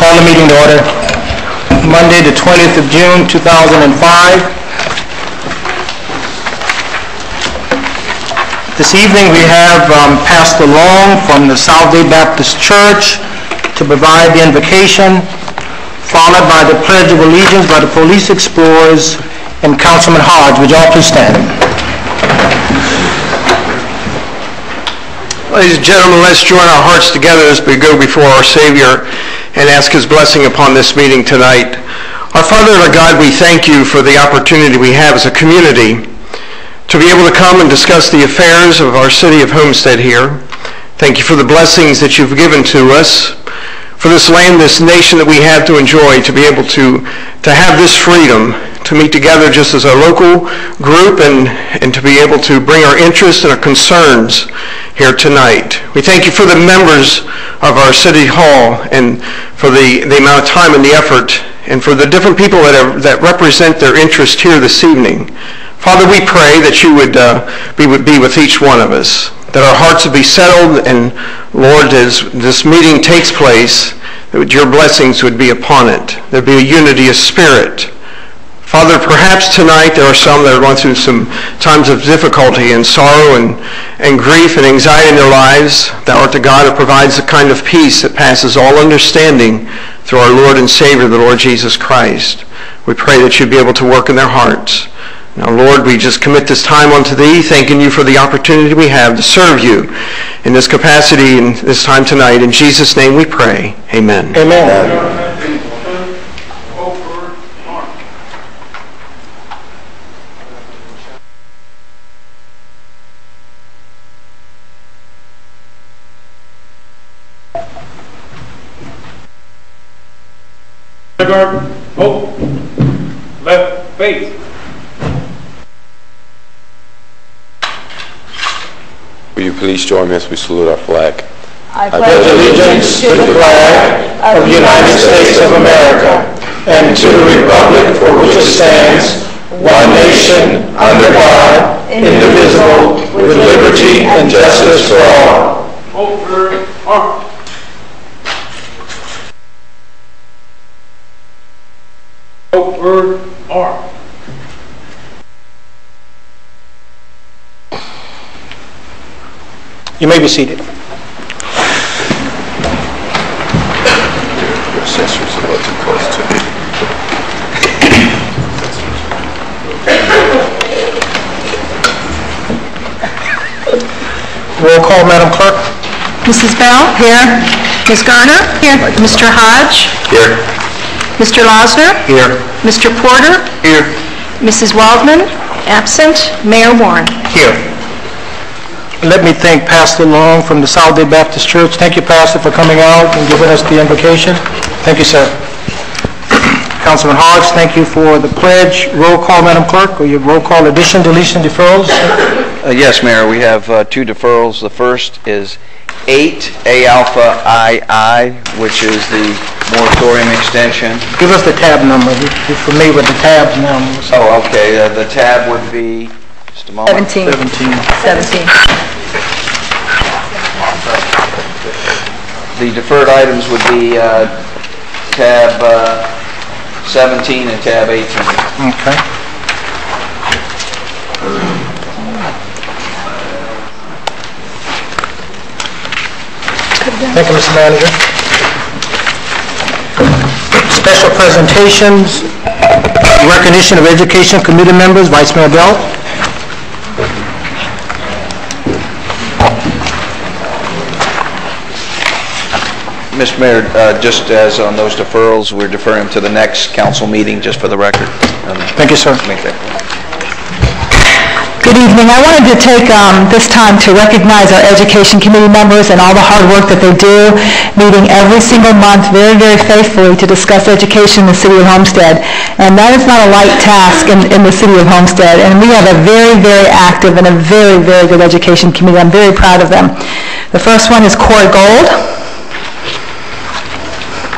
Call the meeting to order. Monday, the 20th of June, 2005. This evening we have Pastor Long from the Southgate Baptist Church to provide the invocation, followed by the Pledge of Allegiance by the Police Explorers and Councilman Hodge. Would you all please stand? Ladies and gentlemen, let's join our hearts together as we go before our Savior and ask His blessing upon this meeting tonight. Our Father and our God, we thank You for the opportunity we have as a community to be able to come and discuss the affairs of our city of Homestead here. Thank You for the blessings that You've given to us, for this land, this nation that we have to enjoy, to be able to have this freedom to meet together just as a local group and to be able to bring our interests and our concerns here tonight. We thank You for the members of our City Hall and for the amount of time and the effort and for the different people that represent their interest here this evening. Father, we pray that You would be with each one of us. that our hearts would be settled, and Lord, as this meeting takes place, that your blessings would be upon it. There'd be a unity of spirit. Father, perhaps tonight there are some that are going through some times of difficulty and sorrow and grief and anxiety in their lives. Thou art the God who provides the kind of peace that passes all understanding through our Lord and Savior, the Lord Jesus Christ. We pray that you'd be able to work in their hearts. Now, Lord, we just commit this time unto Thee, thanking You for the opportunity we have to serve You in this capacity and this time tonight. In Jesus' name we pray. Amen. Amen. Hope, left, faith. Will you please join me as we salute our flag? I pledge allegiance to the flag of the United States of America and to the republic for which it stands, one nation, under God, indivisible, with liberty and justice for all. Over, arm. Over, arm. You may be seated. Your sister's a little too close to me. Roll call, Madam Clerk. Mrs. Bell? Here. Ms. Garner? Here. Mr. Hodge? Here. Mr. Losner? Here. Mr. Porter? Here. Mrs. Waldman? Absent. Mayor Warren? Here. Let me thank Pastor Long from the Southgate Baptist Church. Thank you, Pastor, for coming out and giving us the invocation. Thank you, sir. Councilman Hodge, thank you for the pledge. Roll call, Madam Clerk, or your roll call addition, deletion, deferrals? Yes, Mayor, we have two deferrals. The first is 8 A Alpha II, which is the moratorium extension. Give us the tab number. You're familiar with the tabs now. Oh, okay. The tab would be, just a moment. 17. 17. The deferred items would be tab 17 and tab 18. Okay. Thank you, Mr. Manager. Special presentations, recognition of Education Committee members, Vice Mayor Bell. Mr. Mayor, just as on those deferrals, we're deferring to the next council meeting, just for the record. Thank you, sir. Make that clear. Good evening. I wanted to take this time to recognize our Education Committee members and all the hard work that they do, meeting every single month very, very faithfully to discuss education in the City of Homestead. And that is not a light task in the City of Homestead. And we have a very, very active and a very, very good Education Committee. I'm very proud of them. The first one is Corey Gold.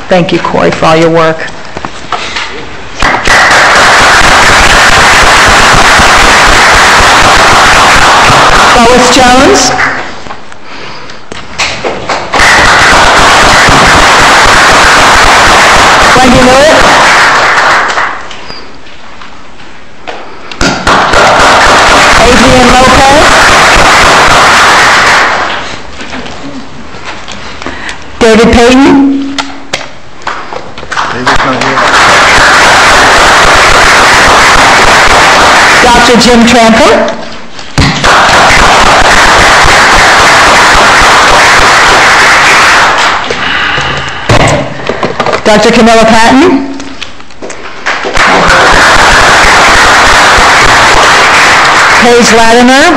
Thank you, Corey, for all your work. Lois Jones. Wendy Lewitt. Adrian Lopez. David Payton. Dr. Jim Tramper. Dr. Camilla Patton. Paige Latimer.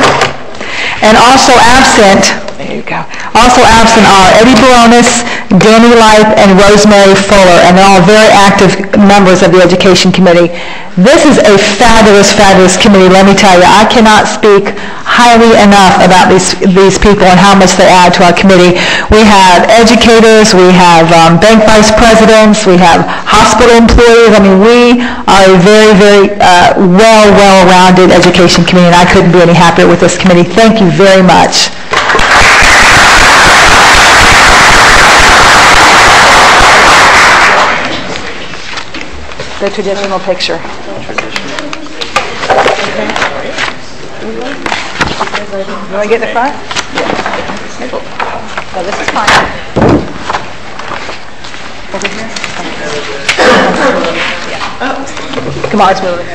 And also absent, there you go, also absent are Eddie Baronis, Danny Lipe, and Rosemary Fuller, and they're all very active members of the Education Committee. This is a fabulous, fabulous committee, let me tell you. I cannot speak highly enough about these people and how much they add to our committee. We have educators, we have bank vice presidents, we have hospital employees. I mean, we are a very, very well-rounded Education Committee, and I couldn't be any happier with this committee. Thank you very much. the traditional picture. You want to get in the front? Oh, this is fine. Over here? Yeah. Come on, let's move it.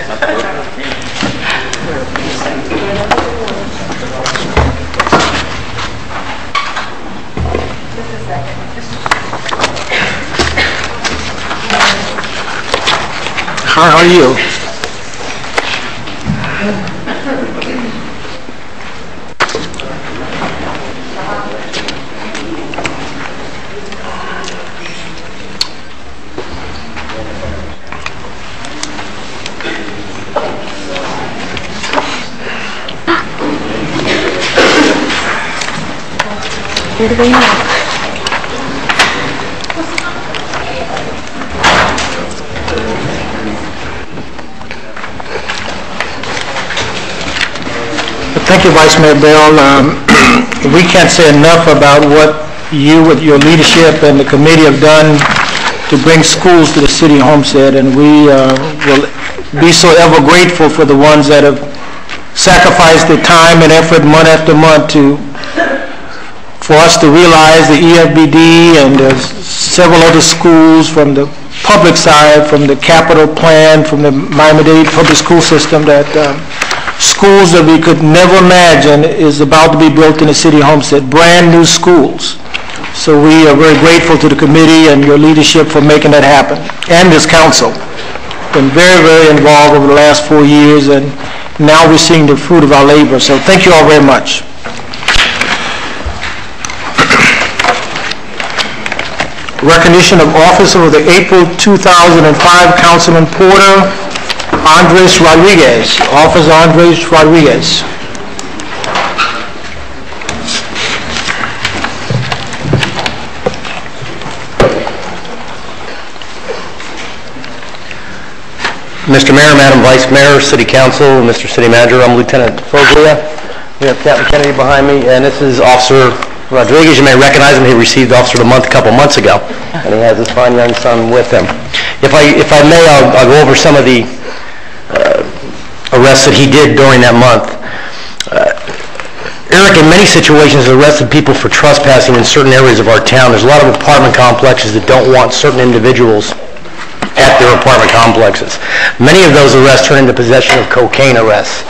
How are you? Where do they know? Thank you, Vice Mayor Bell. We can't say enough about what you, with your leadership and the committee, have done to bring schools to the city of Homestead, and we will be so ever grateful for the ones that have sacrificed their time and effort month after month for us to realize the EFBD and several other schools from the public side, from the capital plan, from the Miami-Dade public school system, that schools that we could never imagine is about to be built in the city of Homestead, brand new schools. So we are very grateful to the committee and your leadership for making that happen, and this council. Been very, very involved over the last 4 years, and now we're seeing the fruit of our labor. So thank you all very much. Recognition of officer of the April 2005 Councilman Porter, Andres Rodriguez. Officer Andres Rodriguez. Mr. Mayor, Madam Vice Mayor, City Council, Mr. City Manager, I'm Lieutenant Foglia. We have Captain Kennedy behind me, and this is Officer Rodriguez. You may recognize him. He received Officer of the Month a couple months ago, and he has his fine young son with him. If I may, I'll go over some of the arrests that he did during that month. Eric, in many situations, has arrested people for trespassing in certain areas of our town. There's a lot of apartment complexes that don't want certain individuals at their apartment complexes. Many of those arrests turn into possession of cocaine arrests.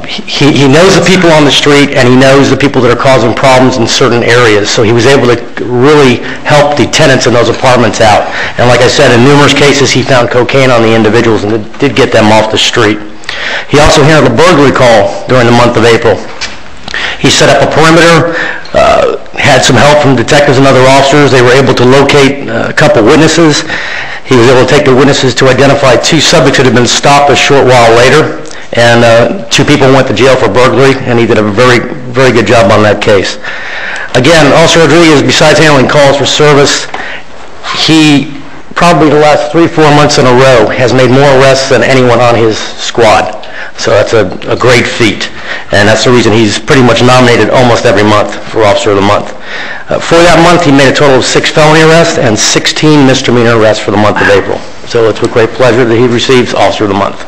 He knows the people on the street, and he knows the people that are causing problems in certain areas, so he was able to really help the tenants in those apartments out. And like I said, in numerous cases, he found cocaine on the individuals and did get them off the street. He also handled a burglary call during the month of April. He set up a perimeter, had some help from detectives and other officers. They were able to locate a couple witnesses. He was able to take the witnesses to identify 2 subjects that had been stopped a short while later, and 2 people went to jail for burglary, and he did a very, very good job on that case. Again, Officer Rodriguez, besides handling calls for service, he probably the last 3-4 months in a row has made more arrests than anyone on his squad. So that's a great feat, and that's the reason he's pretty much nominated almost every month for Officer of the Month. For that month, he made a total of 6 felony arrests and 16 misdemeanor arrests for the month of April. So it's with great pleasure that he receives Officer of the Month.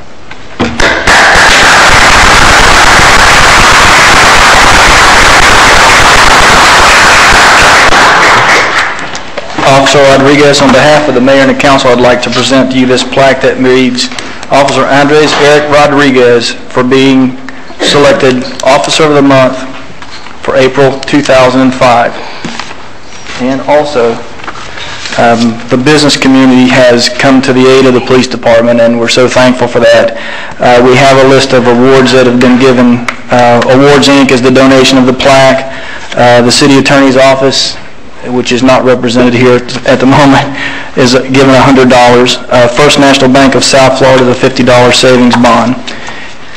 Officer Rodriguez, on behalf of the mayor and the council, I'd like to present to you this plaque that reads, Officer Andres Eric Rodriguez for being selected Officer of the Month for April 2005. And also, the business community has come to the aid of the police department, and we're so thankful for that. We have a list of awards that have been given. Awards Inc. is the donation of the plaque. The city attorney's office, which is not represented here at the moment, is given $100. First National Bank of South Florida is a $50 savings bond.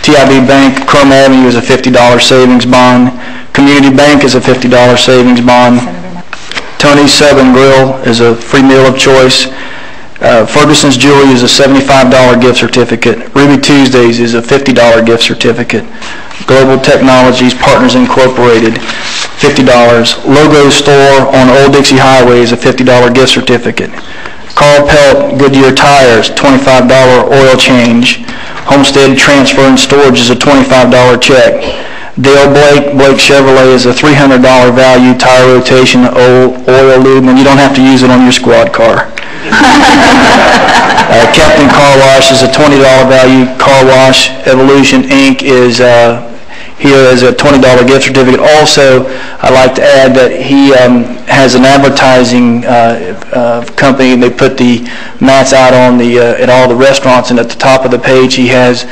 TIB Bank, Chrome Avenue is a $50 savings bond. Community Bank is a $50 savings bond. Tony's Sub and Grill is a free meal of choice. Ferguson's Jewelry is a $75 gift certificate. Ruby Tuesdays is a $50 gift certificate. Global Technologies Partners Incorporated, $50. Logo Store on Old Dixie Highway is a $50 gift certificate. Carl Pelt, Goodyear Tires, $25 oil change. Homestead Transfer and Storage is a $25 check. Dale Blake Chevrolet is a $300 value tire rotation, oil lube, and you don't have to use it on your squad car. Captain Car Wash is a $20 value car wash. Evolution Inc. is here as a $20 gift certificate. Also, I'd like to add that he has an advertising company. They put the mats out on at all the restaurants, and at the top of the page he has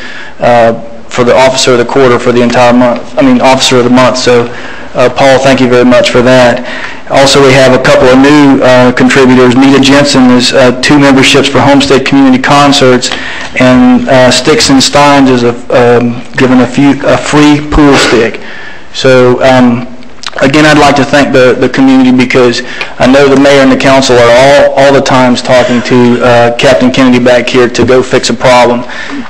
for the Officer of the Quarter for the entire month. Officer of the Month. So, Paul, thank you very much for that. Also, we have a couple of new contributors. Nita Jensen is 2 memberships for Homestead Community Concerts, and Sticks and Steins is given a free pool stick. So, again, I'd like to thank the community, because I know the mayor and the council are all the times talking to Captain Kennedy back here to go fix a problem,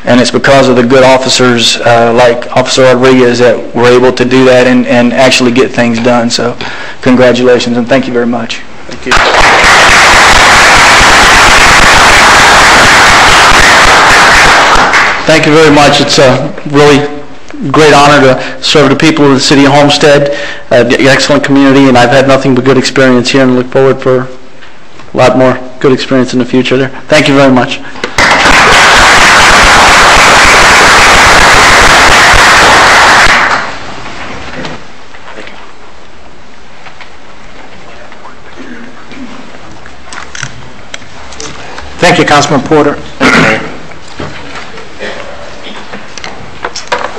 and it's because of the good officers like Officer Rodriguez that we're able to do that and actually get things done. So congratulations, and thank you very much. Thank you. Thank you very much. It's a really great honor to serve the people of the city of Homestead, the excellent community, and I've had nothing but good experience here and look forward for a lot more good experience in the future there. Thank you very much. Thank you, Councilman Porter.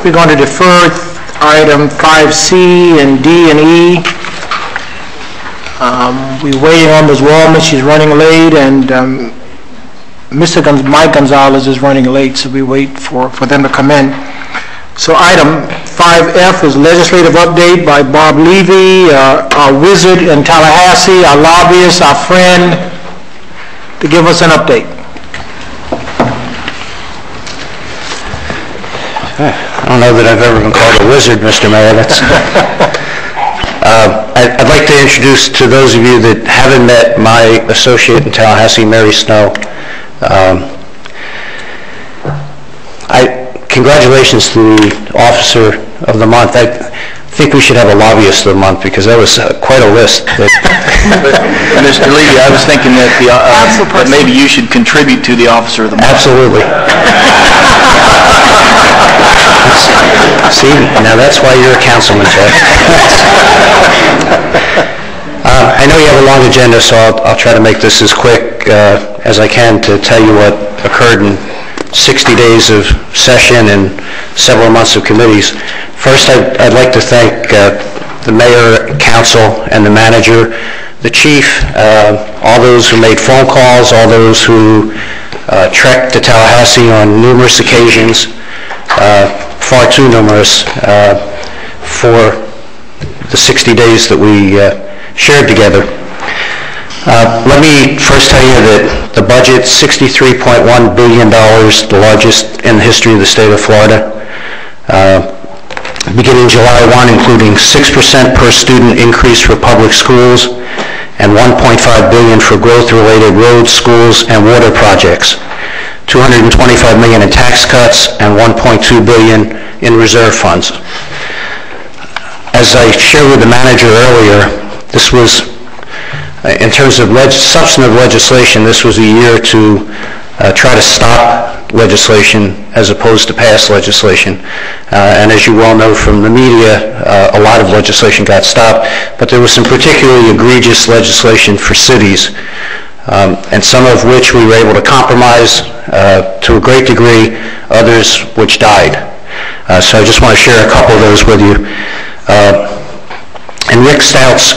We're going to defer item 5C and D and E. We're waiting on Ms. Wallman. She's running late, and Mr. Mike Gonzalez is running late, so we wait for them to come in. So item 5F is legislative update by Bob Levy, our wizard in Tallahassee, our lobbyist, our friend, to give us an update. I don't know that I've ever been called a wizard, Mr. Mayor. I'd like to introduce to those of you that haven't met my associate in Tallahassee, Mary Snow. Congratulations to the Officer of the Month. I think we should have a Lobbyist of the Month, because that was quite a list. Mr. Levy, I was thinking that that maybe you should contribute to the Officer of the Month. Absolutely. See, now that's why you're a councilman, Jeff. I know you have a long agenda, so I'll try to make this as quick as I can to tell you what occurred in 60 days of session and several months of committees. First, I'd like to thank the mayor, council, and the manager, the chief, all those who made phone calls, all those who trekked to Tallahassee on numerous occasions, far too numerous, for the 60 days that we shared together. Let me first tell you that the budget, $63.1 billion, the largest in the history of the state of Florida, beginning July 1, including 6% per student increase for public schools and $1.5 billion for growth-related roads, schools, and water projects, $225 million in tax cuts, and $1.2 billion in reserve funds. As I shared with the manager earlier, this was, in terms of substantive legislation, this was a year to try to stop legislation as opposed to pass legislation. And as you well know from the media, a lot of legislation got stopped, but there was some particularly egregious legislation for cities, and some of which we were able to compromise to a great degree, others which died. So I just want to share a couple of those with you. And Rick Stouts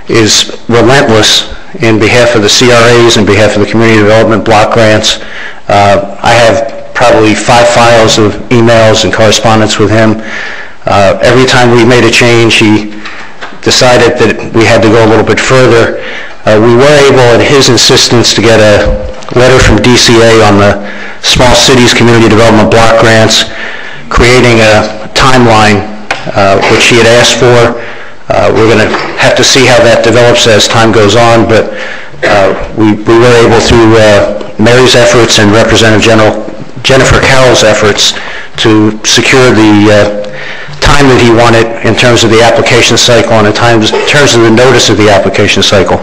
is relentless in behalf of the CRAs, in behalf of the community development block grants. I have probably 5 files of emails and correspondence with him. Every time we made a change, he decided that we had to go a little bit further. We were able, at his insistence, to get a letter from DCA on the small cities community development block grants, creating a timeline, which he had asked for. We're going to have to see how that develops as time goes on, but we were able, through Mary's efforts and Representative Jennifer Carroll's efforts, to secure the time that he wanted in terms of the application cycle and in terms of the notice of the application cycle.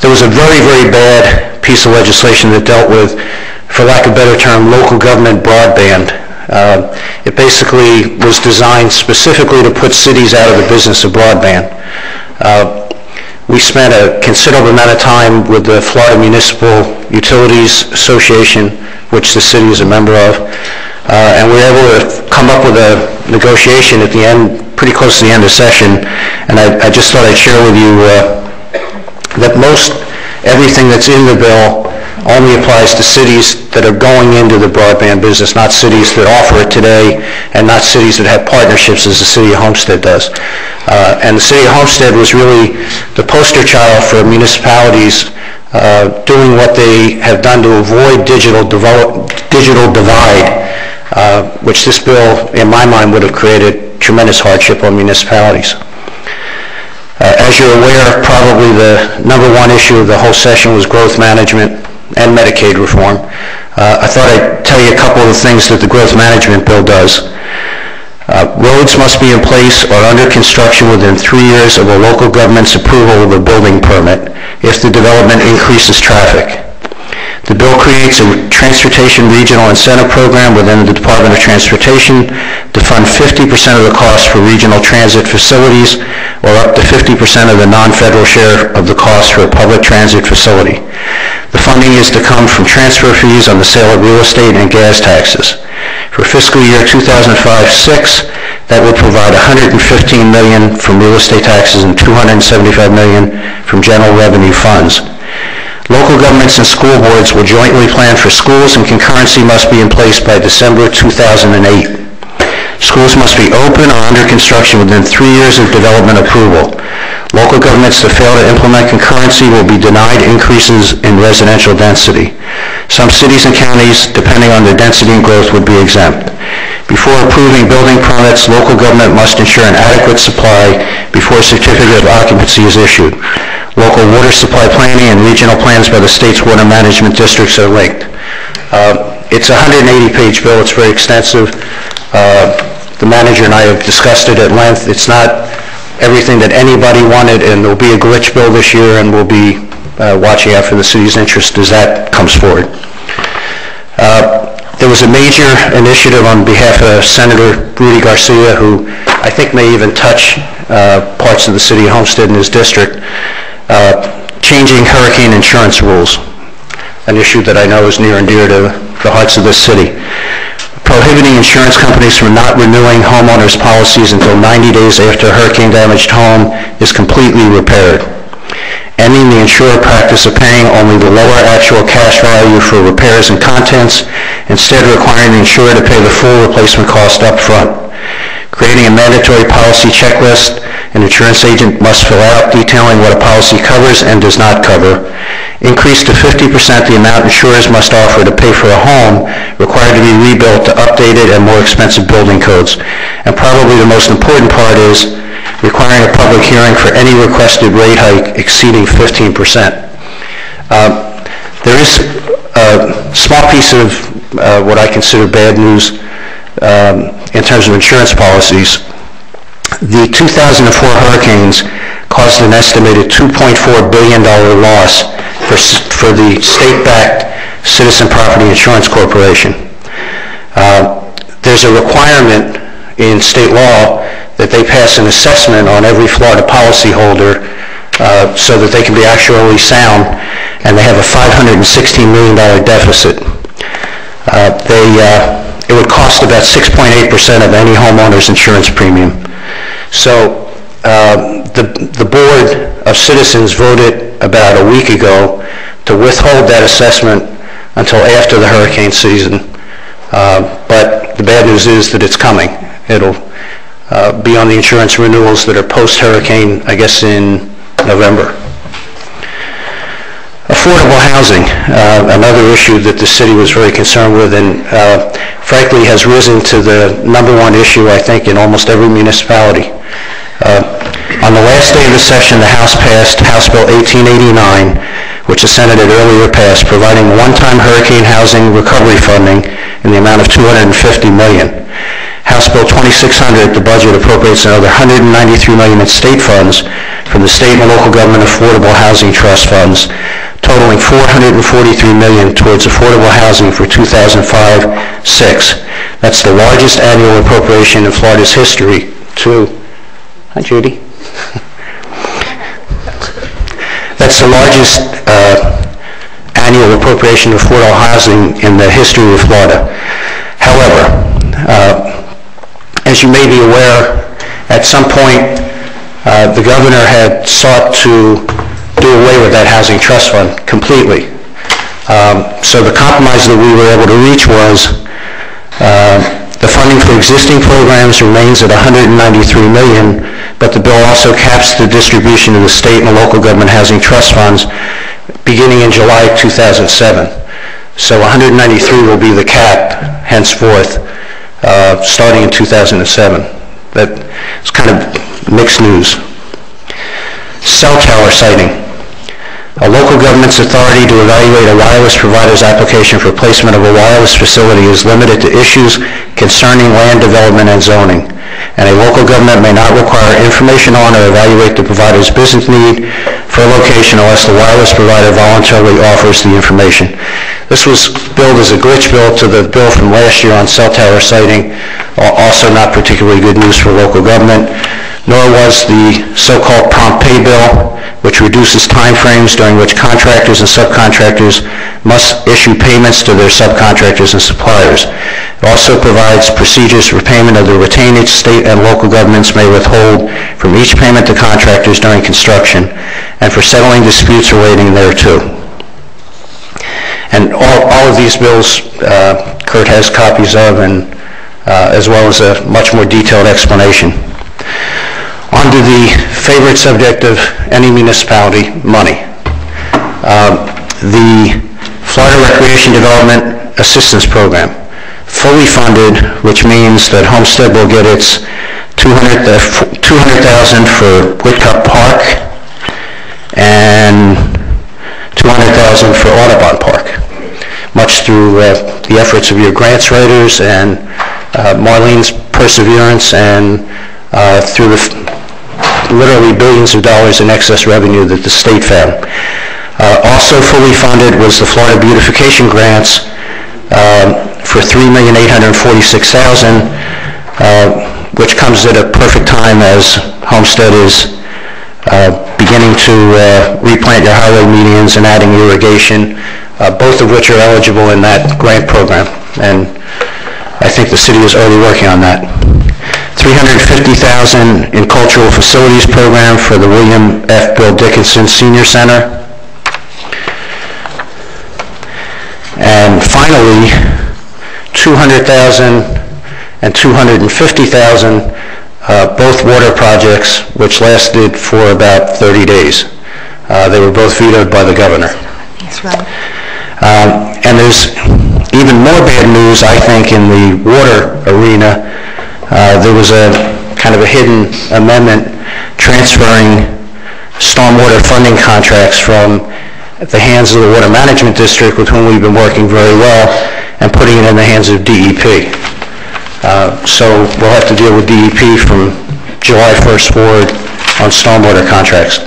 There was a very, very bad piece of legislation that dealt with, for lack of a better term, local government broadband. It basically was designed specifically to put cities out of the business of broadband. We spent a considerable amount of time with the Florida Municipal Utilities Association, which the city is a member of, and we were able to come up with a negotiation at the end, pretty close to the end of session, and I just thought I'd share with you that most everything that's in the bill only applies to cities that are going into the broadband business, not cities that offer it today, and not cities that have partnerships as the city of Homestead does. And the city of Homestead was really the poster child for municipalities doing what they have done to avoid digital divide, which this bill, in my mind, would have created tremendous hardship on municipalities. As you're aware, probably the number one issue of the whole session was growth management and Medicaid reform. I thought I'd tell you a couple of the things that the growth management bill does. Roads must be in place or under construction within 3 years of a local government's approval of a building permit if the development increases traffic. The bill creates a transportation regional incentive program within the Department of Transportation to fund 50% of the cost for regional transit facilities, or up to 50% of the non-federal share of the cost for a public transit facility. The funding is to come from transfer fees on the sale of real estate and gas taxes. For fiscal year 2005-06, that would provide $115 million from real estate taxes and $275 million from general revenue funds. Local governments and school boards will jointly plan for schools, and concurrency must be in place by December 2008. Schools must be open or under construction within 3 years of development approval. Local governments that fail to implement concurrency will be denied increases in residential density. Some cities and counties, depending on their density and growth, would be exempt. Before approving building permits, local government must ensure an adequate supply before a certificate of occupancy is issued. Local water supply planning and regional plans by the state's water management districts are linked. It's a 180-page bill. It's very extensive. The manager and I have discussed it at length. It's not everything that anybody wanted, and there'll be a glitch bill this year, and we'll be watching out for the city's interest as that comes forward. There was a major initiative on behalf of Senator Rudy Garcia, who I think may even touch parts of the city of Homestead in his district, changing hurricane insurance rules, an issue that I know is near and dear to the hearts of this city. Prohibiting insurance companies from not renewing homeowners' policies until 90 days after a hurricane-damaged home is completely repaired. Ending the insurer practice of paying only the lower actual cash value for repairs and contents, instead requiring the insurer to pay the full replacement cost up front. Creating a mandatory policy checklist an insurance agent must fill out detailing what a policy covers and does not cover. Increase to 50% the amount insurers must offer to pay for a home required to be rebuilt to updated and more expensive building codes. And probably the most important part is requiring a public hearing for any requested rate hike exceeding 15%. There is a small piece of what I consider bad news in terms of insurance policies. The 2004 hurricanes caused an estimated $2.4 billion loss for the state-backed Citizen Property Insurance Corporation. There's a requirement in state law that they pass an assessment on every Florida policyholder so that they can be actuarially sound, and they have a $516 million deficit. It would cost about 6.8% of any homeowner's insurance premium. So the Board of Citizens voted about a week ago to withhold that assessment until after the hurricane season. But the bad news is that it's coming. It'll be on the insurance renewals that are post-hurricane, I guess, in November. Affordable housing, another issue that the city was very concerned with, and frankly has risen to the #1 issue, I think, in almost every municipality. On the last day of the session, the House passed House Bill 1889, which the Senate had earlier passed, providing one-time hurricane housing recovery funding in the amount of $250 million. House Bill 2600, the budget appropriates another $193 million in state funds from the State and Local Government Affordable Housing Trust funds, totaling $443 million towards affordable housing for 2005-06. That's the largest annual appropriation in Florida's history Hi, Judy. That's the largest annual appropriation of affordable housing in the history of Florida. However, as you may be aware, at some point, the governor had sought to do away with that housing trust fund completely. So the compromise that we were able to reach was the funding for existing programs remains at $193 million, but the bill also caps the distribution of the state and local government housing trust funds beginning in July 2007. So 193 will be the cap henceforth, starting in 2007. That's kind of mixed news. Cell tower siting. A local government's authority to evaluate a wireless provider's application for placement of a wireless facility is limited to issues concerning land development and zoning, and a local government may not require information on or evaluate the provider's business need for a location unless the wireless provider voluntarily offers the information. This was billed as a glitch bill to the bill from last year on cell tower siting, also not particularly good news for local government, nor was the so-called prompt pay bill, which reduces timeframes during which contractors and subcontractors must issue payments to their subcontractors and suppliers. It also provides procedures for payment of the retainage state and local governments may withhold from each payment to contractors during construction, and for settling disputes relating thereto. And all of these bills, Kurt has copies of, and as well as a much more detailed explanation. On to the favorite subject of any municipality, money. The Florida Recreation Development Assistance Program, fully funded, which means that Homestead will get its $200,000 for Whitcup Park and $200,000 for Audubon Park, much through the efforts of your grants writers and Marlene's perseverance and through the literally billions of dollars in excess revenue that the state found. Also fully funded was the Florida Beautification Grants for $3,846,000, which comes at a perfect time as Homestead is beginning to replant your highway medians and adding irrigation, both of which are eligible in that grant program. And I think the city is already working on that. $350,000 in cultural facilities program for the William F. Bill Dickinson Senior Center. And finally, $200,000 and $250,000, both water projects, which lasted for about 30 days. They were both vetoed by the governor. That's right. And there's even more bad news, I think, in the water arena. There was a kind of a hidden amendment transferring stormwater funding contracts from the hands of the Water Management District, with whom we've been working very well, and putting it in the hands of DEP. So we'll have to deal with DEP from July 1st forward on stormwater contracts.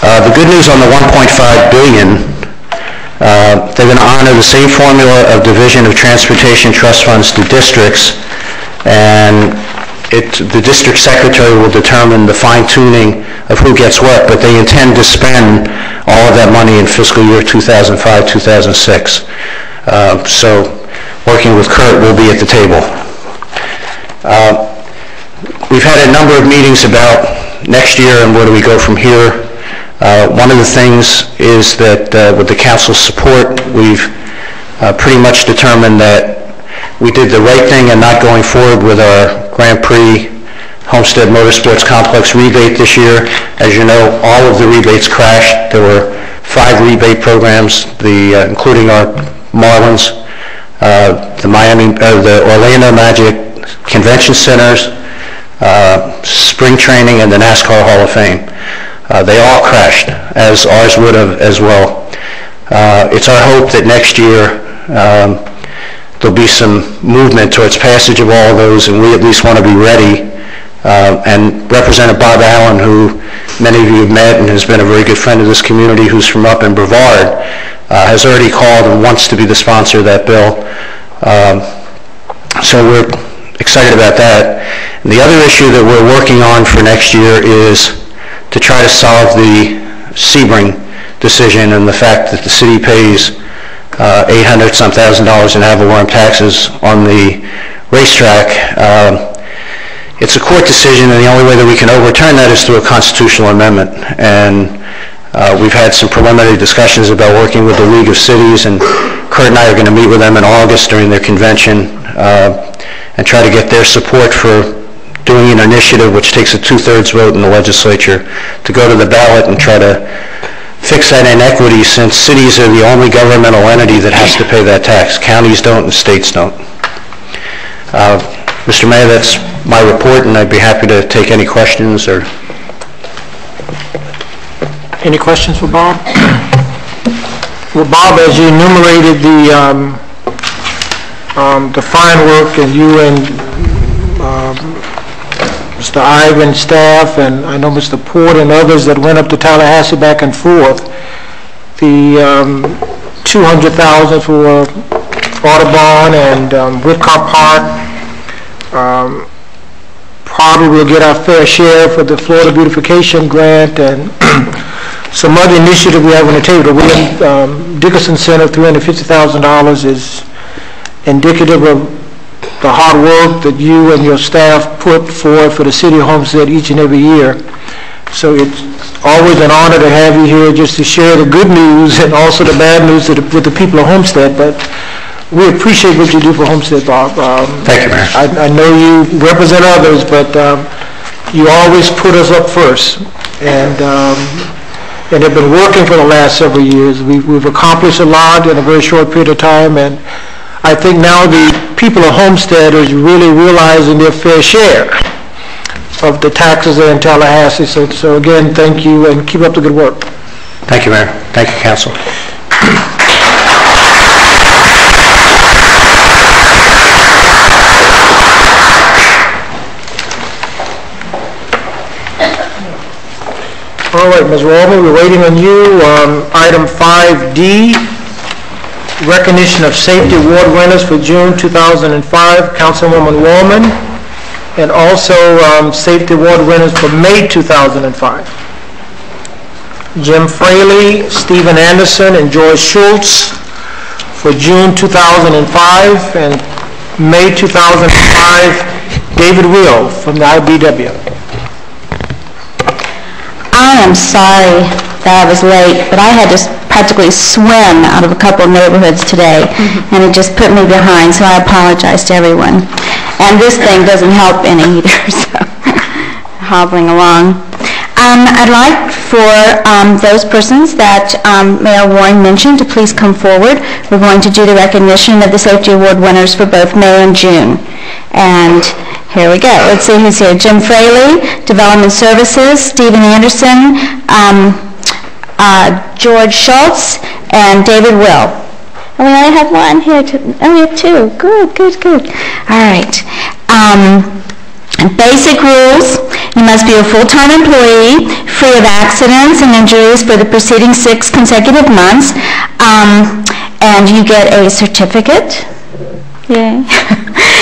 The good news on the $1.5 billion, they're going to honor the same formula of division of transportation trust funds to districts, and the district secretary will determine the fine-tuning of who gets what, but they intend to spend all of that money in fiscal year 2005-2006. So working with Kurt, we'll be at the table. We've had a number of meetings about next year and where do we go from here. One of the things is that with the council's support, we've pretty much determined that we did the right thing in not going forward with our Grand Prix Homestead Motorsports Complex rebate this year. As you know, all of the rebates crashed. There were 5 rebate programs, including our Marlins, the Orlando Magic Convention Centers, Spring Training, and the NASCAR Hall of Fame. They all crashed, as ours would have as well. It's our hope that next year there'll be some movement towards passage of all those, and we at least want to be ready. And Representative Bob Allen, who many of you have met and has been a very good friend of this community, who's from up in Brevard, has already called and wants to be the sponsor of that bill. So we're excited about that. And the other issue that we're working on for next year is to try to solve the Sebring decision and the fact that the city pays $800,000 in ad valorem taxes on the racetrack. It's a court decision, and the only way that we can overturn that is through a constitutional amendment. And we've had some preliminary discussions about working with the League of Cities, and Kurt and I are going to meet with them in August during their convention and try to get their support for doing an initiative which takes a 2/3 vote in the legislature to go to the ballot and try to fix that inequity, since cities are the only governmental entity that has to pay that tax. Counties don't and states don't. Mr. Mayor, that's my report, and I'd be happy to take any questions. Or Any questions for Bob? Well, Bob, as you enumerated the fine work, and you and Mr. Ivan staff, and I know Mr. Port and others that went up to Tallahassee back and forth, the $200,000 for Audubon and Whitcock Park, probably we'll get our fair share for the Florida Beautification Grant and some other initiative we have on the table. The William Dickerson Center, $350,000 is indicative of the hard work that you and your staff put forth for the city of Homestead each and every year. So it's always an honor to have you here just to share the good news and also the bad news with the people of Homestead. But we appreciate what you do for Homestead, Bob. Thank you, Mayor. I know you represent others, but you always put us up first, and have been working for the last several years. We've accomplished a lot in a very short period of time, and I think now the people of Homestead is really realizing their fair share of the taxes there in Tallahassee. So again, thank you, and keep up the good work. Thank you, Mayor. Thank you, Council. All right, Ms. Wallman, we're waiting on you. Item 5D, recognition of safety award winners for June 2005, Councilwoman Wallman, and also safety award winners for May 2005. Jim Fraley, Stephen Anderson, and George Schultz for June 2005, and May 2005, David Wheel from the IBW. I am sorry that I was late, but I had to practically swim out of a couple of neighborhoods today, and it just put me behind, so I apologize to everyone. And this thing doesn't help any either, so hobbling along. I'd like for those persons that Mayor Warren mentioned to please come forward. We're going to do the recognition of the Safety Award winners for both May and June. And here we go. Let's see who's here. Jim Fraley, Development Services, Stephen Anderson, George Schultz, and David Will. And we only have one here. Oh, we have two. Good, good, good. All right. Basic rules. You must be a full-time employee, free of accidents and injuries for the preceding 6 consecutive months, and you get a certificate. Yay.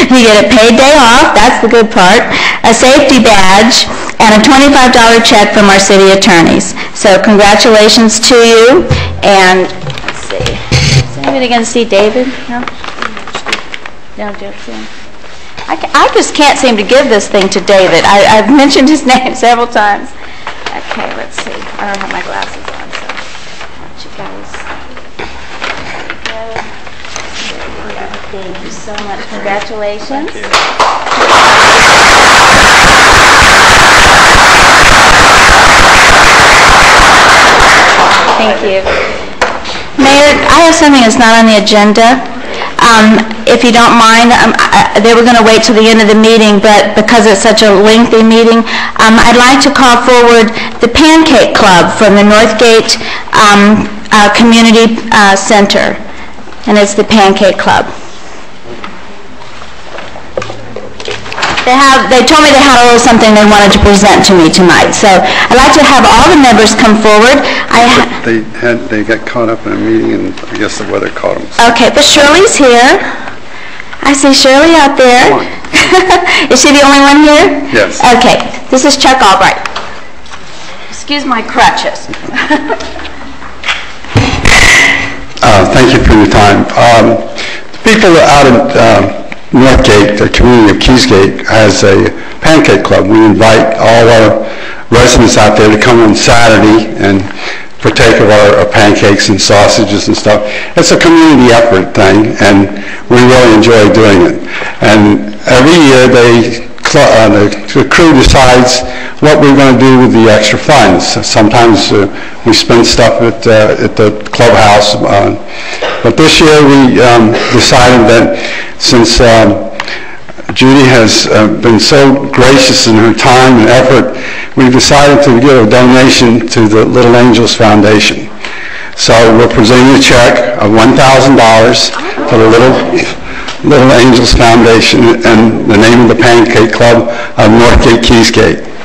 You get a paid day off, that's the good part, a safety badge, and a $25 check from our city attorneys. So congratulations to you, and let's see. Is anybody going to see David? No? No, Joe's in. I just can't seem to give this thing to David. I've mentioned his name several times. Okay, let's see. I don't have my glasses on, so why don't you guys go. Thank you so much. Congratulations. Thank you. Mayor, I have something that's not on the agenda. If you don't mind, they were going to wait till the end of the meeting, but because it's such a lengthy meeting, I'd like to call forward the Pancake Club from the Northgate Community Center, and it's the Pancake Club. They told me they had a little something they wanted to present to me tonight, so I'd like to have all the members come forward. They got caught up in a meeting, and I guess the weather caught them. Okay, but Shirley's here. I see Shirley out there. Is she the only one here? Yes. Okay, this is Chuck Albright. Excuse my crutches. Thank you for your time. The people out in Northgate, the community of Keysgate, has a pancake club. We invite all our residents out there to come on Saturday and partake of our pancakes and sausages and stuff. It's a community effort thing, and we really enjoy doing it. And every year the crew decides what we're going to do with the extra funds. Sometimes we spend stuff at the clubhouse, but this year we decided that since Judy has been so gracious in her time and effort, we've decided to give a donation to the Little Angels Foundation. So we're presenting a check of $1,000 to the Little Angels Foundation and the name of the Pancake Club of Northgate Keysgate.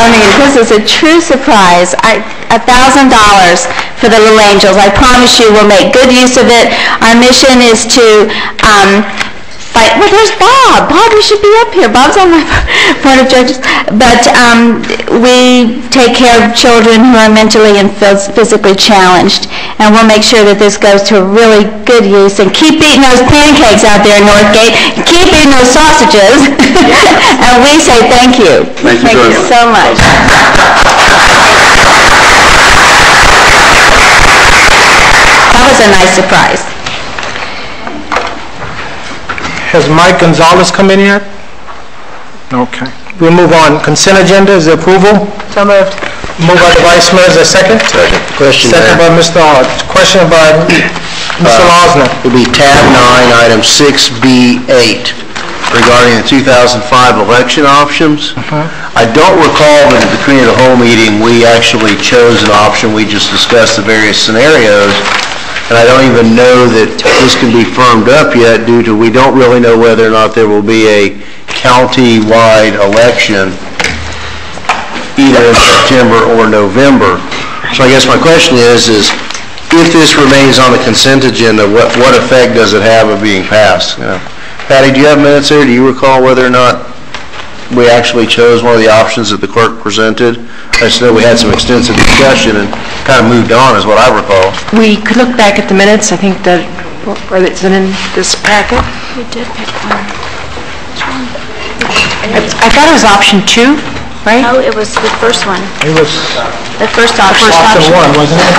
I mean, this is a true surprise. $1,000 for the Little Angels. I promise you we'll make good use of it. Our mission is to fight. Well, there's Bob. Bob, you should be up here. Bob's on my board of judges. But we take care of children who are mentally and physically challenged. And we'll make sure that this goes to a really good use. And keep eating those pancakes out there in Northgate. Keep eating those sausages. And we say thank you. Thank you so much. That was a nice surprise. Has Mike Gonzalez come in yet? Okay. We'll move on. Consent agenda, is there approval? So moved. Moved by the Vice Mayor, is there a second? Second. Question, Second by Mr. Hart. Question by Mr. Losner. Will be tab 9, item 6B8, regarding the 2005 election options. I don't recall that at the committee of the whole meeting we actually chose an option. We just discussed the various scenarios. And I don't even know that this can be firmed up yet due to we don't really know whether or not there will be a county-wide election either in September or November. So I guess my question is if this remains on the consent agenda, what effect does it have of being passed? You know? Patty, do you have minutes there? Do you recall whether or not we actually chose one of the options that the clerk presented? I just know we had some extensive discussion and kind of moved on, is what I recall. We could look back at the minutes. I think that, or it's in this packet. We did pick one. I thought it was option 2, right? No, it was the first one. It was The first option. option 1, wasn't it?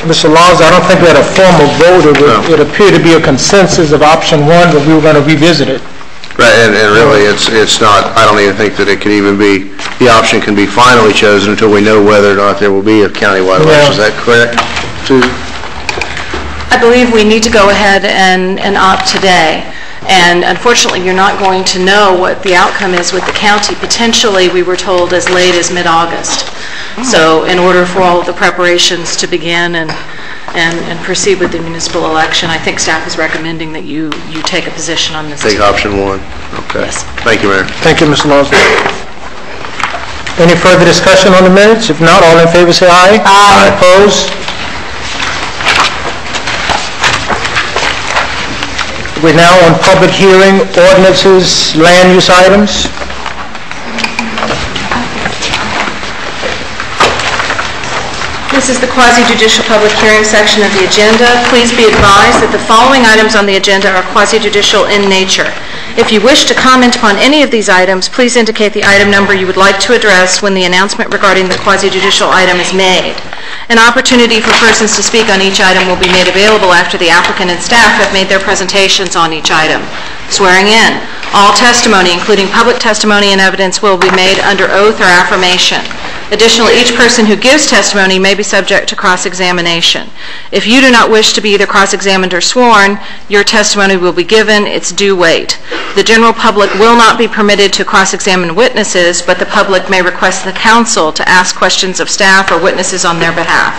Mr. Laws, I don't think we had a formal vote. It appeared to be a consensus of option 1, but we were going to revisit it. Right, and really, it's not, I don't even think that it can even be, the option can be finally chosen until we know whether or not there will be a countywide election. Is that correct, Susan? I believe we need to go ahead and opt today. And unfortunately, you're not going to know what the outcome is with the county. Potentially, we were told as late as mid-August. So in order for all of the preparations to begin and proceed with the municipal election, I think staff is recommending that you take a position on this. Take option 1. Okay. Yes. Thank you, Mayor. Thank you, Mr. Laws. Any further discussion on the minutes? If not, all in favor say aye. Aye. Opposed? We're now on public hearing, ordinances, land use items. This is the quasi-judicial public hearing section of the agenda. Please be advised that the following items on the agenda are quasi-judicial in nature. If you wish to comment upon any of these items, please indicate the item number you would like to address when the announcement regarding the quasi-judicial item is made. An opportunity for persons to speak on each item will be made available after the applicant and staff have made their presentations on each item. Swearing in. All testimony, including public testimony and evidence, will be made under oath or affirmation. Additionally, each person who gives testimony may be subject to cross-examination. If you do not wish to be either cross-examined or sworn, your testimony will be given its due weight. The general public will not be permitted to cross-examine witnesses, but the public may request the council to ask questions of staff or witnesses on their behalf.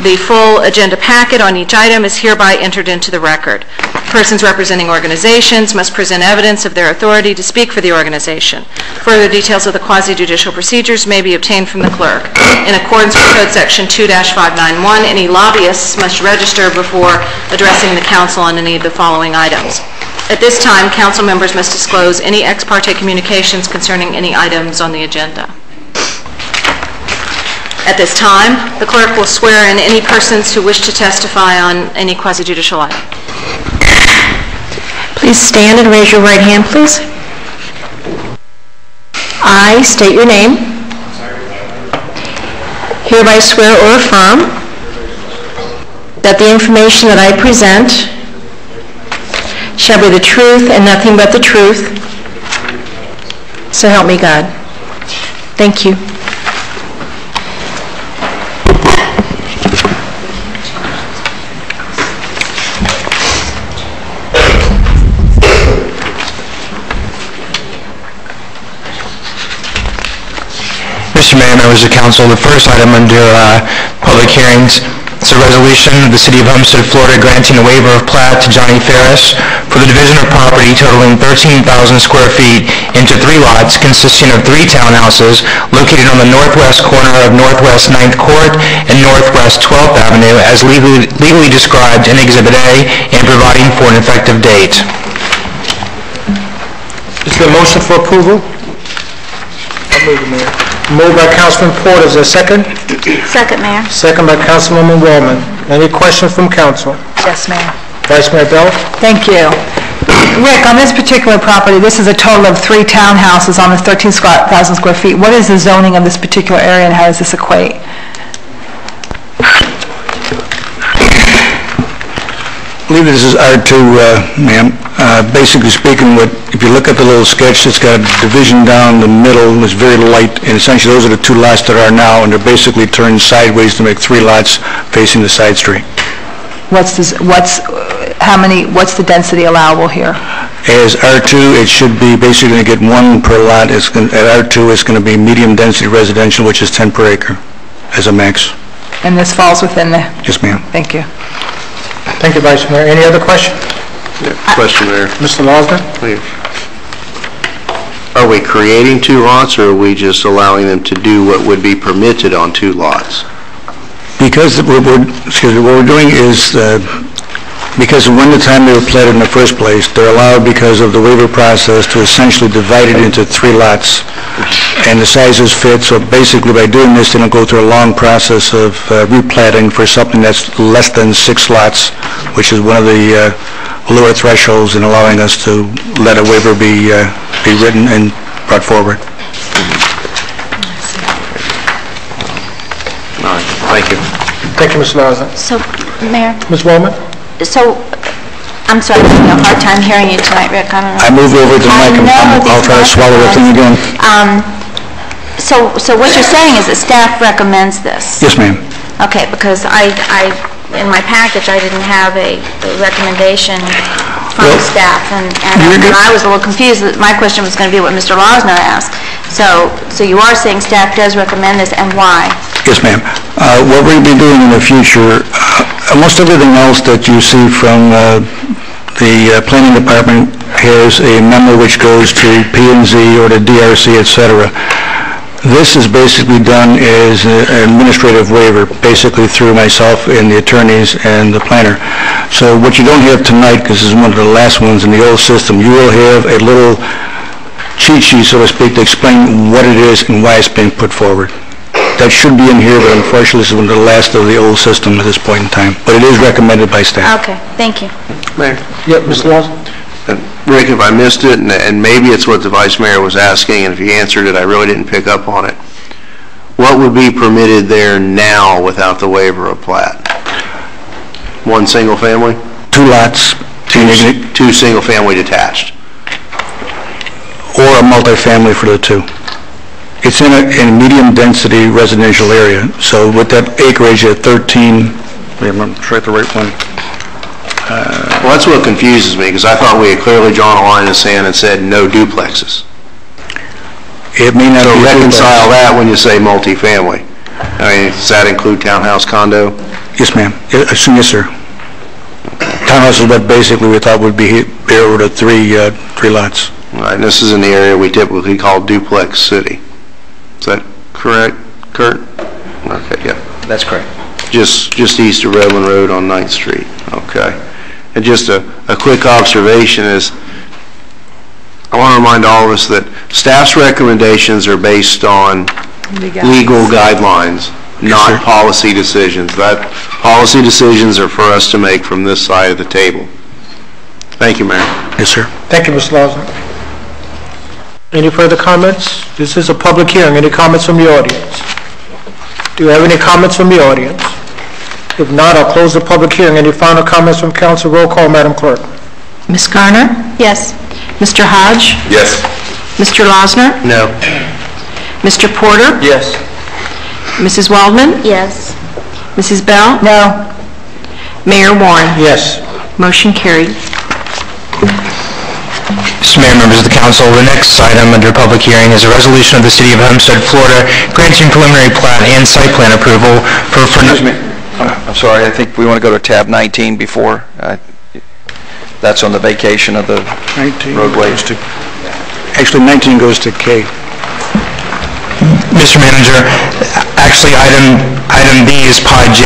The full agenda packet on each item is hereby entered into the record. Persons representing organizations must present evidence of their authority to speak for the organization. Further details of the quasi-judicial procedures may be obtained from the clerk. In accordance with Code Section 2-591, any lobbyists must register before addressing the council on any of the following items. At this time, council members must disclose any ex parte communications concerning any items on the agenda. At this time, the clerk will swear in any persons who wish to testify on any quasi-judicial item. Please stand and raise your right hand, please. I state your name. Hereby swear or affirm that the information that I present shall be the truth and nothing but the truth. So help me God. Thank you. Mr. Mayor, members of council, the first item under public hearings is a resolution of the City of Homestead, Florida, granting a waiver of plat to Johnny Ferris for the division of property totaling 13,000 square feet into 3 lots consisting of 3 townhouses located on the northwest corner of Northwest 9th Court and Northwest 12th Avenue as legally described in Exhibit A and providing for an effective date. Is there a motion for approval? I'll move it, Mayor. Moved by Councilman Porter. Is there a second? Second, Mayor. Second by Councilwoman Wellman. Any questions from council? Yes, Mayor. Vice Mayor Bell? Thank you. Rick, on this particular property, this is a total of 3 townhouses on this 13,000 square feet. What is the zoning of this particular area and how does this equate? I believe this is R2, ma'am. Basically speaking, if you look at the little sketch, it's got a division down the middle, it's very light, and essentially those are the 2 lots that are now, and they're basically turned sideways to make 3 lots facing the side street. What's the density allowable here? As R2, it should be basically going to get 1 per lot. At R2, it's going to be medium density residential, which is 10 per acre as a max. And this falls within the... Yes, ma'am. Thank you. Thank you, Vice Mayor. Any other question? Yeah, question, Mayor. Mr. Losner? Are we creating 2 lots, or are we just allowing them to do what would be permitted on 2 lots? Because what we're doing is, because when the time they were platted in the first place, they're allowed, because of the waiver process, to essentially divide it into 3 lots, and the sizes fit. So basically, by doing this, they don't go through a long process of replatting for something that's less than 6 lots, which is one of the lower thresholds in allowing us to let a waiver be written and brought forward. All right, thank you. Thank you, Mr. Losner. So, Mayor, Ms. Wellman? so, I'm sorry, I'm having a hard time hearing you tonight, Rick. I don't know. I move over to the mic and I'll try to swallow the thing again. So what you're saying is that staff recommends this? Yes, ma'am. Okay, because in my package, I didn't have a recommendation from staff, and I was a little confused that my question was going to be what Mr. Losner asked. So you are saying staff does recommend this, and why? Yes, ma'am. What we'll be doing in the future, almost everything else that you see from the planning department has a memo which goes to P&Z or to DRC, etc. This is basically done as an administrative waiver, basically through myself and the attorneys and the planner. So what you don't have tonight, because this is one of the last ones in the old system, you will have a little cheat sheet, so to speak, to explain what it is and why it's being put forward. That should be in here, but unfortunately this is one of the last of the old system at this point in time. But it is recommended by staff. Okay, thank you. Mayor? Yeah, Mr. Lawson? Rick, if I missed it, and maybe it's what the Vice Mayor was asking, and if he answered it, I really didn't pick up on it. what would be permitted there now without the waiver of plat? One single family? 2 lots, Two single family detached? or a multifamily for the 2. It's in a medium-density residential area, so with that acreage at 13, I'm sure I the right one. Well, that's what confuses me, because I thought we had clearly drawn a line in the sand and said no duplexes. It may not So be reconcile that when you say multifamily. I mean, does that include townhouse condo? Yes, ma'am. Yes, sir. Townhouse is what basically we thought would be here over the 3 lots. All right, and this is in the area we typically call duplex city. Is that correct, Kurt? Okay, yeah. That's correct. Just east of Redland Road on 9th Street. Okay. And just a quick observation is, I want to remind all of us that staff's recommendations are based on legal guidelines, not policy decisions. That policy decisions are for us to make from this side of the table. Thank you, Mayor. Yes, sir. Thank you, Mr. Lawson. Any further comments? This is a public hearing. Any comments from the audience? Do you have any comments from the audience? If not, I'll close the public hearing. Any final comments from council? Roll call, Madam Clerk. Ms. Garner? Yes. Mr. Hodge? Yes. Mr. Losner? No. Mr. Porter? Yes. Mrs. Waldman? Yes. Mrs. Bell? No. Mayor Warren? Yes. Motion carried. Mr. Mayor, members of the council, the next item under public hearing is a resolution of the City of Homestead, Florida, granting preliminary plat and site plan approval for... Excuse me. I'm sorry, I think we want to go to tab 19 before. That's on the vacation of the 19 roadways. Actually, 19 goes to K. Mr. Manager, actually, item B is Pod J,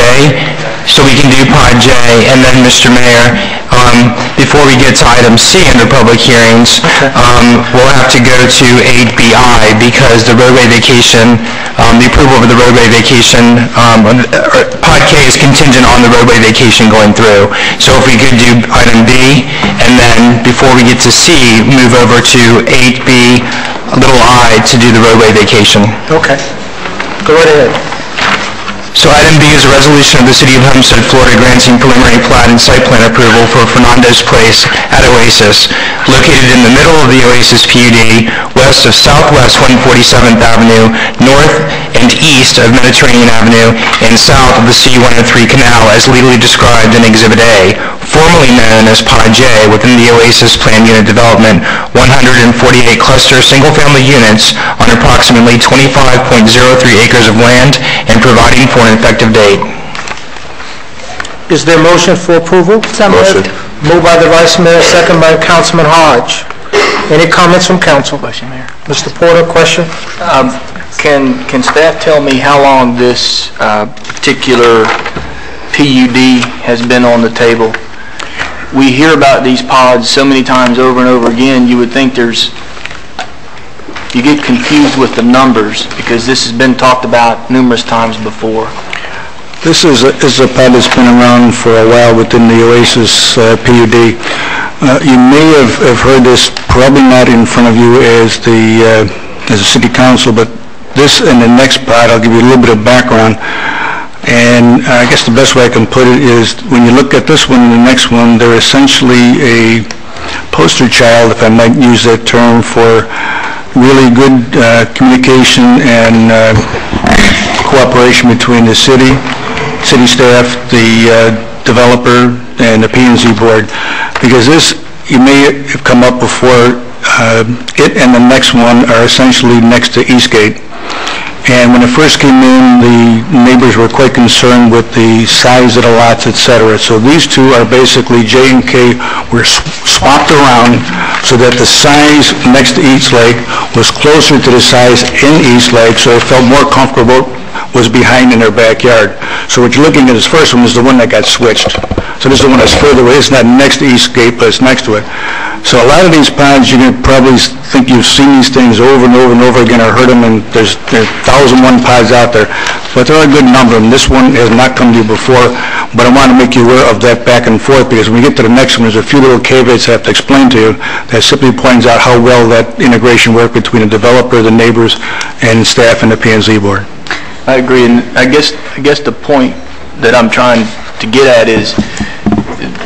so we can do Pod J, and then, Mr. Mayor, before we get to item C under public hearings, we'll have to go to 8BI, because the roadway vacation, the approval of the roadway vacation, Pod K is contingent on the roadway vacation going through. So if we could do item B, and then before we get to C, move over to 8B, little I, to do the roadway vacation. Okay. Go right ahead. So item B is a resolution of the City of Homestead, Florida, granting preliminary plat and site plan approval for Fernandez Place at Oasis, located in the middle of the Oasis PUD, west of Southwest 147th Avenue, north and east of Mediterranean Avenue, and south of the C-103 Canal, as legally described in Exhibit A, formerly known as Pod J, within the Oasis Plan Unit Development, 148 cluster single-family units on approximately 25.03 acres of land, and providing for an effective date. Is there a motion for approval? So moved. Moved by the Vice Mayor, second by Councilman Hodge. Any comments from council? Question, Mayor. Mr. Porter, question? Can staff tell me how long this particular PUD has been on the table? We hear about these pods so many times over and over again, you would think you get confused with the numbers, because this has been talked about numerous times before. This is a pod that's been around for a while within the Oasis PUD. You may have heard this, probably not in front of you as a city council, but this and the next pod, I'll give you a little bit of background. And I guess the best way I can put it is, when you look at this one and the next one, they're essentially a poster child, if I might use that term, for really good communication and cooperation between the city staff, the developer, and the P&Z board. Because this, you may have come up before, it and the next one are essentially next to Eastgate. And when it first came in, the neighbors were quite concerned with the size of the lots, etc. So these two are basically, J and K were swapped around so that the size next to East Lake was closer to the size in East Lake, so it felt more comfortable, was behind in their backyard. So what you're looking at, this first one is the one that got switched. So this is the one that's further away. It's not next to Eastgate, but it's next to it. So a lot of these ponds, you can probably think you've seen these things over and over and over again, or heard them, and there's 1,001 pods out there. But there are a good number, and this one has not come to you before, but I want to make you aware of that back and forth, because when we get to the next one, there's a few little caveats I have to explain to you that simply points out how well that integration worked between the developer, the neighbors, and staff and the P&Z board. I agree, and I guess the point that I'm trying to get at is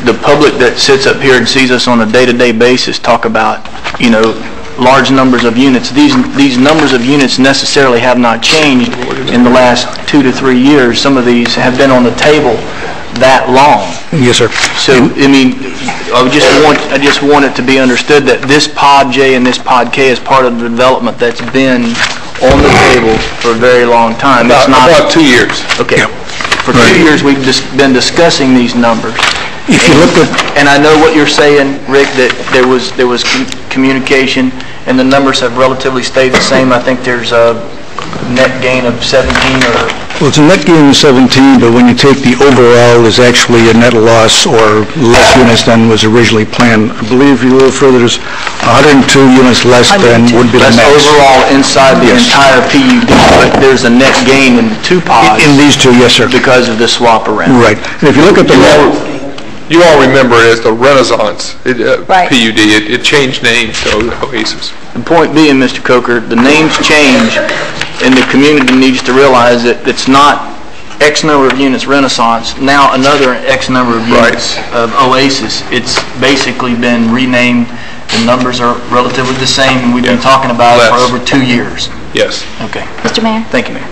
the public that sits up here and sees us on a day-to-day basis talk about, large numbers of units. These numbers of units necessarily have not changed in the last 2 to 3 years. Some of these have been on the table that long. Yes, sir. So, I just want it to be understood that this Pod J and this Pod K is part of the development that's been on the table for a very long time. It's not About 2 years. Okay. For 2 years, we've just been discussing these numbers. If you look at... And I know what you're saying, Rick, that there was communication, and the numbers have relatively stayed the same. I think there's a net gain of 17 or... Well, it's a net gain of 17, but when you take the overall, there's actually a net loss or less units than was originally planned. I believe if you go further, there's 102 units less than would be the That's max. overall inside the entire PUD, but there's a net gain in the two pods. In these two, yes, sir. Because of the swap around. Right. And if you look at the... You all remember it as the Renaissance Right. PUD. It changed names to Oasis. The point being, Mr. Coker, the names change, and the community needs to realize that it's not X number of units Renaissance, now another X number of units of Oasis. It's basically been renamed. The numbers are relatively the same, and we've been talking about it for over 2 years. Yes. Okay. Mr. Mayor? Thank you, Mayor.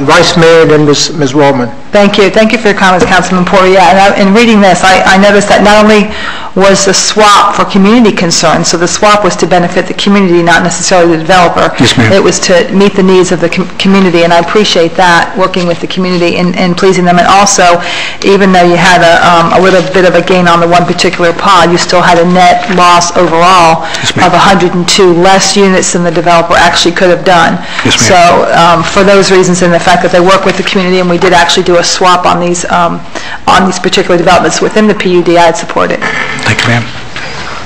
Vice Mayor, then Ms. Waldman. Thank you. Thank you for your comments, Councilman Porter. Yeah, and in reading this, I noticed that not only was the swap for community concerns, so the swap was to benefit the community, not necessarily the developer. Yes, ma'am. It was to meet the needs of the community, and I appreciate that, working with the community and pleasing them. And also, even though you had a little bit of a gain on the one particular pod, you still had a net loss overall of 102 less units than the developer actually could have done. Yes, ma'am. So for those reasons and the fact that they work with the community, and we did actually do a swap on these particular developments within the PUD, I'd support it. Thank you, ma'am.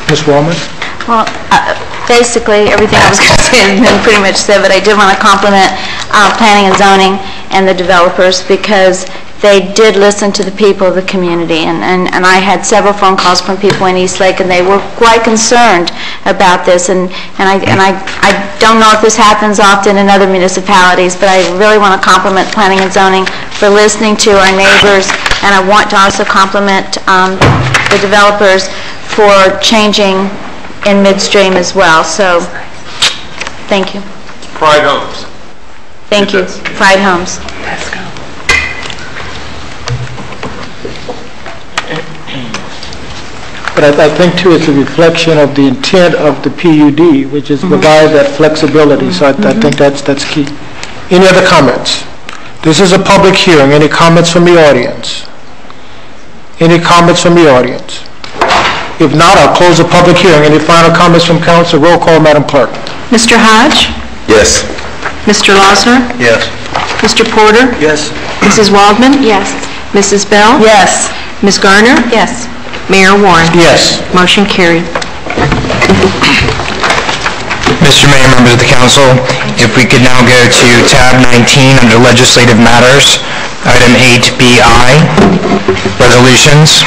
Ms. Waldman? Well, basically, everything I was going to say has been pretty much said, but I did want to compliment planning and zoning and the developers, because they did listen to the people of the community, and I had several phone calls from people in Eastlake, and they were quite concerned about this, and I don't know if this happens often in other municipalities, but I really want to compliment planning and zoning for listening to our neighbors, and I want to also compliment the developers for changing in midstream as well. So, thank you. Pride Homes. Thank you. Pride Homes. Let's go. But I think, too, it's a reflection of the intent of the PUD, which is provide that flexibility. So I think that's key. Any other comments? This is a public hearing. Any comments from the audience? Any comments from the audience? If not, I'll close the public hearing. Any final comments from council? Roll call, Madam Clerk. Mr. Hodge? Yes. Mr. Losner? Yes. Mr. Porter? Yes. Mrs. Waldman? Yes. Mrs. Bell? Yes. Ms. Garner? Yes. Mayor Warren? Yes. Motion carried. Mr. Mayor, members of the council, if we could now go to tab 19 under legislative matters, item 8BI, resolutions.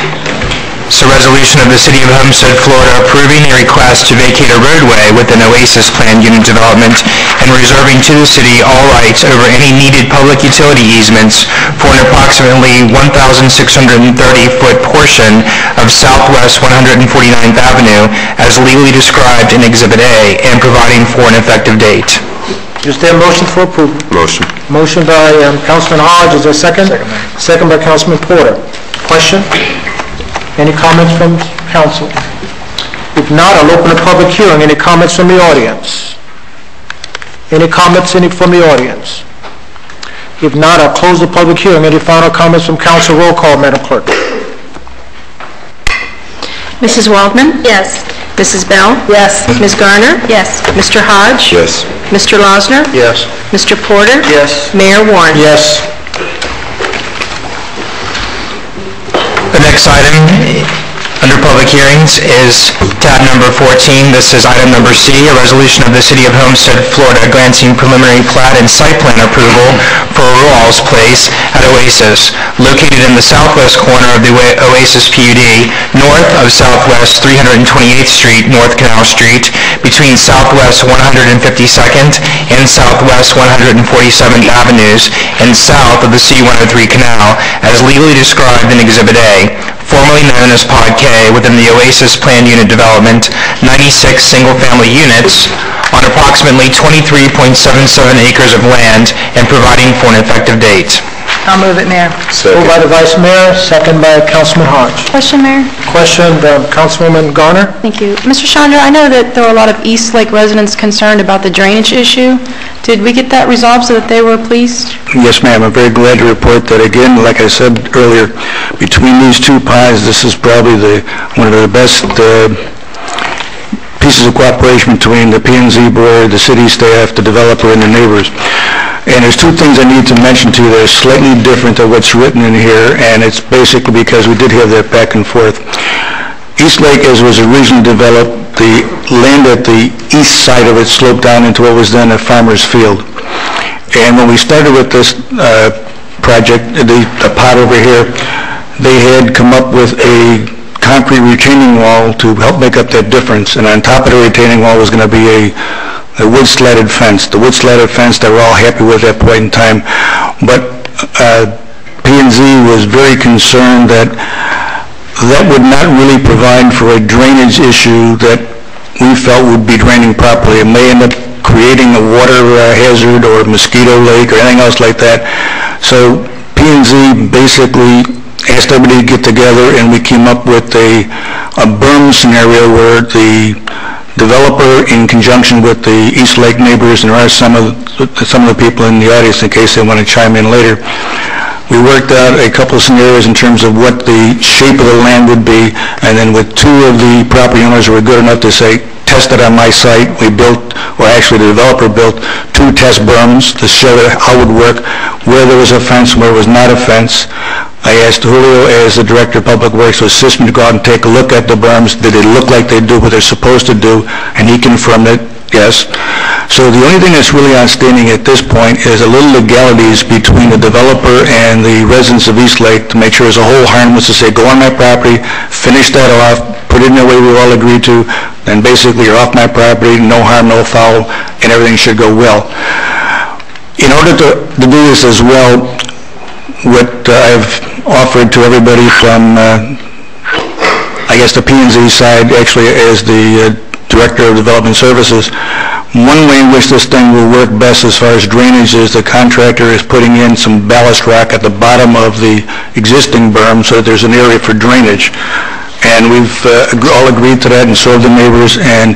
It's a resolution of the City of Homestead, Florida, approving a request to vacate a roadway within Oasis Plan Unit Development and reserving to the city all rights over any needed public utility easements for an approximately 1,630-foot portion of Southwest 149th Avenue as legally described in Exhibit A and providing for an effective date. Is there a motion for approval? Motion. Motion by Councilman Hodge. Is there a second? Second by Councilman Porter. Question? Any comments from council? If not, I'll open the public hearing. Any comments from the audience? Any comments from the audience? If not, I'll close the public hearing. Any final comments from council? Roll call, Madam Clerk. Mrs. Waldman? Yes. Mrs. Bell? Yes. Ms. Garner? Yes. Mr. Hodge? Yes. Mr. Losner? Yes. Mr. Porter? Yes. Mayor Warren? Yes. The next item Under public hearings is tab number 14. This is item number C, a resolution of the City of Homestead, Florida, granting preliminary plat and site plan approval for Rawls Place at Oasis, located in the southwest corner of the Oasis PUD, north of Southwest 328th Street, North Canal Street, between Southwest 152nd and Southwest 147th Avenues, and south of the C-103 Canal, as legally described in Exhibit A, formerly known as Pod K, within the Oasis Planned Unit Development, 96 single-family units on approximately 23.77 acres of land, and providing for an effective date. I'll move it, Mayor. Moved by the Vice Mayor, second by Councilman Hodge. Question, Mayor? Question, Councilwoman Garner? Thank you. Mr. Chandra, I know that there were a lot of East Lake residents concerned about the drainage issue. Did we get that resolved so that they were pleased? Yes, ma'am. I'm very glad to report that, again, like I said earlier, between these two pies, this is probably one of the best pieces of cooperation between the P&Z board, the city staff, the developer, and the neighbors. And there's two things I need to mention to you that are slightly different than what's written in here, and it's basically because we did have that back and forth. East Lake, as was originally developed, the land at the east side of it sloped down into what was then a farmer's field. And when we started with this project, the pot over here, they had come up with a concrete retaining wall to help make up that difference. And on top of the retaining wall was going to be a wood slatted fence. The wood slatted fence they were all happy with at that point in time. But P&Z was very concerned that would not really provide for a drainage issue that we felt would be draining properly. It may end up creating a water hazard or a mosquito lake or anything else like that. So P&Z basically asked everybody to get together, and we came up with a berm scenario where the developer, in conjunction with the East Lake neighbors, and there are some of the people in the audience in case they want to chime in later, we worked out a couple of scenarios in terms of what the shape of the land would be, and then with two of the property owners who were good enough to say, test it on my site, we built, or actually the developer built, two test berms to show how it would work, where there was a fence, where there was not a fence. I asked Julio, as the Director of Public Works, to assist me to go out and take a look at the berms. Did they look like they do what they're supposed to do? And he confirmed it, yes. So the only thing that's really outstanding at this point is a little legalities between the developer and the residents of East Lake to make sure there's a whole harmless to say, go on my property, finish that off, put it in the way we all agreed to, then basically you're off my property, no harm, no foul, and everything should go well. In order to do this as well, what I've offered to everybody from, I guess, the P&Z side, actually as the Director of Development Services, one way in which this thing will work best as far as drainage is the contractor is putting in some ballast rock at the bottom of the existing berm so that there's an area for drainage. And we've all agreed to that, and so have the neighbors. And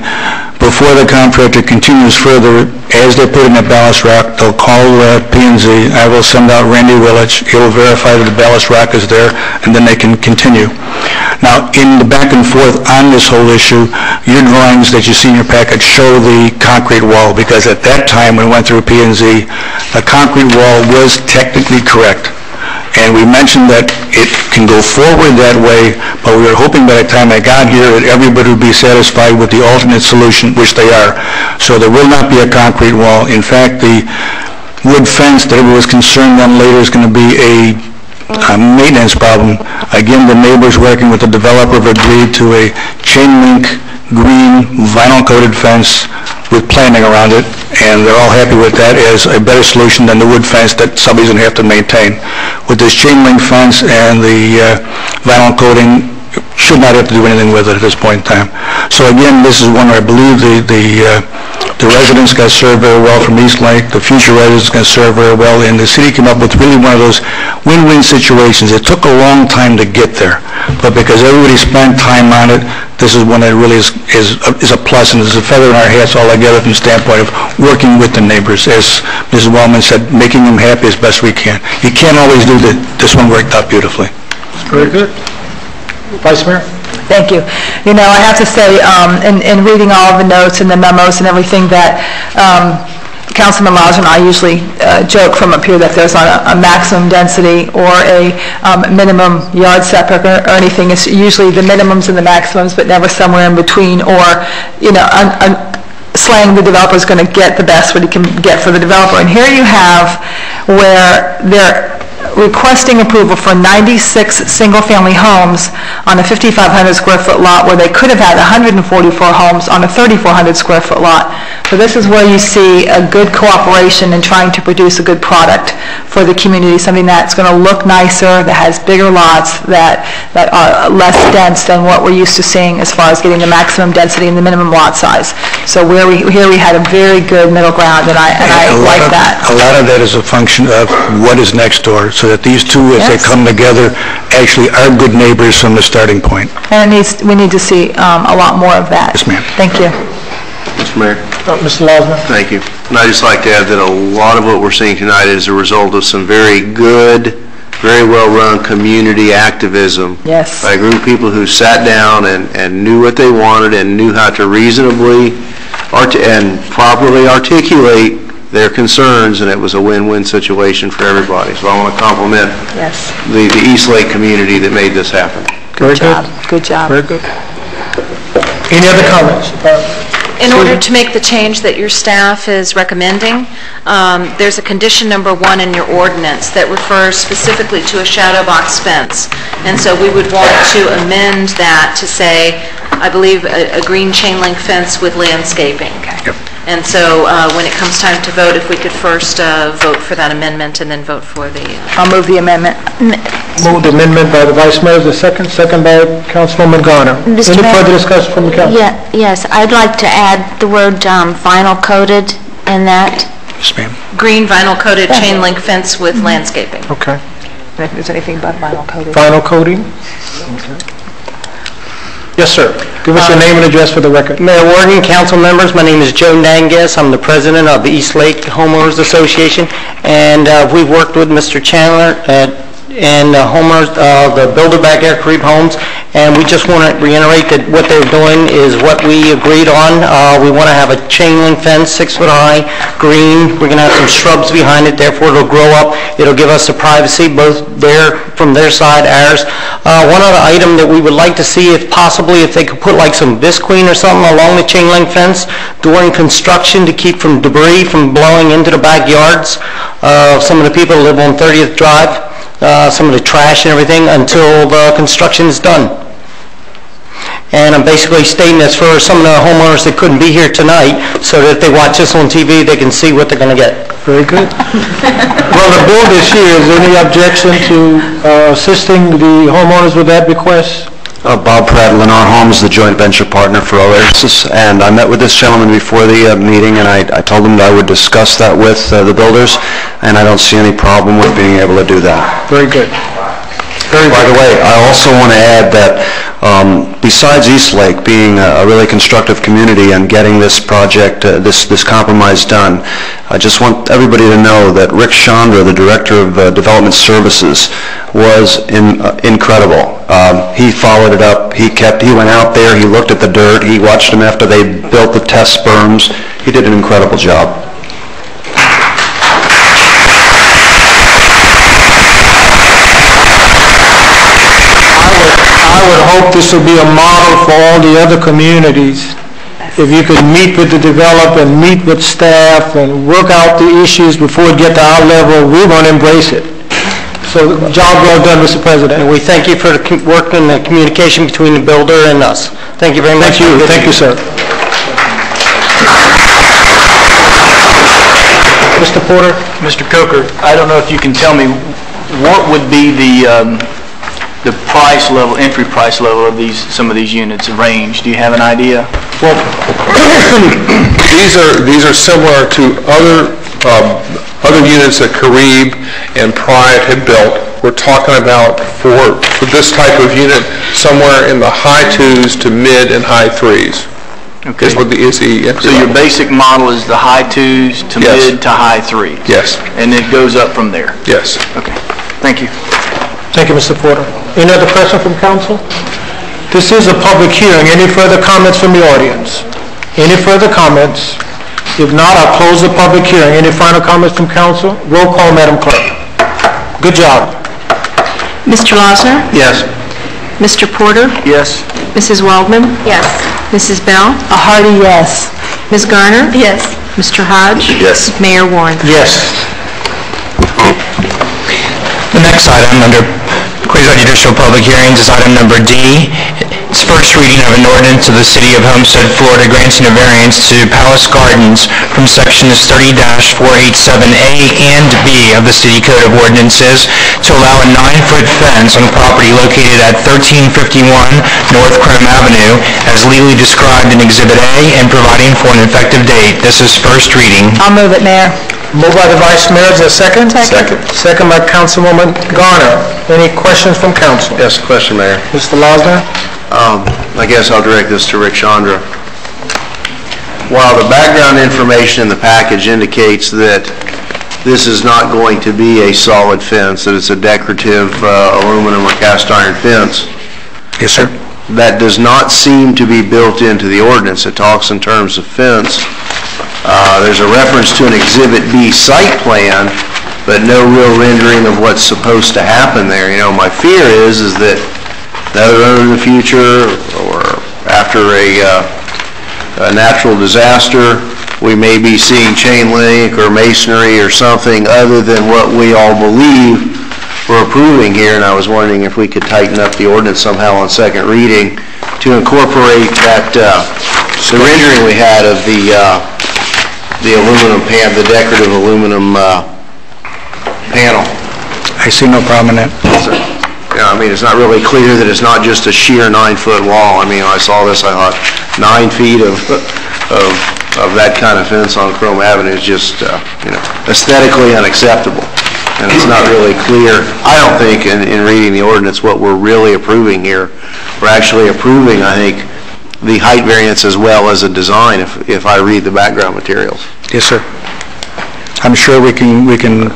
before the contractor continues further, as they're putting the ballast rock, they'll call P&Z. I will send out Randy Willich. He will verify that the ballast rock is there, and then they can continue. Now, in the back and forth on this whole issue, your drawings that you see in your package show the concrete wall, because at that time when we went through P&Z, the concrete wall was technically correct. And we mentioned that it can go forward that way, but we were hoping by the time I got here that everybody would be satisfied with the alternate solution, which they are. So there will not be a concrete wall. In fact, the wood fence that everyone was concerned on later is going to be a maintenance problem. Again, the neighbors working with the developer have agreed to a chain link green vinyl coated fence with planting around it, and they're all happy with that as a better solution than the wood fence that somebody's going to have to maintain. With this chain link fence and the vinyl coating, should not have to do anything with it at this point in time. So again, this is one where I believe the residents got served very well from East Lake, the future residents got served very well, and the city came up with really one of those win-win situations. It took a long time to get there, but because everybody spent time on it, this is one that really is a plus, and is a feather in our hats all together from the standpoint of working with the neighbors. As Mrs. Wellman said, making them happy as best we can. You can't always do that. This one worked out beautifully. Very good. Vice Mayor? Thank you. You know, I have to say, in reading all of the notes and the memos and everything, that Councilman Laws and I usually joke from up here that there's not a maximum density or a minimum yard setback or anything. It's usually the minimums and the maximums, but never somewhere in between, or, slaying the developer is going to get the best what he can get for the developer. And here you have where they're requesting approval for 96 single-family homes on a 5,500 square foot lot where they could have had 144 homes on a 3,400 square foot lot. So this is where you see a good cooperation in trying to produce a good product for the community, something that's going to look nicer, that has bigger lots, that are less dense than what we're used to seeing as far as getting the maximum density and the minimum lot size. So here we had a very good middle ground, and I like that. A lot of that is a function of what is next door, so that these two, as they come together, actually are good neighbors from the starting point. And we need to see a lot more of that. Yes, ma'am. Thank you. Mr. Mayor. Mr. Losman? Thank you. And I'd just like to add that a lot of what we're seeing tonight is a result of some very good, very well-run community activism. Yes. By a group of people who sat down and knew what they wanted and knew how to reasonably and properly articulate their concerns, and it was a win-win situation for everybody. So I want to compliment the East Lake community that made this happen. Good job. Good job. Very good. Any other comments? In order to make the change that your staff is recommending, there's a condition number 1 in your ordinance that refers specifically to a shadow box fence. And so we would want to amend that to say, I believe, a green chain link fence with landscaping. Yep. And so when it comes time to vote, if we could first vote for that amendment and then vote for the... I'll move the amendment. Moved amendment by the Vice Mayor, the second by Councilwoman Garner. Any further discussion from the council? Yes, I'd like to add the word vinyl coated in that. Yes, ma'am. Green vinyl coated chain link fence with landscaping. Okay. If there's anything but vinyl coated. Vinyl coating? Yes, sir. Give us your name and address for the record. Mayor Morgan, council members, my name is Joe Nangas. I'm the president of the East Lake Homeowners Association, and we've worked with Mr. Chandler and homeowners, the Builder Back Air Creep Homes, and we just want to reiterate that what they're doing is what we agreed on. We want to have a chain link fence, 6 foot high, green. We're going to have some shrubs behind it, therefore it'll grow up. It'll give us the privacy, both from their side, ours. One other item that we would like to see, if possibly, if they could put like some visqueen or something along the chain link fence during construction to keep from debris from blowing into the backyards. Some of the people that live on 30th Drive, some of the trash and everything until the construction is done. And I'm basically stating this for some of the homeowners that couldn't be here tonight, so that if they watch this on TV, they can see what they're going to get. Very good. Well, the board is here. Is there any objection to assisting the homeowners with that request? Bob Pratt, Lennar Homes, the joint venture partner for Oasis, and I met with this gentleman before the meeting, and I told him that I would discuss that with the builders, and I don't see any problem with being able to do that. Very good. By the way, I also want to add that besides East Lake being a really constructive community and getting this project, this compromise done, I just want everybody to know that Rick Chandra, the Director of Development Services, was incredible. He followed it up. He went out there, he looked at the dirt, he watched them after they built the test berms. He did an incredible job. I would hope this will be a model for all the other communities. If you could meet with the developer and meet with staff and work out the issues before it get to our level, we're going to embrace it. So, job well done, Mr. President. And we thank you for the work and the communication between the builder and us. Thank you very much. Thank you. Thank you, sir. Mr. Porter? Mr. Coker, I don't know if you can tell me what would be the price level, entry price level of some of these units, range. Do you have an idea? Well, these are similar to other units that Carib and Pride had built. We're talking about for this type of unit somewhere in the high 2s to mid and high 3s. Okay. So your basic model is the high 2s to mid to high 3s? Yes. And it goes up from there? Yes. Okay. Thank you. Thank you, Mr. Porter. Any other question from council? This is a public hearing. Any further comments from the audience? Any further comments? If not, I'll close the public hearing. Any final comments from council? Roll call, Madam Clerk. Good job. Mr. Losner? Yes. Mr. Porter? Yes. Mrs. Waldman? Yes. Mrs. Bell? A hearty yes. Ms. Garner? Yes. Mr. Hodge? Yes. Mayor Warren? Yes. The next item under quasi-judicial public hearings is item number D. It's first reading of an ordinance of the City of Homestead, Florida, granting a variance to Palace Gardens from sections 30-487A and B of the City Code of Ordinances to allow a 9-foot fence on property located at 1351 North Chrome Avenue as legally described in Exhibit A and providing for an effective date. This is first reading. I'll move it, Mayor. Moved by the Vice Mayor, is there a second? Second. Second by Councilwoman Garner. Any questions from council? Yes, question, Mayor. Mr. Losner? I guess I'll direct this to Rick Chandra. While the background information in the package indicates that this is not going to be a solid fence, that it's a decorative aluminum or cast iron fence. Yes, sir. That does not seem to be built into the ordinance. It talks in terms of fence. There's a reference to an Exhibit B site plan, but no real rendering of what's supposed to happen there. You know, my fear is that in the future or after a natural disaster, we may be seeing chain link or masonry or something other than what we all believe we're approving here, and I was wondering if we could tighten up the ordinance somehow on second reading to incorporate that, the rendering we had of the aluminum pan, the decorative aluminum panel. I see no problem in that. Yeah, I mean, it's not really clear that it's not just a sheer 9-foot wall. I mean, I saw this, I thought 9 feet of that kind of fence on Chrome Avenue is just, aesthetically unacceptable. And it's not really clear, I don't think, in reading the ordinance, what we're really approving here. We're actually approving, I think, the height variance as well as a design, if I read the background materials. Yes, sir. I'm sure we can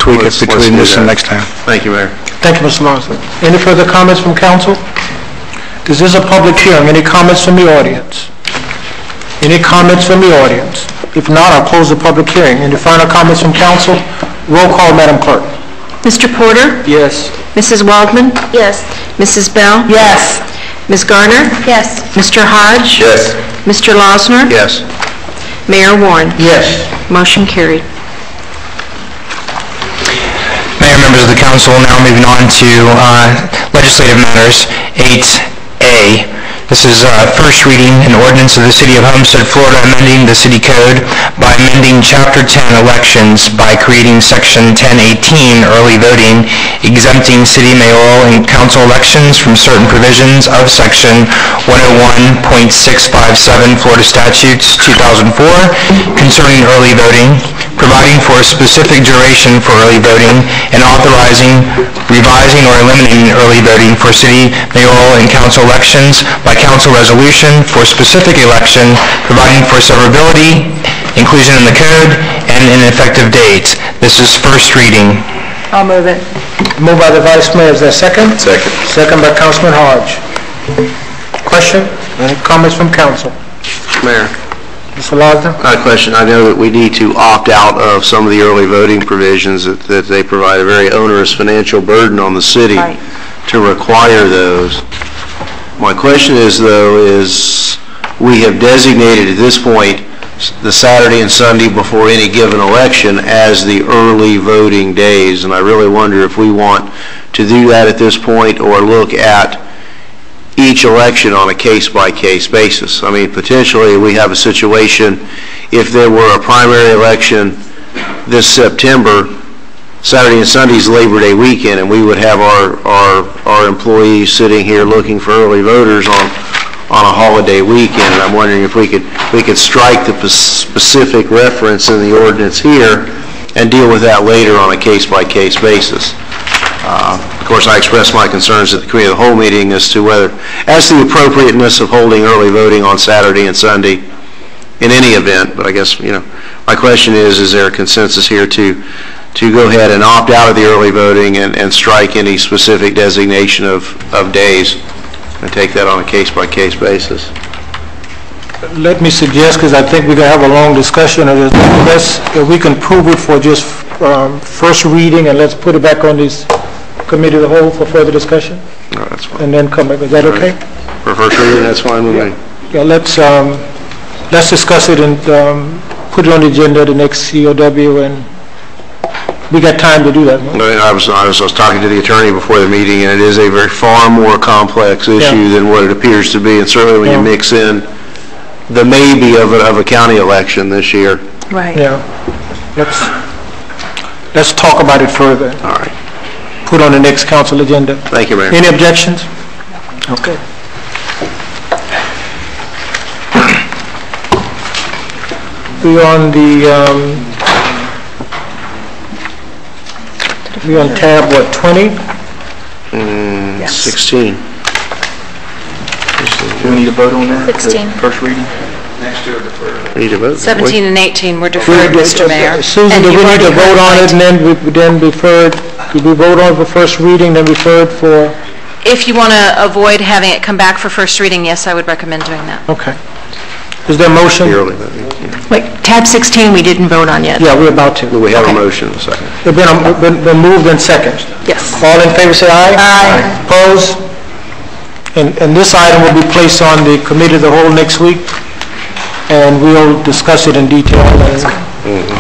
tweak it between this and next time. Thank you, Mayor. Thank you, Mr. Losner. Any further comments from council? This is a public hearing. Any comments from the audience? Any comments from the audience? If not, I'll close the public hearing. Any final comments from council? Roll call, Madam Clerk. Mr. Porter? Yes. Mrs. Waldman? Yes. Mrs. Bell? Yes. Ms. Garner? Yes. Mr. Hodge? Yes. Mr. Losner? Yes. Mayor Warren? Yes. Motion carried. Mayor, members of the council, now moving on to legislative matters, 8A. This is first reading an ordinance of the City of Homestead, Florida, amending the city code by amending Chapter 10 elections by creating Section 1018 early voting, exempting city mayoral and council elections from certain provisions of Section 101.657 Florida Statutes 2004 concerning early voting, providing for a specific duration for early voting, and authorizing, revising, or eliminating early voting for city mayoral and council elections by council resolution for specific election, providing for severability, inclusion in the code, and an effective date. This is first reading. I'll move it. Moved by the Vice Mayor. Is there a second? Second. Second by Councilman Hodge. Question? Any comments from council? Mayor. Mr. Losner? I have a question. I know that we need to opt out of some of the early voting provisions, that they provide a very onerous financial burden on the city to require those. My question is, though, we have designated at this point the Saturday and Sunday before any given election as the early voting days, and I really wonder if we want to do that at this point or look at each election on a case-by-case basis. I mean, potentially we have a situation, if there were a primary election this September, Saturday and Sunday's Labor Day weekend, and we would have our employees sitting here looking for early voters on a holiday weekend, and I'm wondering if we could strike the specific reference in the ordinance here and deal with that later on a case-by-case basis. Of course, I expressed my concerns at the committee of the whole meeting as to the appropriateness of holding early voting on Saturday and Sunday in any event, but I guess, my question is there a consensus here to go ahead and opt out of the early voting and strike any specific designation of days and take that on a case-by-case basis? let me suggest, because I think we're going to have a long discussion of this, if we can prove it for just first reading, and let's put it back on this committee of the whole for further discussion, No, that's fine. and then come back. Is that okay? For first reading, that's fine with me. Yeah, let's discuss it and put it on the agenda, the next COW, and we got time to do that. No? I was talking to the attorney before the meeting, and it is a far more complex issue than what it appears to be, and certainly when you mix in the maybe of a county election this year. Right. Yeah. Let's talk about it further. All right. Put on the next council agenda. Thank you, Mayor. Any objections? Okay. We on tab, what, 20? 16. Do we need a vote on that? 16. First reading? We need to vote. 17 and 18 were deferred, Mr. Mayor. Susan, do we need to vote on it and then deferred? Did we vote on it for first reading, then deferred for? If you want to avoid having it come back for first reading, yes, I would recommend doing that. Okay. Is there a motion? Wait, tab 16 we didn't vote on yet. Yeah, we're about to. We have a motion, a second. It's been moved and second. Yes. All in favor, say aye. Aye. Opposed? And this item will be placed on the committee of the whole next week, and we'll discuss it in detail.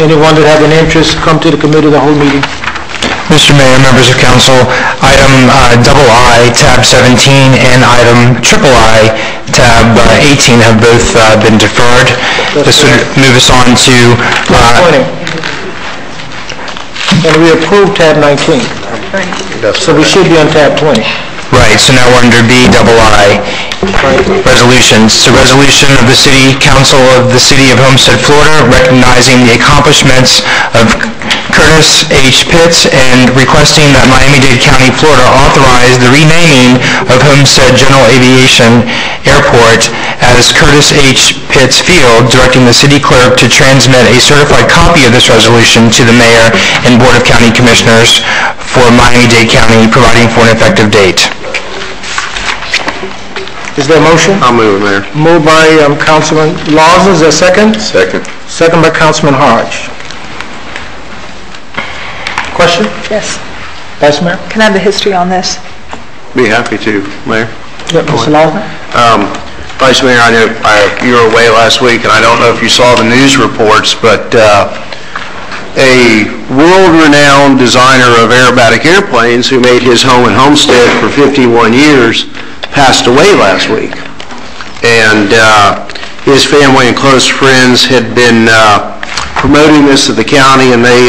Anyone that have an interest, come to the committee of the whole meeting. Mr. Mayor, members of council, item II, tab 17, and item III, tab 18 have both been deferred. This would move us on to... 20. And we approved tab 19. So we should be on tab 20. Right, so now we're under II, resolutions. So resolution of the City Council of the City of Homestead, Florida, recognizing the accomplishments of Curtis H. Pitts and requesting that Miami-Dade County, Florida authorize the renaming of Homestead General Aviation Airport as Curtis H. Pitts Field, directing the city clerk to transmit a certified copy of this resolution to the mayor and Board of County Commissioners for Miami-Dade County, providing for an effective date. Is there a motion? I'll move it, Mayor. Moved by Councilman Lawson. Is there a second? Second. Second by Councilman Hodge. Question? Yes. Vice Mayor? Can I have the history on this? Be happy to, Mayor. Yeah, Mr. Lawson? Vice Mayor, I know you were away last week, and I don't know if you saw the news reports, but a world-renowned designer of aerobatic airplanes who made his home in Homestead for 51 years passed away last week. And his family and close friends had been promoting this to the county, and they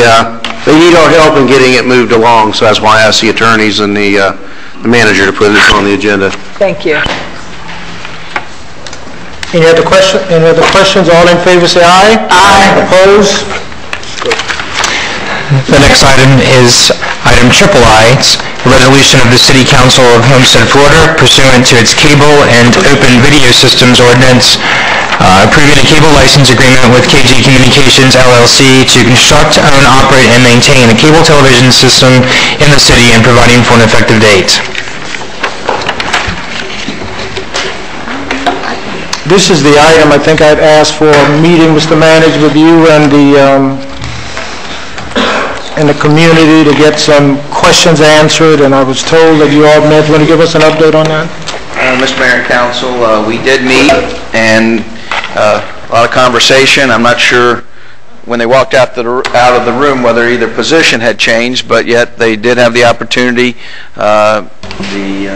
need our help in getting it moved along, so that's why I asked the attorneys and the manager to put this on the agenda. Thank you. Any other questions? All in favor, say aye. Aye. Opposed? The next item is item III. It's a resolution of the City Council of Homestead, Florida, pursuant to its Cable and Open Video Systems Ordinance, approving a cable license agreement with KG Communications, LLC, to construct, own, operate, and maintain a cable television system in the city and providing for an effective date. This is the item I think I'd asked for a meeting, Mr. Manager, with you and the community to get some questions answered, and I was told that you all met. Want to give us an update on that? Mr. Mayor and Council, we did meet, and a lot of conversation. I'm not sure when they walked out of the room whether either position had changed, but yet they did have the opportunity. The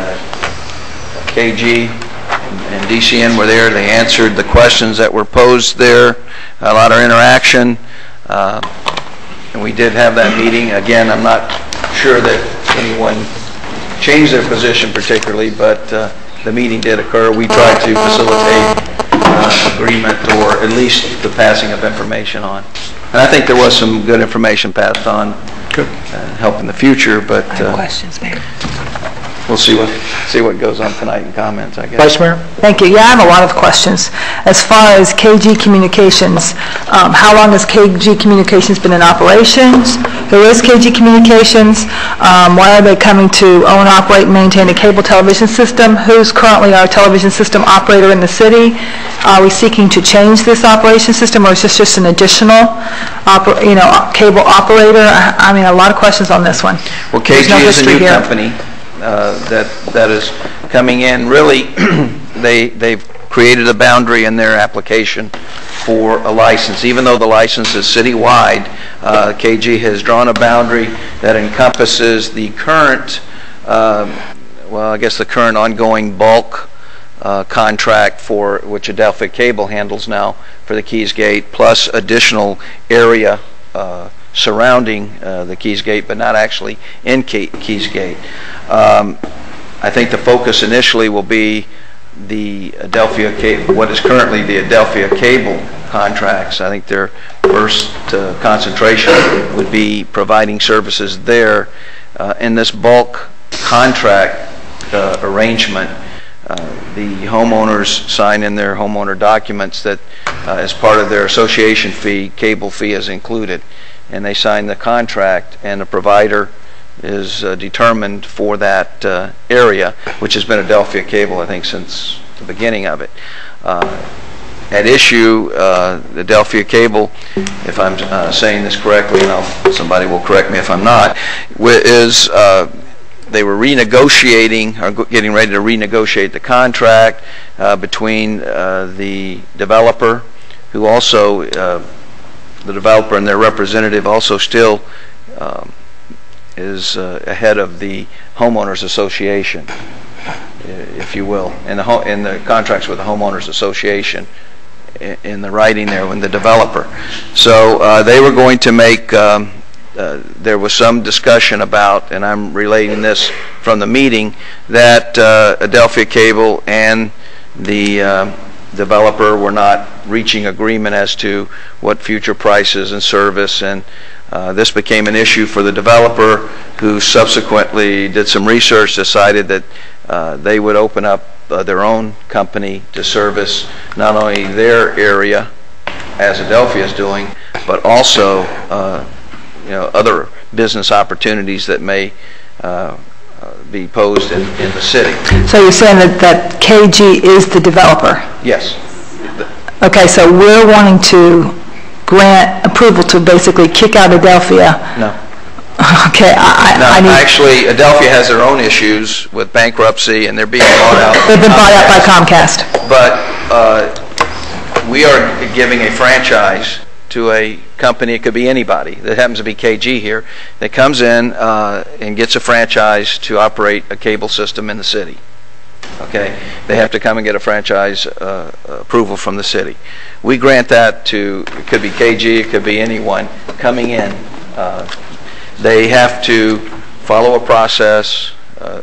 KG and DCN were there. They answered the questions that were posed there. A lot of interaction. And we did have that meeting. Again, I'm not sure that anyone changed their position particularly, but the meeting did occur. We tried to facilitate agreement, or at least the passing of information on. And I think there was some good information passed on. Good. Help in the future, but Questions, Mayor? we'll see what goes on tonight in comments, I guess. Vice Mayor? Thank you. Yeah, I have a lot of questions. As far as KG Communications, how long has KG Communications been in operations? There is KG Communications. Why are they coming to own, operate, and maintain a cable television system? Who's currently our television system operator in the city? Are we seeking to change this operation system, or is this just an additional, cable operator? I mean, a lot of questions on this one. Well, KG is a new company that is coming in. Really, they've created a boundary in their application for a license. Even though the license is citywide, KG has drawn a boundary that encompasses the current, the current ongoing bulk contract for which Adelphia Cable handles now for the Keys Gate, plus additional area surrounding the Keys Gate, but not actually in Keys Gate. I think the focus initially will be the Adelphia Cable, what is currently the Adelphia Cable contracts. I think their first concentration would be providing services there. In this bulk contract arrangement, the homeowners sign in their homeowner documents that as part of their association fee, cable fee is included. And they sign the contract, and the provider is determined for that area, which has been Adelphia Cable, I think, since the beginning of it. At issue, Adelphia Cable, if I'm saying this correctly, and somebody will correct me if I'm not, is they were renegotiating, or getting ready to renegotiate the contract between the developer, who also, the developer and their representative also still is ahead of the homeowners association, if you will, in the contracts with the homeowners association, in the writing there when the developer. So they were going to make, there was some discussion about, and I'm relating this from the meeting, that Adelphia Cable and the developer were not reaching agreement as to what future prices and service, and this became an issue for the developer, who subsequently did some research, decided that they would open up their own company to service not only their area, as Adelphia is doing, but also other business opportunities that may be posed in the city. So you're saying that KG is the developer? Yes. Okay, so we're wanting to grant approval to basically kick out Adelphia. No. Okay, I need... Actually, Adelphia has their own issues with bankruptcy, and they're being bought out. They've been bought out by Comcast. But we are giving a franchise to a company. It could be anybody. That happens to be KG here, that comes in and gets a franchise to operate a cable system in the city. Okay, they have to come and get a franchise approval from the city. We grant that to, it could be KG, it could be anyone coming in. They have to follow a process,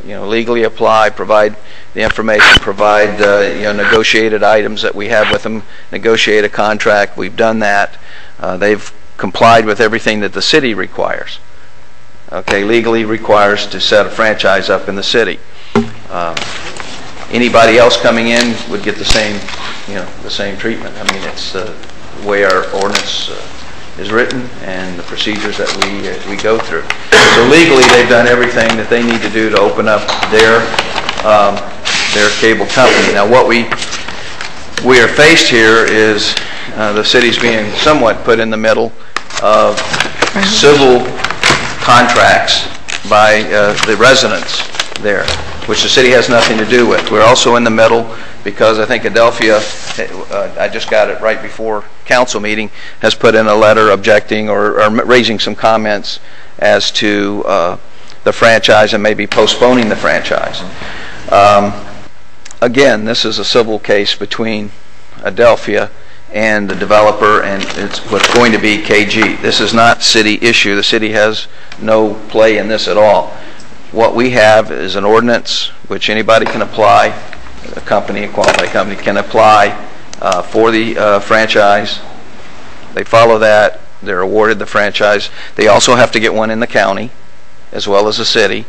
legally apply, provide the information, provide negotiated items that we have with them, negotiate a contract. We've done that. They've complied with everything that the city requires. Okay, legally requires to set a franchise up in the city. Anybody else coming in would get the same, the same treatment. I mean, it's the way our ordinance is written and the procedures that we go through. So legally, they've done everything that they need to do to open up their cable company. Now, what we are faced here is the city's being somewhat put in the middle of civil contracts by the residents there, which the city has nothing to do with. We're also in the middle because I think Adelphia, I just got it right before council meeting, has put in a letter objecting or raising some comments as to the franchise and maybe postponing the franchise. Again, this is a civil case between Adelphia and the developer, and it's what's going to be KG. This is not city issue. The city has no play in this at all. What we have is an ordinance which anybody can apply, a qualified company can apply for the franchise. They follow that. They're awarded the franchise. They also have to get one in the county as well as the city.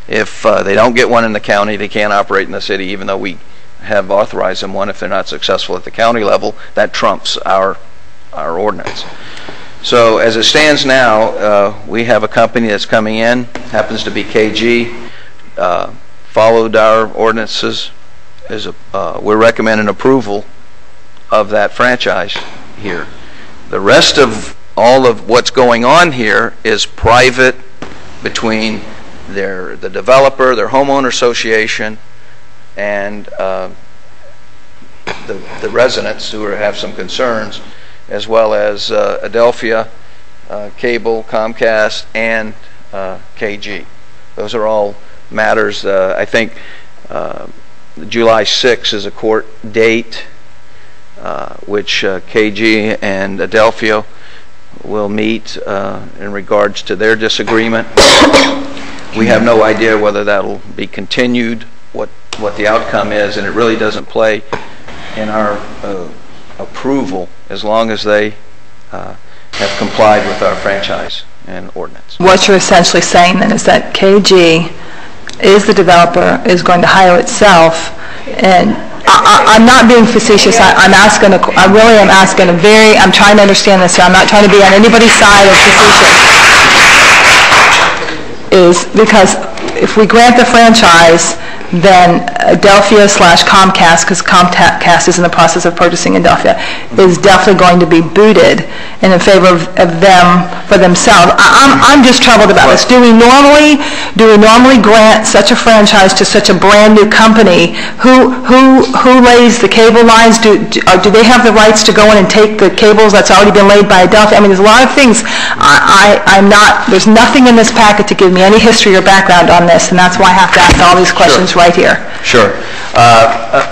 If they don't get one in the county, they can't operate in the city, even though we have authorized them one. If they're not successful at the county level, that trumps our ordinance. So as it stands now, we have a company that's coming in, happens to be KG, followed our ordinances. We're recommending approval of that franchise here. The rest of all of what's going on here is private between the developer, their homeowner association, and the residents who have some concerns, as well as Adelphia, Cable, Comcast, and KG. Those are all matters. I think July 6th is a court date, which KG and Adelphia will meet in regards to their disagreement. We have no idea whether that'll be continued, what the outcome is, and it really doesn't play in our approval as long as they have complied with our franchise and ordinance. What you're essentially saying then is that KG is the developer, is going to hire itself, and I'm not being facetious. I'm asking. I really am asking a very. I'm trying to understand this here. I'm not trying to be on anybody's side of facetious. Is because if we grant the franchise, then Adelphia/Comcast, because Comcast is in the process of purchasing Adelphia, is definitely going to be booted and in favor of them for themselves. I'm just troubled about this. Do we normally grant such a franchise to such a brand new company? Who lays the cable lines? Do they have the rights to go in and take the cables that's already been laid by Adelphia? I mean, there's a lot of things. There's nothing in this packet to give me any history or background on this, and that's why I have to ask all these questions right here. Sure.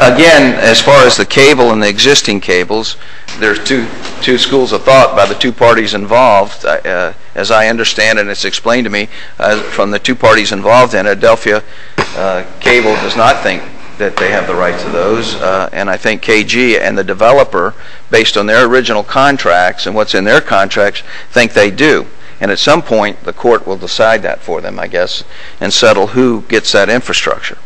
Again, as far as the cable and the existing cables, there's two schools of thought by the two parties involved. As I understand it, and it's explained to me from the two parties involved in Adelphia, Cable does not think that they have the right to those, and I think KG and the developer, based on their original contracts and what's in their contracts, think they do. And at some point, the court will decide that for them, I guess, and settle who gets that infrastructure.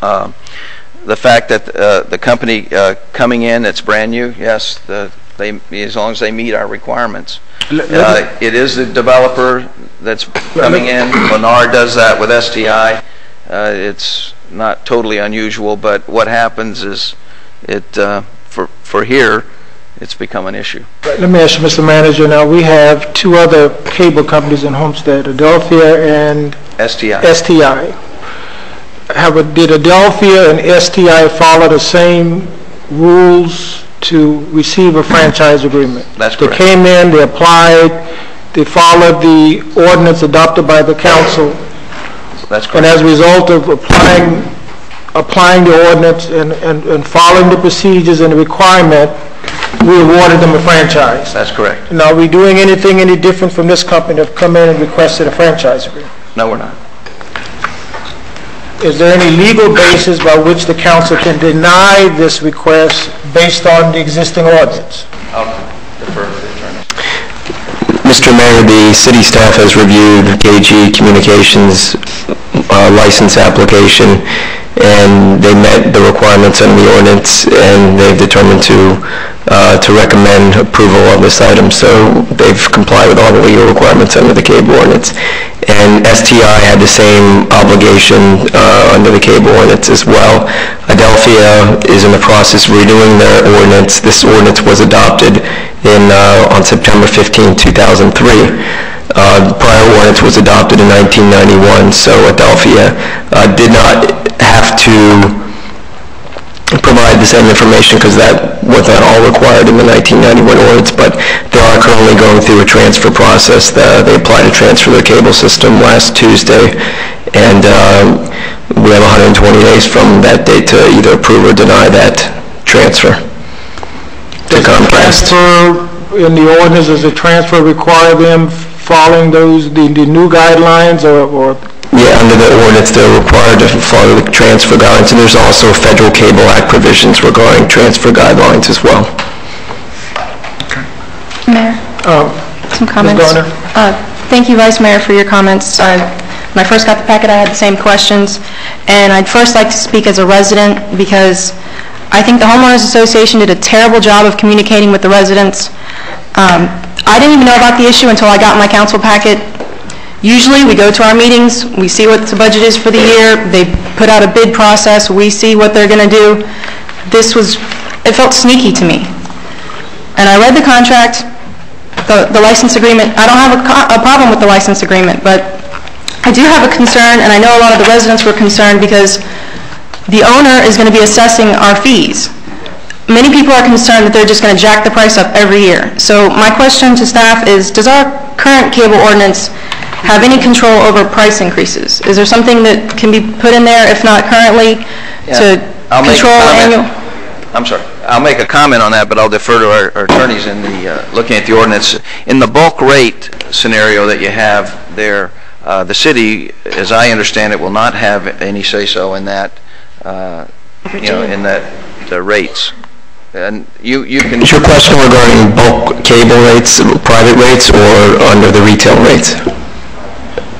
The fact that the company coming in that's brand new, yes, as long as they meet our requirements. It is the developer that's coming in. Lennar does that with STI. It's not totally unusual, but what happens is for here, it's become an issue. Let me ask you, Mr. Manager, now we have two other cable companies in Homestead, Adelphia and STI. Did Adelphia and STI follow the same rules to receive a franchise agreement? That's correct. They came in, they applied, they followed the ordinance adopted by the council. That's correct. And as a result of applying the ordinance and following the procedures and the requirement, we awarded them a franchise. That's correct. Now, are we doing anything any different from this company that have come in and requested a franchise agreement? No, we're not. Is there any legal basis by which the council can deny this request based on the existing ordinance? I'll defer to the attorney. Mr. Mayor, the city staff has reviewed KG Communications license application, and they met the requirements under the ordinance, and they've determined to recommend approval of this item. So they've complied with all the legal requirements under the cable ordinance. And STI had the same obligation under the cable ordinance as well. Adelphia is in the process of redoing their ordinance. This ordinance was adopted on September 15, 2003. The prior ordinance was adopted in 1991, so Adelphia did not have to provide the same information because that was not all required in the 1991 ordinance, but they are currently going through a transfer process. They applied to transfer their cable system last Tuesday, and we have 120 days from that date to either approve or deny that transfer to Comcast. In the ordinance, does the transfer require them following the new guidelines or? Yeah, under the ordinance, they're required to follow the transfer guidelines, and there's also Federal Cable Act provisions regarding transfer guidelines as well. Mayor, some comments. Ms. Garner? Thank you, Vice Mayor, for your comments. When I first got the packet, I had the same questions, and I'd first like to speak as a resident because I think the Homeowners Association did a terrible job of communicating with the residents. I didn't even know about the issue until I got my council packet. Usually, we go to our meetings, we see what the budget is for the year, they put out a bid process, we see what they're going to do. It felt sneaky to me. And I read the contract, the license agreement. I don't have a problem with the license agreement, but I do have a concern, and I know a lot of the residents were concerned because the owner is going to be assessing our fees. Many people are concerned that they're just going to jack the price up every year. So my question to staff is, does our current cable ordinance have any control over price increases? Is there something that can be put in there, if not currently, to control annual? I'm sorry. I'll make a comment on that, but I'll defer to our attorneys in the looking at the ordinance. In the bulk rate scenario that you have there, the city, as I understand it, will not have any say-so in that, in the rates. And you can... Is your question regarding bulk cable rates, private rates, or under the retail rates?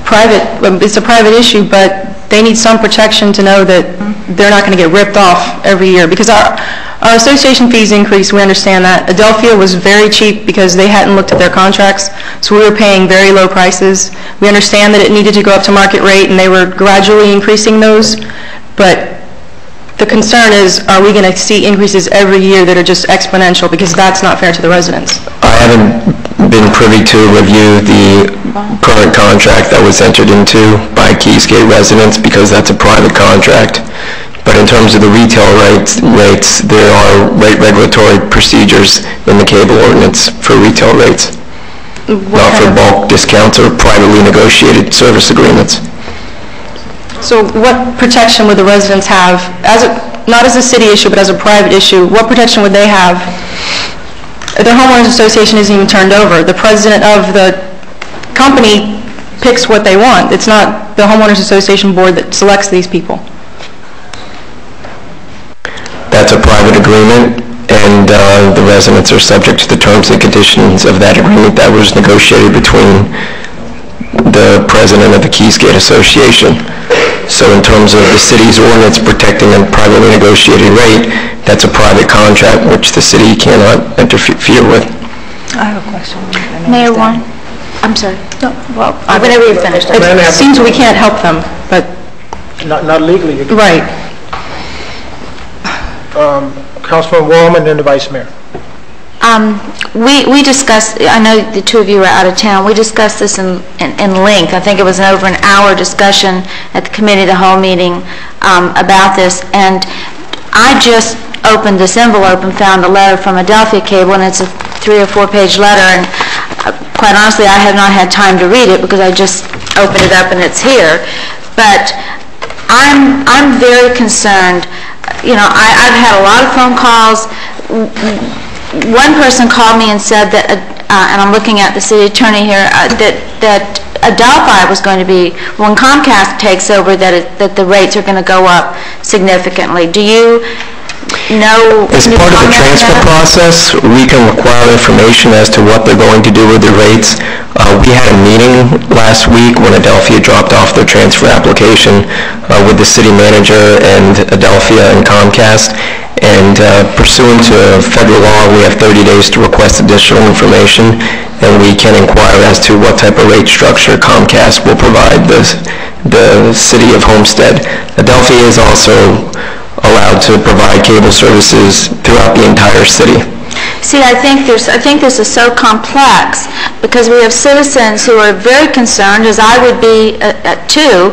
Private. It's a private issue, but they need some protection to know that they're not going to get ripped off every year. Because our association fees increase, we understand that. Adelphia was very cheap because they hadn't looked at their contracts, so we were paying very low prices. We understand that it needed to go up to market rate, and they were gradually increasing those. But the concern is, are we going to see increases every year that are just exponential? Because that's not fair to the residents. I haven't been privy to review the current contract that was entered into by Keysgate residents because that's a private contract. But in terms of the retail rates, there are rate regulatory procedures in the cable ordinance for retail rates, not for bulk discounts or privately negotiated service agreements. So what protection would the residents have, not as a city issue, but as a private issue, what protection would they have? The homeowners association isn't even turned over. The president of the company picks what they want. It's not the homeowners association board that selects these people. That's a private agreement, and the residents are subject to the terms and conditions of that agreement that was negotiated between the president of the Keysgate Association. So in terms of the city's ordinance protecting a privately negotiated rate, that's a private contract which the city cannot interfere with. I have a question. Mayor Warren? I'm sorry. No, well, whenever you're finished. It seems we can't help them, but... Not legally. Right. Councilman Wallman and the Vice Mayor. We discussed, I know the two of you were out of town, we discussed this in length. I think it was over an hour discussion at the committee of the whole meeting about this, and I just opened this envelope and found a letter from Adelphia Cable, and it's a 3 or 4 page letter, and quite honestly I have not had time to read it because I just opened it up and it's here. But I'm very concerned. You know, I've had a lot of phone calls. One person called me and said that, and I'm looking at the city attorney here, that Adelphi was going to be, when Comcast takes over, that the rates are going to go up significantly. Do you know? As part of the transfer process, we can require information as to what they're going to do with the rates. We had a meeting last week when Adelphia dropped off their transfer application with the city manager and Adelphia and Comcast. And pursuant to federal law, we have 30 days to request additional information, and we can inquire as to what type of rate structure Comcast will provide the city of Homestead. Adelphia is also allowed to provide cable services throughout the entire city. See, I think this is so complex because we have citizens who are very concerned, as I would be too,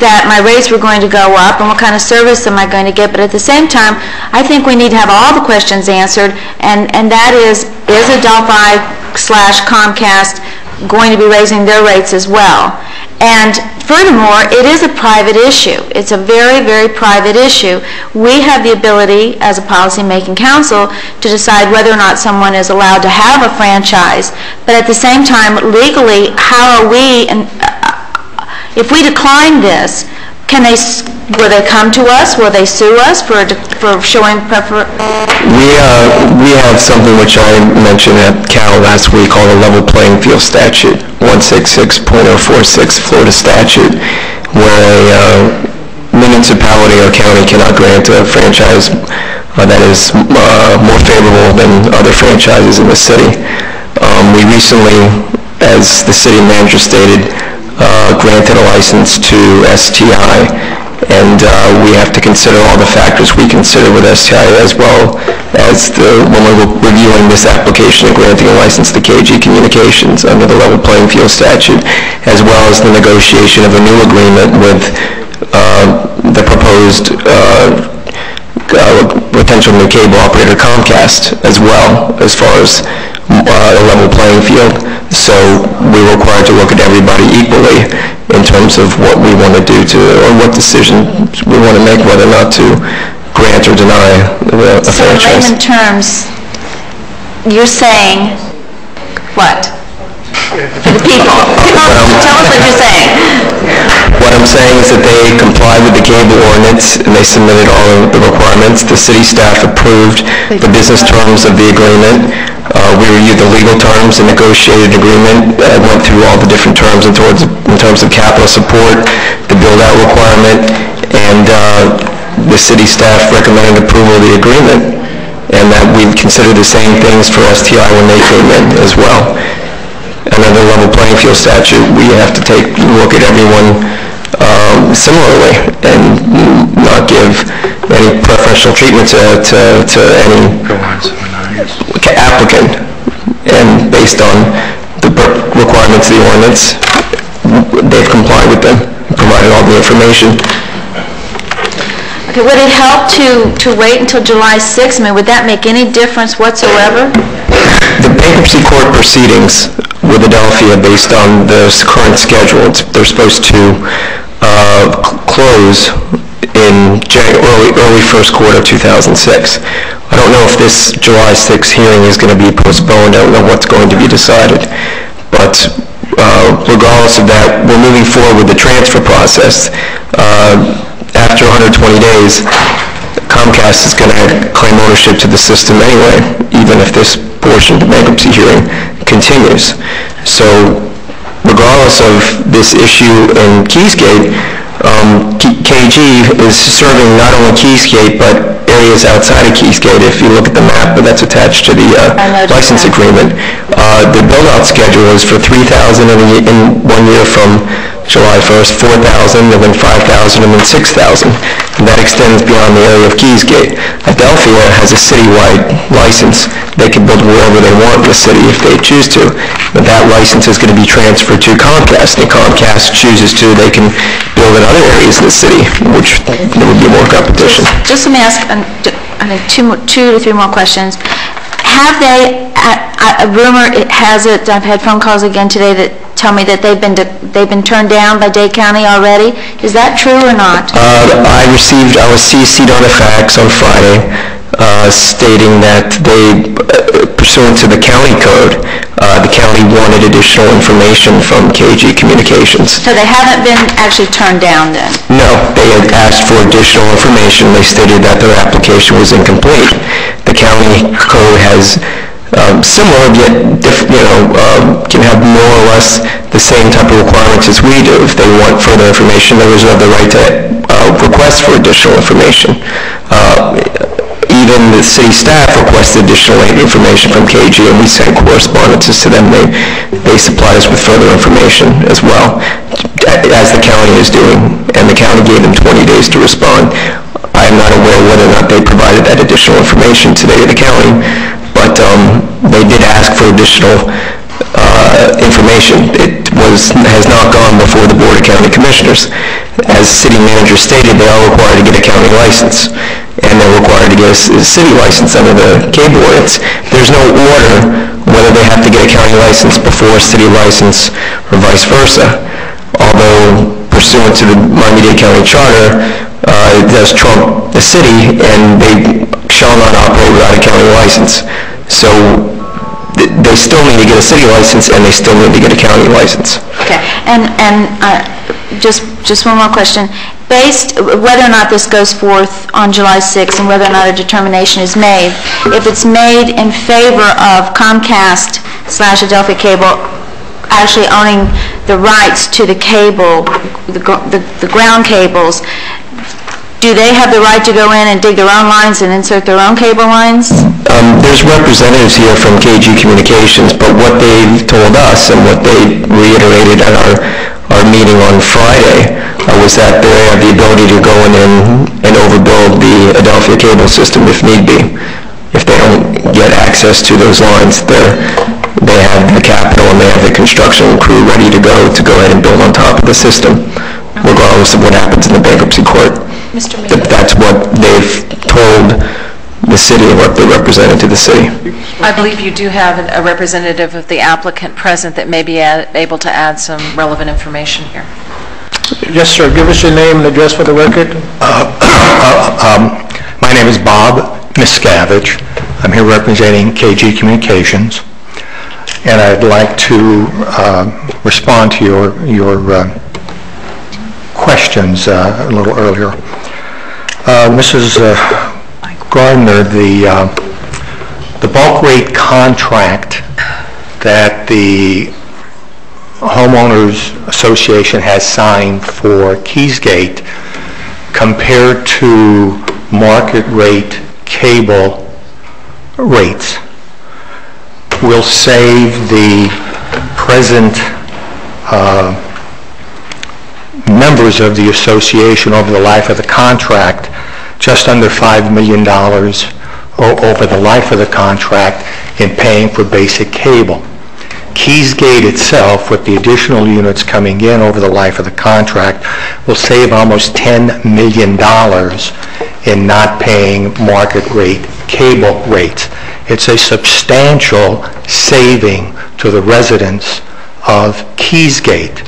that my rates were going to go up and what kind of service am I going to get. But at the same time, I think we need to have all the questions answered, and that is Adelphi/Comcast going to be raising their rates as well? And furthermore, it is a private issue. It's a very, very private issue. We have the ability, as a policy-making council, to decide whether or not someone is allowed to have a franchise. But at the same time, legally, how are we, if we decline this, will they come to us? Will they sue us for showing preference? We have something which I mentioned at Cal last week called a level playing field statute, 166.046 Florida statute, where a municipality or county cannot grant a franchise that is more favorable than other franchises in the city. We recently, as the city manager stated, granted a license to STI, and we have to consider all the factors we consider with STI, as well as when we're reviewing this application and granting a license to KG Communications under the level playing field statute, as well as the negotiation of a new agreement with the proposed potential new cable operator Comcast, as well, as far as a level playing field. So we're required to look at everybody equally in terms of what we want to do or what decision we want to make, whether or not to grant or deny a franchise. So in layman terms, you're saying what? For the people. Tell us what you're saying. What I'm saying is that they complied with the cable ordinance and they submitted all of the requirements. The city staff approved the business terms of the agreement. We reviewed the legal terms and negotiated agreement, went through all the different terms in terms of capital support, the build-out requirement, and the city staff recommended approval of the agreement, and that we consider the same things for STI when they came in as well. And under the level playing field statute, we have to take a look at everyone similarly and not give any preferential treatment to any applicant. And based on the requirements of the ordinance, they've complied with them and provided all the information. Okay, would it help to wait until July 6th? I mean, would that make any difference whatsoever? The bankruptcy court proceedings with Adelphia, based on the current schedule, they're supposed to close in early first quarter of 2006. I don't know if this July 6th hearing is going to be postponed. I don't know what's going to be decided. But regardless of that, we're moving forward with the transfer process. After 120 days, Comcast is going to claim ownership to the system anyway, even if this portion of the bankruptcy hearing continues. So regardless of this issue in Keysgate, KG is serving not only Keysgate, but areas outside of Keysgate. If you look at the map that's attached to the license agreement, the build-out schedule is for 3,000 in 1 year from July 1st, 4,000, and then 5,000, and then 6,000. And that extends beyond the area of Keysgate. Adelphia has a citywide license. They can build wherever they want in the city if they choose to. But that license is going to be transferred to Comcast. And Comcast chooses to, they can build in other areas of the city, which there would be more competition. Just let me ask two to three more questions. Have they, a rumor has it, I've had phone calls again today that tell me that they've been turned down by Dade County already. Is that true or not? I was CC'd on a fax on Friday stating that they, pursuant to the county code, the county wanted additional information from KG Communications. So they haven't been actually turned down then? No, they had asked for additional information. They stated that their application was incomplete. The county code has similar, yet can have more or less the same type of requirements as we do. If they want further information, they reserve the right to request for additional information. Even the city staff requested additional information from KG, and we sent correspondences to them. They supplied us with further information as well, as the county is doing, and the county gave them 20 days to respond. I am not aware whether or not they provided that additional information today to the county, but they did ask for additional information. It has not gone before the Board of County Commissioners. As city manager stated, they are required to get a county license, and they're required to get a city license under the cable ordinance. There's no order whether they have to get a county license before a city license or vice versa, although pursuant to the Miami-Dade County Charter, it does trump the city, and they shall not operate without a county license. So they still need to get a city license, and they still need to get a county license. Okay, and just one more question. Based, whether or not this goes forth on July 6th and whether or not a determination is made, if it's made in favor of Comcast/Adelphia Cable actually owning the rights to the cable, the ground cables, do they have the right to go in and dig their own lines and insert their own cable lines? There's representatives here from KG Communications, but what they told us and what they reiterated at our meeting on Friday was that they have the ability to go in and overbuild the Adelphia cable system if need be. If they don't get access to those lines, they have the capital and they have the construction crew ready to go ahead and build on top of the system, regardless of what happens in the bankruptcy court. Mr. Mayor. That's what they've told the city and what they represented to the city. I believe you do have a representative of the applicant present that may be able to add some relevant information here. Yes, sir. Give us your name and address for the record. My name is Bob Miscavige. I'm here representing KG Communications, and I'd like to respond to your questions a little earlier. Mrs. Gardner, the bulk rate contract that the Homeowners Association has signed for Keysgate compared to market rate cable rates will save the present members of the association over the life of the contract just under $5 million over the life of the contract in paying for basic cable. Keysgate itself, with the additional units coming in over the life of the contract, will save almost $10 million in not paying market rate cable rates. It's a substantial saving to the residents of Keysgate.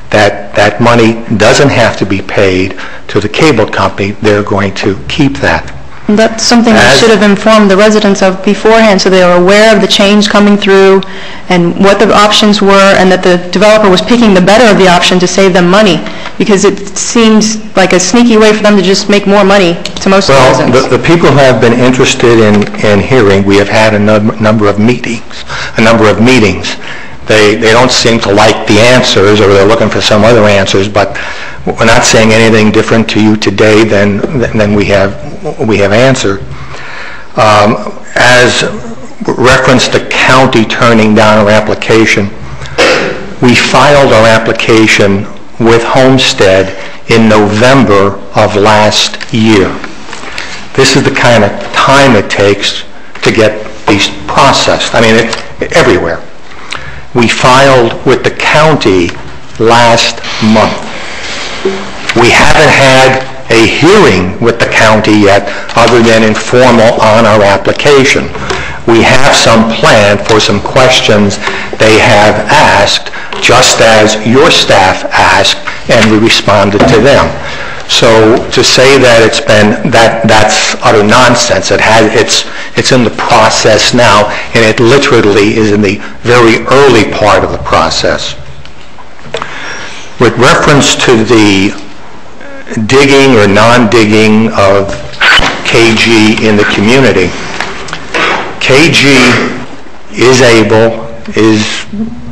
That money doesn't have to be paid to the cable company. They're going to keep that. That's something we should have informed the residents of beforehand, so they are aware of the change coming through and what the options were, and that the developer was picking the better of the option to save them money, because it seems like a sneaky way for them to just make more money to most residents. Well, the people who have been interested in hearing, we have had a number of meetings. They don't seem to like the answers, or they're looking for some other answers, but we're not saying anything different to you today than we have answered. As referenced the county turning down our application, we filed our application with Homestead in November of last year. This is the kind of time it takes to get these processed. I mean, everywhere. We filed with the county last month. We haven't had a hearing with the county yet other than informal on our application. We have some plan for some questions they have asked, just as your staff asked, and we responded to them. So to say that that's utter nonsense. It's in the process now, and it literally is in the very early part of the process. With reference to the digging or non-digging of KG in the community, KG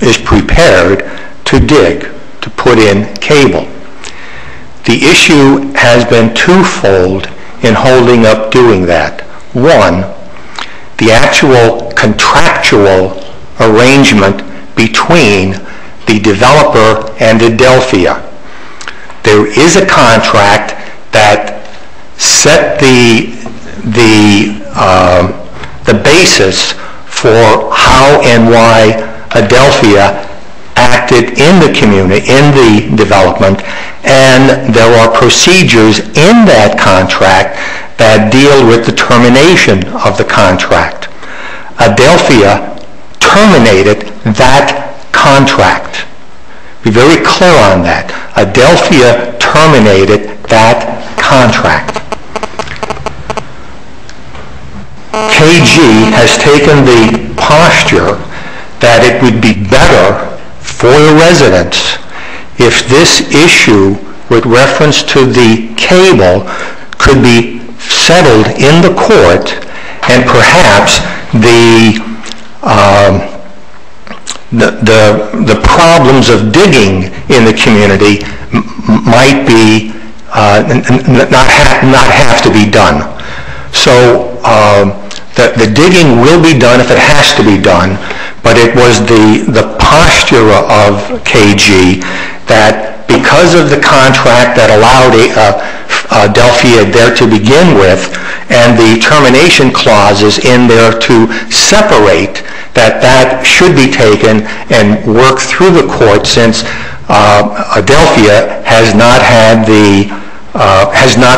is prepared to dig, to put in cable. The issue has been twofold in holding up doing that. One, the actual contractual arrangement between the developer and Adelphia. There is a contract that set the basis for how and why Adelphia acted in the community, in the development, and there are procedures in that contract that deal with the termination of the contract. Adelphia terminated that contract. Be very clear on that. Adelphia terminated that contract. KG has taken the posture that it would be better for the residents if this issue with reference to the cable could be settled in the court, and perhaps the problems of digging in the community might be not have to be done. So the digging will be done if it has to be done, but it was the posture of KG that because of the contract that allowed Adelphia there to begin with, and the termination clauses in there to separate, that should be taken and worked through the court, since Adelphia has not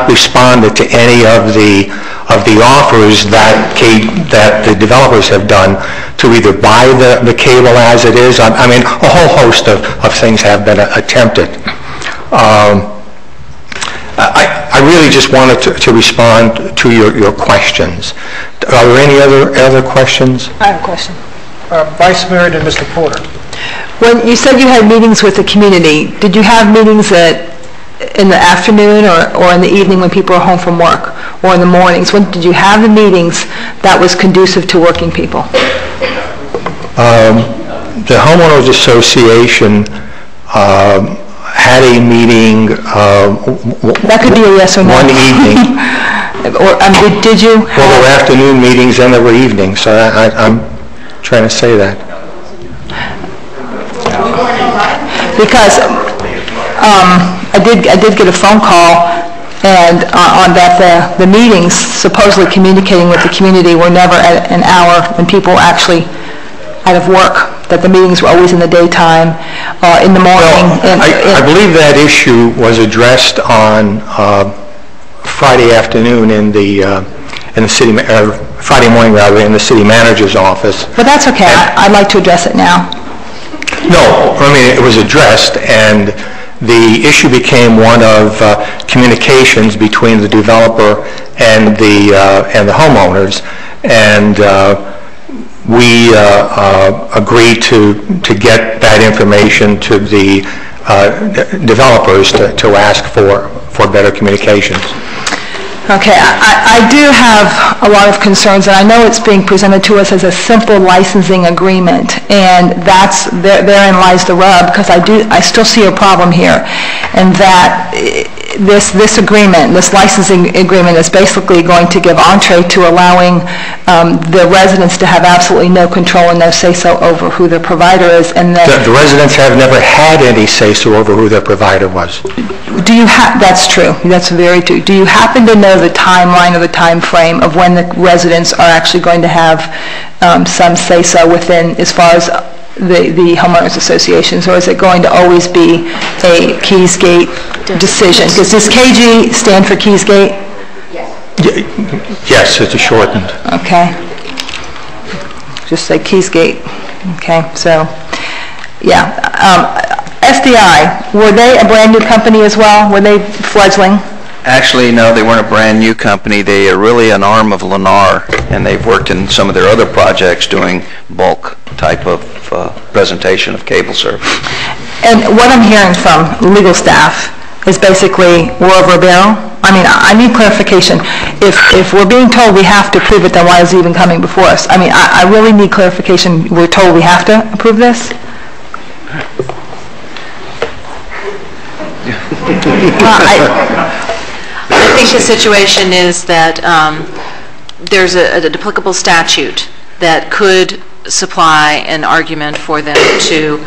responded to any of the offers that the developers have done to either buy the cable as it is. I mean, a whole host of things have been attempted. I really just wanted to respond to your questions. Are there any other questions? I have a question. Vice Mayor and Mr. Porter. When you said you had meetings with the community, did you have meetings in the afternoon or in the evening when people are home from work, or in the mornings? When did you have the meetings that was conducive to working people? The Homeowners Association had a meeting that could be a yes or no. One evening. Or did you? Well, there were afternoon meetings and there were evenings, so I'm trying to say that. Because I did get a phone call, and on that the meetings supposedly communicating with the community were never at an hour when people were actually out of work, that the meetings were always in the daytime, in the morning. Well, I believe that issue was addressed on Friday afternoon in the city, Friday morning rather, in the city manager's office. But that's okay. I'd like to address it now. No, I mean, it was addressed, and the issue became one of communications between the developer and the homeowners, and we agreed to get that information to the developers to ask for better communications. Okay, I do have a lot of concerns, and I know it's being presented to us as a simple licensing agreement, and therein lies the rub, because I still see a problem here, and that this agreement, this licensing agreement, is basically going to give entree to allowing the residents to have absolutely no control and no say-so over who their provider is, and that the residents have never had any say-so over who their provider was. That's true. That's very true. Do you happen to know the timeline or the time frame of when the residents are actually going to have some say-so within, as far as the homeowners associations, or is it going to always be a Keysgate decision? Does KG stand for Keysgate? Yes, it's shortened. Okay. Just say Keysgate. Okay, so, yeah. SDI, were they a brand new company as well? Were they fledgling? Actually, no, they weren't a brand new company. They are really an arm of Lennar, and they've worked in some of their other projects doing bulk type of presentation of cable service. And what I'm hearing from legal staff is basically we're over a barrel. I mean, I need clarification. If we're being told we have to approve it, then why is it even coming before us? I mean, I really need clarification. We're told we have to approve this? I think the situation is that there's a applicable statute that could supply an argument for them to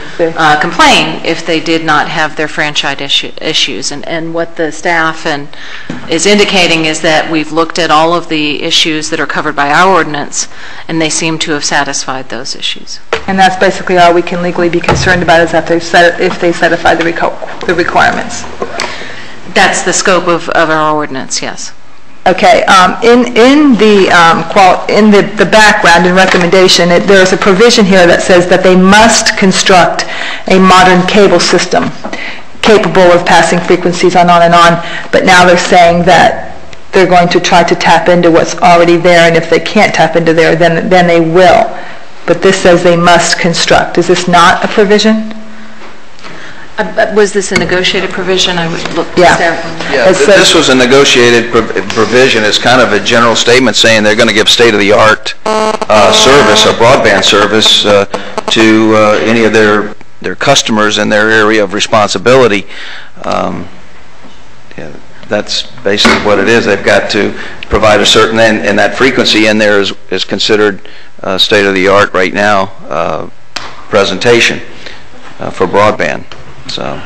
complain if they did not have their franchise issues. And what the staff is indicating is that we've looked at all of the issues that are covered by our ordinance, and they seem to have satisfied those issues. And that's basically all we can legally be concerned about, is that if they satisfy the requirements. That's the scope of our ordinance, yes. Okay. In the background and recommendation, there's a provision here that says that they must construct a modern cable system capable of passing frequencies on and on. But now they're saying that they're going to try to tap into what's already there, and if they can't tap into there, then they will. But this says they must construct. Is this not a provision? Was this a negotiated provision? I would look. Yeah. This was a negotiated provision. It's kind of a general statement saying they're going to give state-of-the-art service, a broadband service, to any of their customers in their area of responsibility. that's basically what it is. They've got to provide a certain, and that frequency in there is considered state-of-the-art right now presentation for broadband. So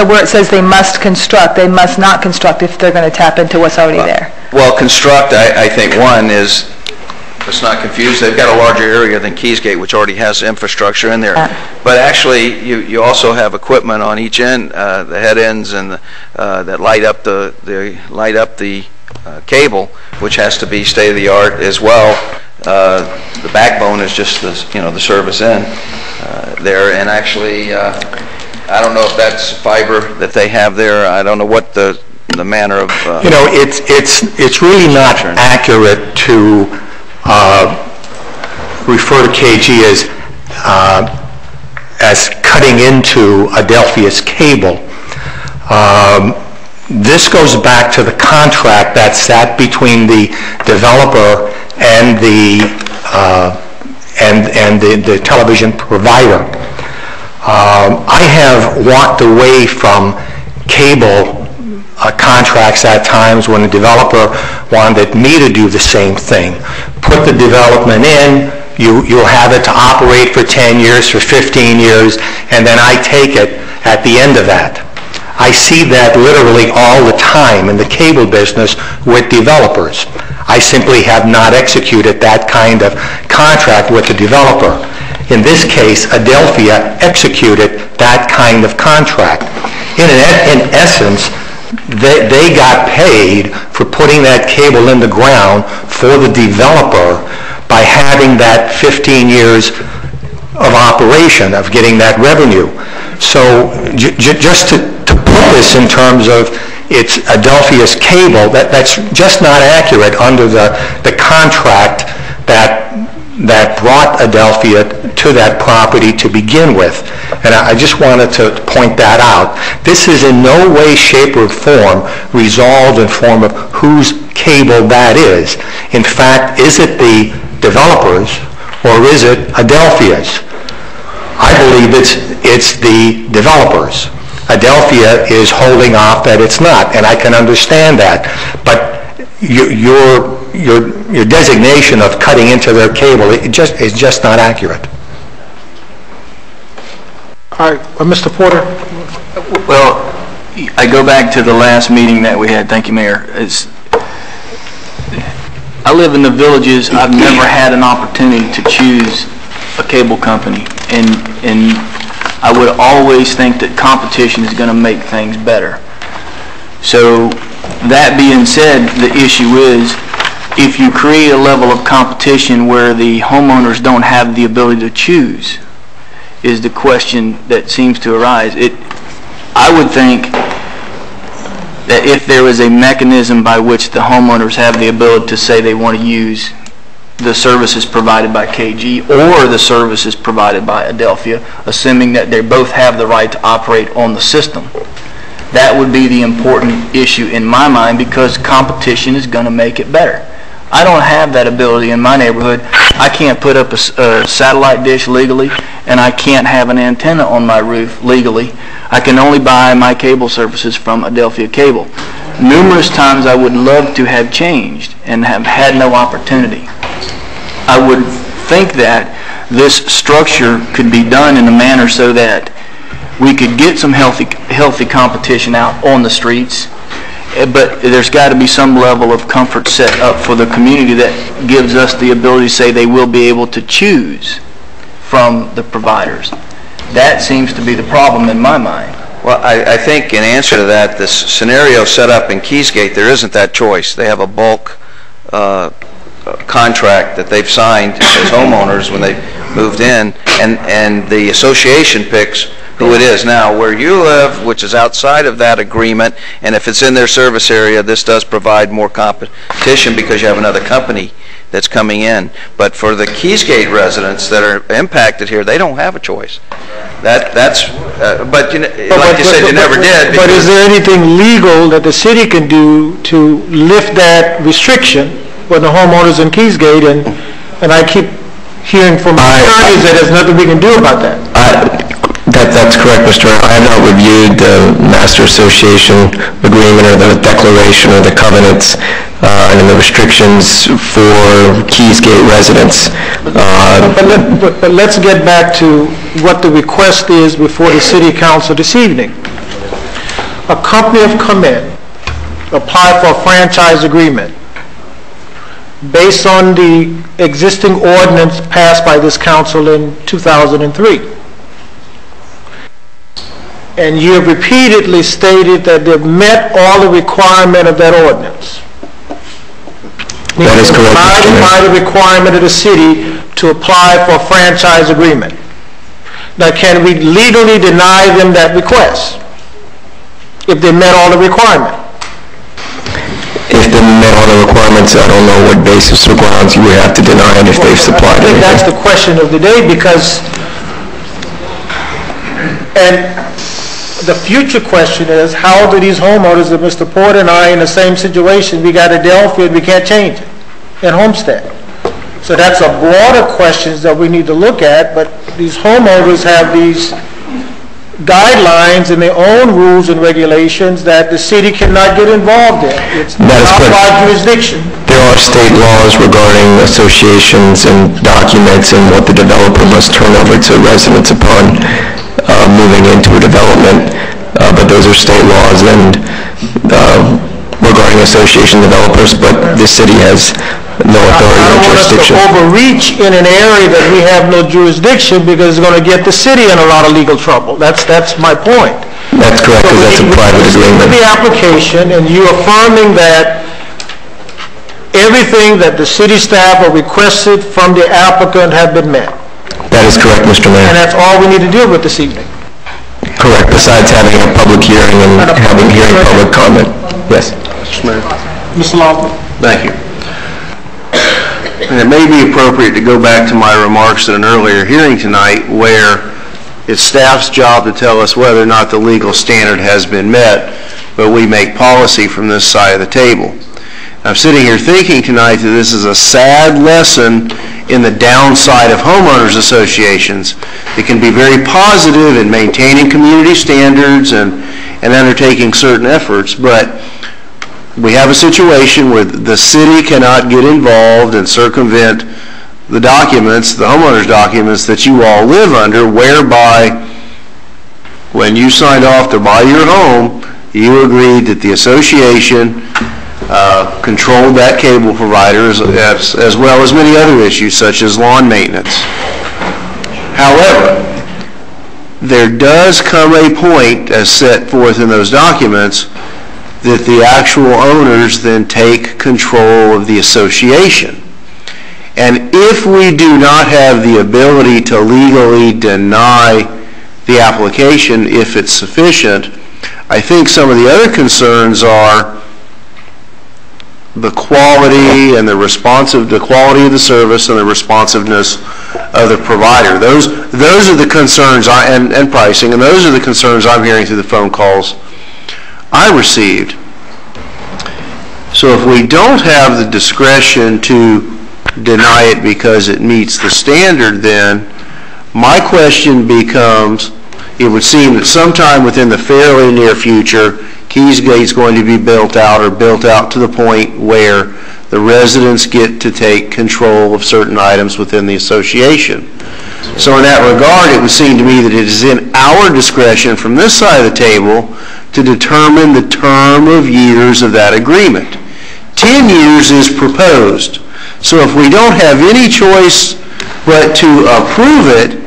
where it says they must construct, they must not construct if they're going to tap into what's already there. Well, construct, I think, one is, let's not confuse, they've got a larger area than Keysgate, which already has infrastructure in there. But actually, you also have equipment on each end, the head ends and that light up the cable, which has to be state of the art as well. The backbone is just the service end there, and actually, I don't know if that's fiber that they have there. I don't know what the manner of. It's really not accurate to refer to KG as cutting into Adelphia's cable. This goes back to the contract that sat between the developer and the television provider. I have walked away from cable contracts at times when the developer wanted me to do the same thing. Put the development in, you'll have it to operate for 10 years, for 15 years, and then I take it at the end of that. I see that literally all the time in the cable business with developers. I simply have not executed that kind of contract with the developer. In this case, Adelphia executed that kind of contract. In essence, they got paid for putting that cable in the ground for the developer by having that 15 years of operation, of getting that revenue. So just to put this in terms of it's Adelphia's cable, that's just not accurate under the contract that brought Adelphia to that property to begin with. And I just wanted to point that out. This is in no way, shape, or form resolved in form of whose cable that is. In fact, is it the developers or is it Adelphia's? I believe it's the developers. Adelphia is holding off that it's not, and I can understand that. But your designation of cutting into their cable is just not accurate. All right, Mr. Porter. Well, I go back to the last meeting that we had. Thank you, Mayor. I live in the villages. I've never had an opportunity to choose a cable company, and I would always think that competition is going to make things better. So that being said, the issue is if you create a level of competition where the homeowners don't have the ability to choose, is the question that seems to arise. I would think that if there was a mechanism by which the homeowners have the ability to say they want to use the services provided by KG or the services provided by Adelphia, assuming that they both have the right to operate on the system, that would be the important issue in my mind, because competition is going to make it better. I don't have that ability in my neighborhood. I can't put up a satellite dish legally, and I can't have an antenna on my roof legally. I can only buy my cable services from Adelphia Cable. Numerous times I would love to have changed and have had no opportunity. I would think that this structure could be done in a manner so that we could get some healthy competition out on the streets, but there's got to be some level of comfort set up for the community that gives us the ability to say they will be able to choose from the providers. That seems to be the problem in my mind. Well, I think in answer to that, this scenario set up in Keysgate, there isn't that choice. They have a bulk contract that they've signed as homeowners when they moved in, and the association picks who it is. Now, where you live, which is outside of that agreement, and if it's in their service area, this does provide more competition because you have another company that's coming in. But for the Keysgate residents that are impacted here, they don't have a choice. But like you said, you never did. But is there anything legal that the city can do to lift that restriction for the homeowners in Keysgate? And I keep hearing from attorneys that there's nothing we can do about that. That's That's correct, Mr. Mayor. I have not reviewed the Master Association Agreement or the Declaration or the covenants and the restrictions for Keysgate residents. But let's get back to what the request is before the City Council this evening. A company have come in, applied for a franchise agreement based on the existing ordinance passed by this council in 2003. And you have repeatedly stated that they've met all the requirement of that ordinance. That is correct, Mr. Mayor. By the requirement of the city to apply for a franchise agreement. Now, can we legally deny them that request if they met all the requirement? If they met all the requirements, I don't know what basis or grounds you would have to deny it if they've supplied it. I think that's the question of the day, because, and the future question is, how do these homeowners, if Mr. Porter and I in the same situation, we got Adelphia and we can't change it, and Homestead. So that's a broader question that we need to look at, but these homeowners have these guidelines and their own rules and regulations that the city cannot get involved in. It's not our jurisdiction. There are state laws regarding associations and documents and what the developer must turn over to residents upon moving into a development, but those are state laws and regarding association developers, but the city has no authority or jurisdiction. I don't want us to overreach in an area that we have no jurisdiction, because it's going to get the city in a lot of legal trouble. That's my point. That's correct, because that's a private agreement. The application, and you affirming that everything that the city staff have requested from the applicant have been met. That is correct, Mr. Mayor. And that's all we need to deal with this evening. Correct, besides having a public hearing and having hearing public comment. Yes. Mr. Mayor. Mr. Lofton. Thank you. And it may be appropriate to go back to my remarks at an earlier hearing tonight, where it's staff's job to tell us whether or not the legal standard has been met, but we make policy from this side of the table. I'm sitting here thinking tonight that this is a sad lesson in the downside of homeowners associations. It can be very positive in maintaining community standards and undertaking certain efforts, but we have a situation where the city cannot get involved and circumvent the documents, the homeowners' documents that you all live under, whereby when you signed off to buy your home, you agreed that the association controlled that cable provider as well as many other issues such as lawn maintenance. However, there does come a point, as set forth in those documents, that the actual owners then take control of the association. And if we do not have the ability to legally deny the application if it's sufficient, I think some of the other concerns are the quality and the quality of the service and the responsiveness of the provider. Those are the concerns and pricing, and those are the concerns I'm hearing through the phone calls I received. So if we don't have the discretion to deny it because it meets the standard, then my question becomes, it would seem that sometime within the fairly near future, Keysgate's going to be built out to the point where the residents get to take control of certain items within the association. So in that regard, it would seem to me that it is in our discretion from this side of the table to determine the term of years of that agreement. 10 years is proposed. So if we don't have any choice but to approve it,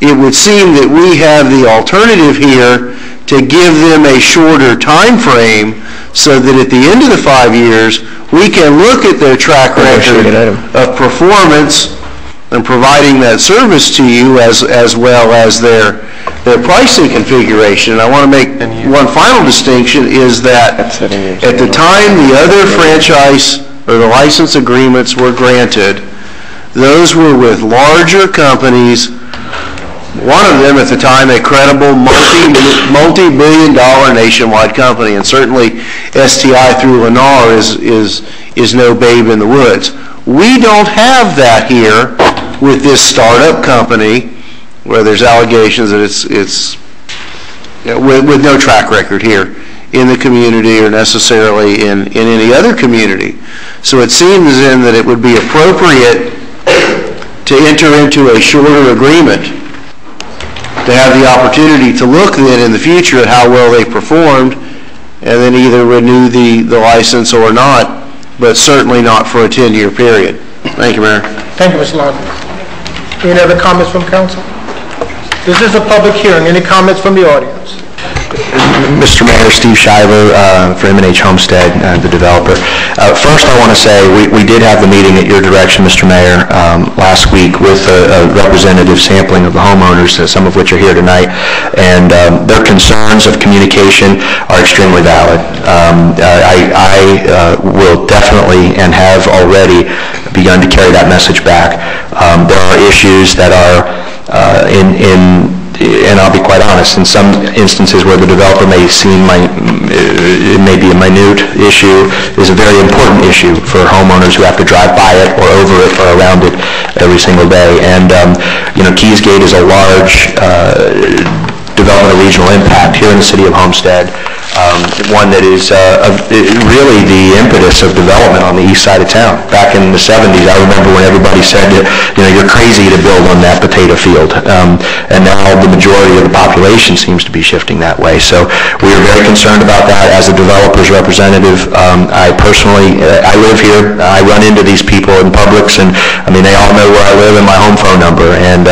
it would seem that we have the alternative here to give them a shorter time frame so that at the end of the 5 years, we can look at their track record of performance and providing that service to you as well as their pricing configuration. And I want to make one final distinction, is that at the time the other franchise or the license agreements were granted, those were with larger companies. One of them at the time, a credible multi-billion dollar nationwide company, and certainly STI through Lennar is no babe in the woods. We don't have that here with this startup company, where there's allegations that it's with no track record here in the community or necessarily in any other community. So it seems then that it would be appropriate to enter into a shorter agreement to have the opportunity to look then in the future at how well they performed and then either renew the license or not, but certainly not for a 10-year period. Thank you, Mayor. Thank you, Mr. Lodge. Any other comments from council? This is a public hearing. Any comments from the audience? Mr. Mayor, Steve Shiver for M&H Homestead, the developer. First, I want to say we did have the meeting at your direction, Mr. Mayor, last week with a representative sampling of the homeowners, some of which are here tonight, and their concerns of communication are extremely valid. I will definitely and have already begun to carry that message back. There are issues that are and I'll be quite honest, in some instances where the developer may seem it may be a minute issue, is a very important issue for homeowners who have to drive by it or over it or around it every single day. And Keysgate is a large development of regional impact here in the city of Homestead, one that is really the impetus of development on the east side of town. Back in the 70s, I remember when everybody said, you're crazy to build on that potato field. And now the majority of the population seems to be shifting that way. So we are very concerned about that. As a developer's representative, I personally, I live here. I run into these people in Publix, and they all know where I live and my home phone number. And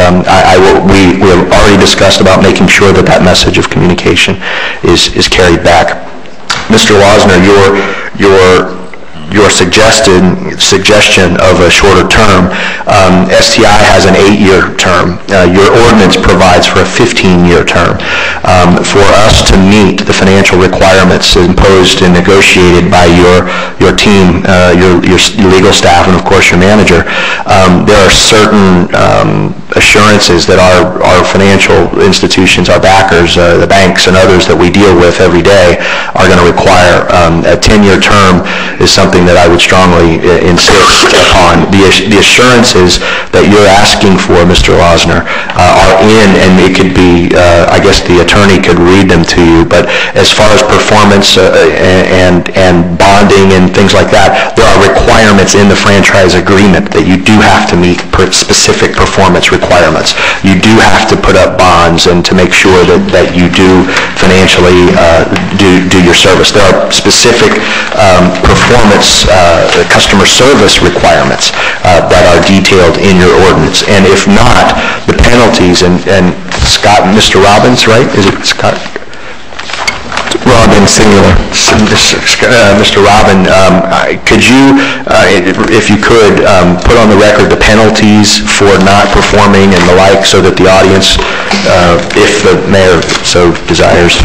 we have already discussed about making sure that message of communication is carried back. Mr. Losner, your suggestion of a shorter term, STI has an 8-year term. Your ordinance provides for a 15-year term. For us to meet the financial requirements imposed and negotiated by your team, your legal staff, and of course your manager, there are certain assurances that our financial institutions, our backers, the banks and others that we deal with every day are going to require. A 10-year term is something that I would strongly insist upon. The assurances that you're asking for, Mr. Losner, are in, and it could be, I guess the attorney could read them to you, but as far as performance and bonding and things like that, there are requirements in the franchise agreement that you do have to meet specific performance requirements. You do have to put up bonds and to make sure that you do financially do your service. There are specific performance customer service requirements that are detailed in your ordinance. And if not, the penalties, and Scott, Mr. Robbins, right? Is it Scott? Robin, singular. Mr. Robin, could you, if you could, put on the record the penalties for not performing and the like so that the audience, if the mayor so desires.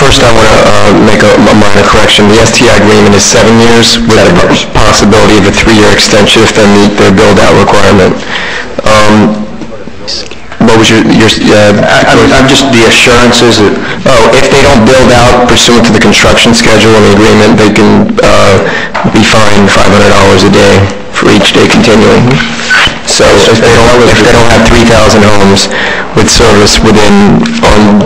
First, I want to make a minor correction. The STI agreement is 7 years with the possibility of a 3-year extension if they meet their build-out requirement. What was I'm just the assurances that, if they don't build out pursuant to the construction schedule in the agreement, they can be fined $500 a day for each day continuing. So if they don't have 3,000 homes with service on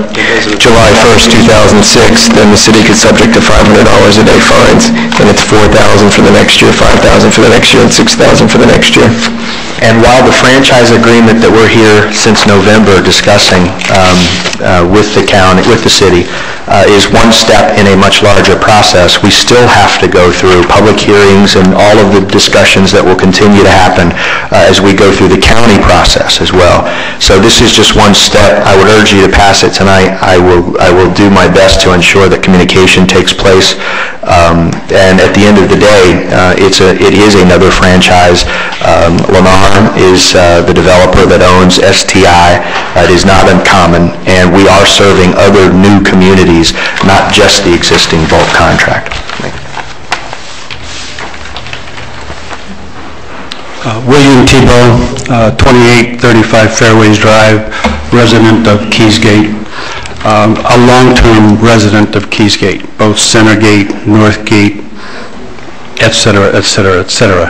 July 1st, 2006, then the city could subject to $500 a day fines. Then it's $4,000 for the next year, $5,000 for the next year, and $6,000 for the next year. and while the franchise agreement that we're here since November discussing with the county, with the city, is one step in a much larger process, we still have to go through public hearings and all of the discussions that will continue to happen as we go through the county process as well. So this is just one step. I would urge you to pass it tonight. I will do my best to ensure that communication takes place. And at the end of the day, it is another franchise. Lennar is the developer that owns STI. It is not uncommon, and we are serving other new communities, not just the existing bulk contract. William Tebow, 2835 Fairways Drive, resident of Keysgate, a long-term resident of Keysgate, both Centergate, Northgate, etc., etc., etc.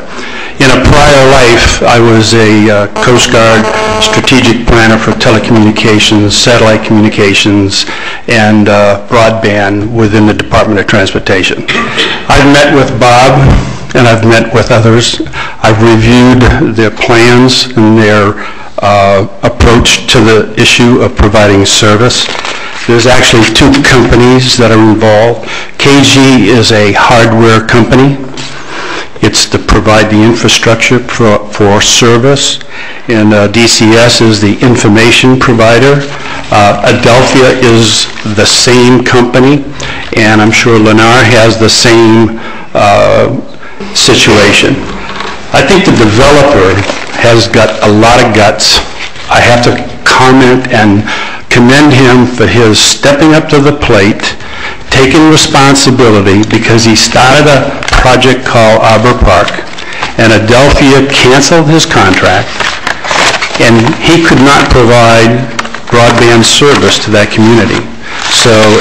In a prior life, I was a Coast Guard strategic planner for telecommunications, satellite communications, and broadband within the Department of Transportation. I've met with Bob, and I've met with others. I've reviewed their plans and their approach to the issue of providing service. There's actually two companies that are involved. KG is a hardware company. It's to provide the infrastructure for service, and DCS is the information provider. Adelphia is the same company, and I'm sure Lennar has the same situation. I think the developer has got a lot of guts. I have to comment and commend him for his stepping up to the plate, taking responsibility, because he started a project called Arbor Park, and Adelphia canceled his contract, and he could not provide broadband service to that community.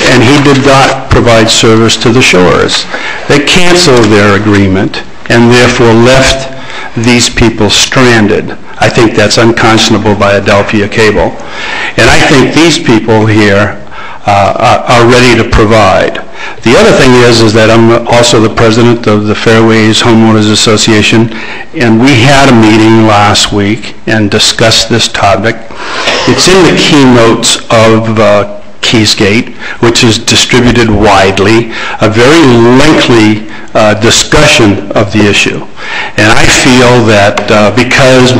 And he did not provide service to the shores. They canceled their agreement and therefore left these people stranded. I think that's unconscionable by Adelphia Cable. And I think these people here are ready to provide. The other thing is that I'm also the president of the Fairways Homeowners Association, and we had a meeting last week and discussed this topic. It's in the keynotes of Keysgate, which is distributed widely, a very lengthy discussion of the issue. And I feel that because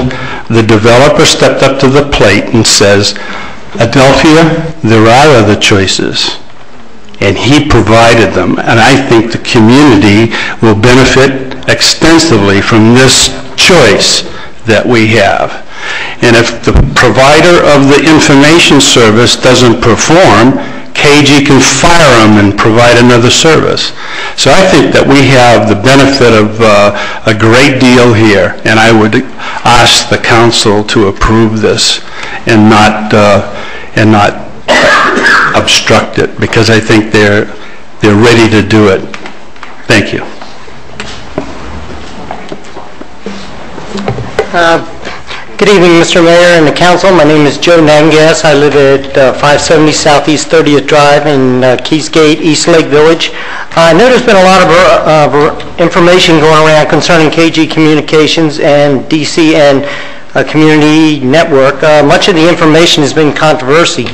the developer stepped up to the plate and says, Adelphia, there are other choices, and he provided them, and I think the community will benefit extensively from this choice that we have. And if the provider of the information service doesn't perform, KG can fire them and provide another service. So I think that we have the benefit of a great deal here, and I would ask the council to approve this and not obstruct it, because I think they're ready to do it. Thank you. Good evening, Mr. Mayor and the council. My name is Joe Nangas. I live at 570 Southeast 30th Drive in Keysgate, East Lake Village. I know there's been a lot of information going around concerning KG Communications and DCN Community Network. Much of the information has been controversy.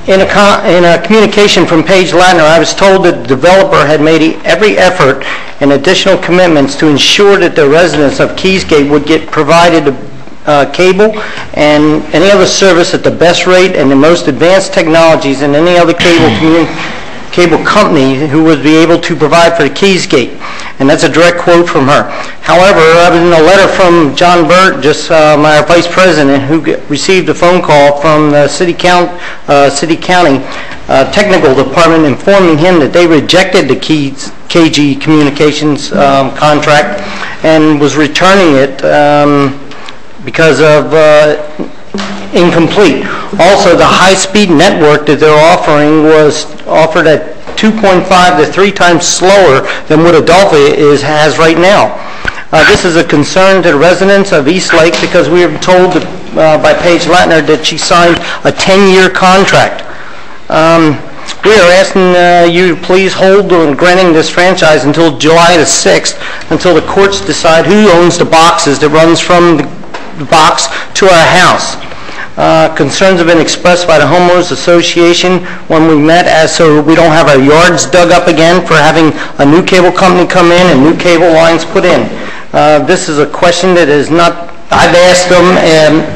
In a communication from Paige Latner, I was told that the developer had made every effort and additional commitments to ensure that the residents of Keysgate would get provided cable and any other service at the best rate and the most advanced technologies than any other cable company who would be able to provide for the Keysgate. And that's a direct quote from her. However, in a letter from John Burt, my vice president, who received a phone call from the City County Technical Department informing him that they rejected the KG Communications contract and was returning it because of incomplete. Also, the high-speed network that they're offering was offered at 2.5 to 3 times slower than what Adelphia has right now. This is a concern to the residents of East Lake because we were told by Paige Latner that she signed a 10-year contract. We are asking you to please hold on granting this franchise until July the 6th, until the courts decide who owns the boxes that runs from the box to our house. Concerns have been expressed by the Homeowners Association when we met so we don't have our yards dug up again for having a new cable company come in and new cable lines put in. This is a question that is not, I've asked them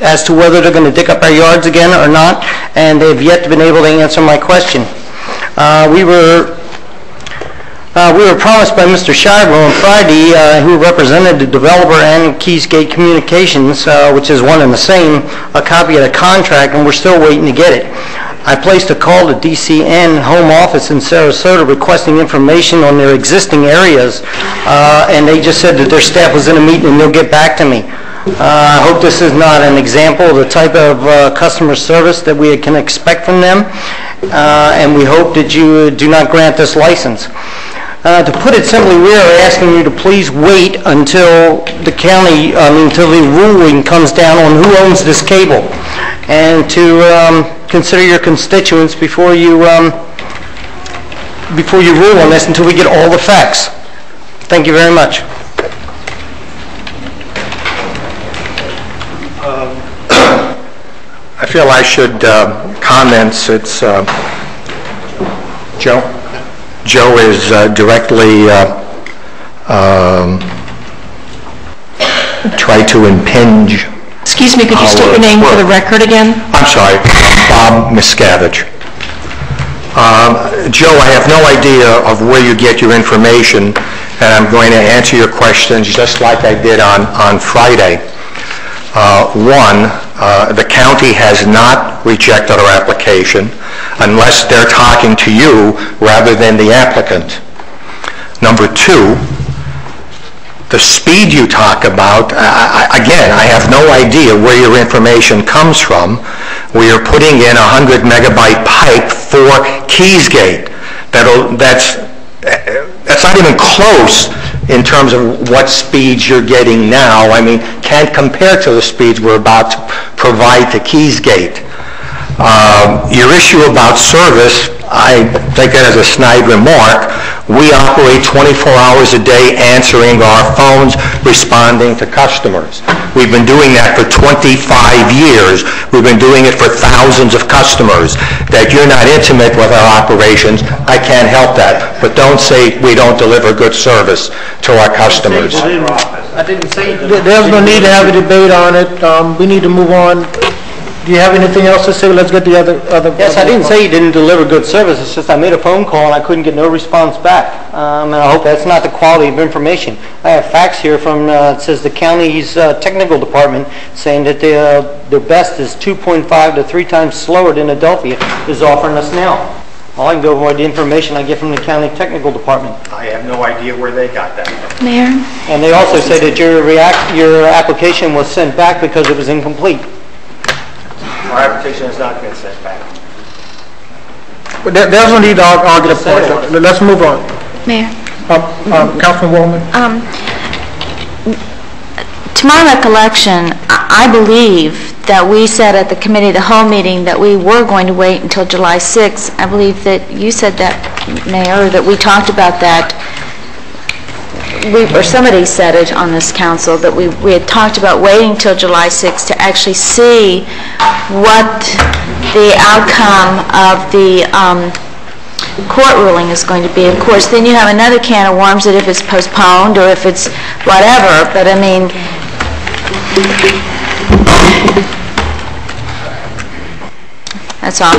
as to whether they're going to dig up our yards again or not, and they've yet been able to answer my question. We were promised by Mr. Shiver on Friday, who represented the developer and Keysgate Communications, which is one and the same, a copy of the contract, and we're still waiting to get it. I placed a call to DCN home office in Sarasota requesting information on their existing areas, and they just said that their staff was in a meeting and they'll get back to me. I hope this is not an example of the type of customer service that we can expect from them, and we hope that you do not grant this license. To put it simply, we are asking you to please wait until the county, until the ruling comes down on who owns this cable, and to consider your constituents before you rule on this until we get all the facts. Thank you very much. I feel I should comment since Joe is directly try to impinge. Excuse me, could you state your name for the record again? I'm sorry, Bob Miscavige. Joe, I have no idea of where you get your information, and I'm going to answer your questions just like I did on Friday. One, the county has not rejected our application unless they're talking to you rather than the applicant. Number two, the speed you talk about, again, I have no idea where your information comes from. We are putting in a 100 megabyte pipe for Keysgate. That's not even close in terms of what speeds you're getting now. I mean, can't compare to the speeds we're about to provide to Keysgate. Your issue about service, I take that as a snide remark. We operate 24 hours a day answering our phones, responding to customers. We've been doing that for 25 years. We've been doing it for thousands of customers. That you're not intimate with our operations, I can't help that. But don't say we don't deliver good service to our customers. I didn't say there's no need to have a debate on it. We need to move on. Do you have anything else to say? Let's get the other. Yes, I didn't say you didn't deliver good service. It's just I made a phone call and I couldn't get no response back. And I hope that's not the quality of information. I have facts here from, it says the county's technical department saying that their best is 2.5 to 3 times slower than Adelphia is offering us now. All I can go by the information I get from the county technical department. I have no idea where they got that from. Mayor? And they also say that your application was sent back because it was incomplete. Our application has not been sent back. But there's no need to argue the point. Let's move on. Mayor? Councilwoman? To my recollection, I believe that we said at the committee of the whole meeting that we were going to wait until July 6th. I believe that you said that, Mayor, that we talked about that. Or somebody said it on this council, that we had talked about waiting till July 6th to actually see what the outcome of the court ruling is going to be. Of course, then you have another can of worms that if it's postponed or if it's whatever, but I mean... That's all.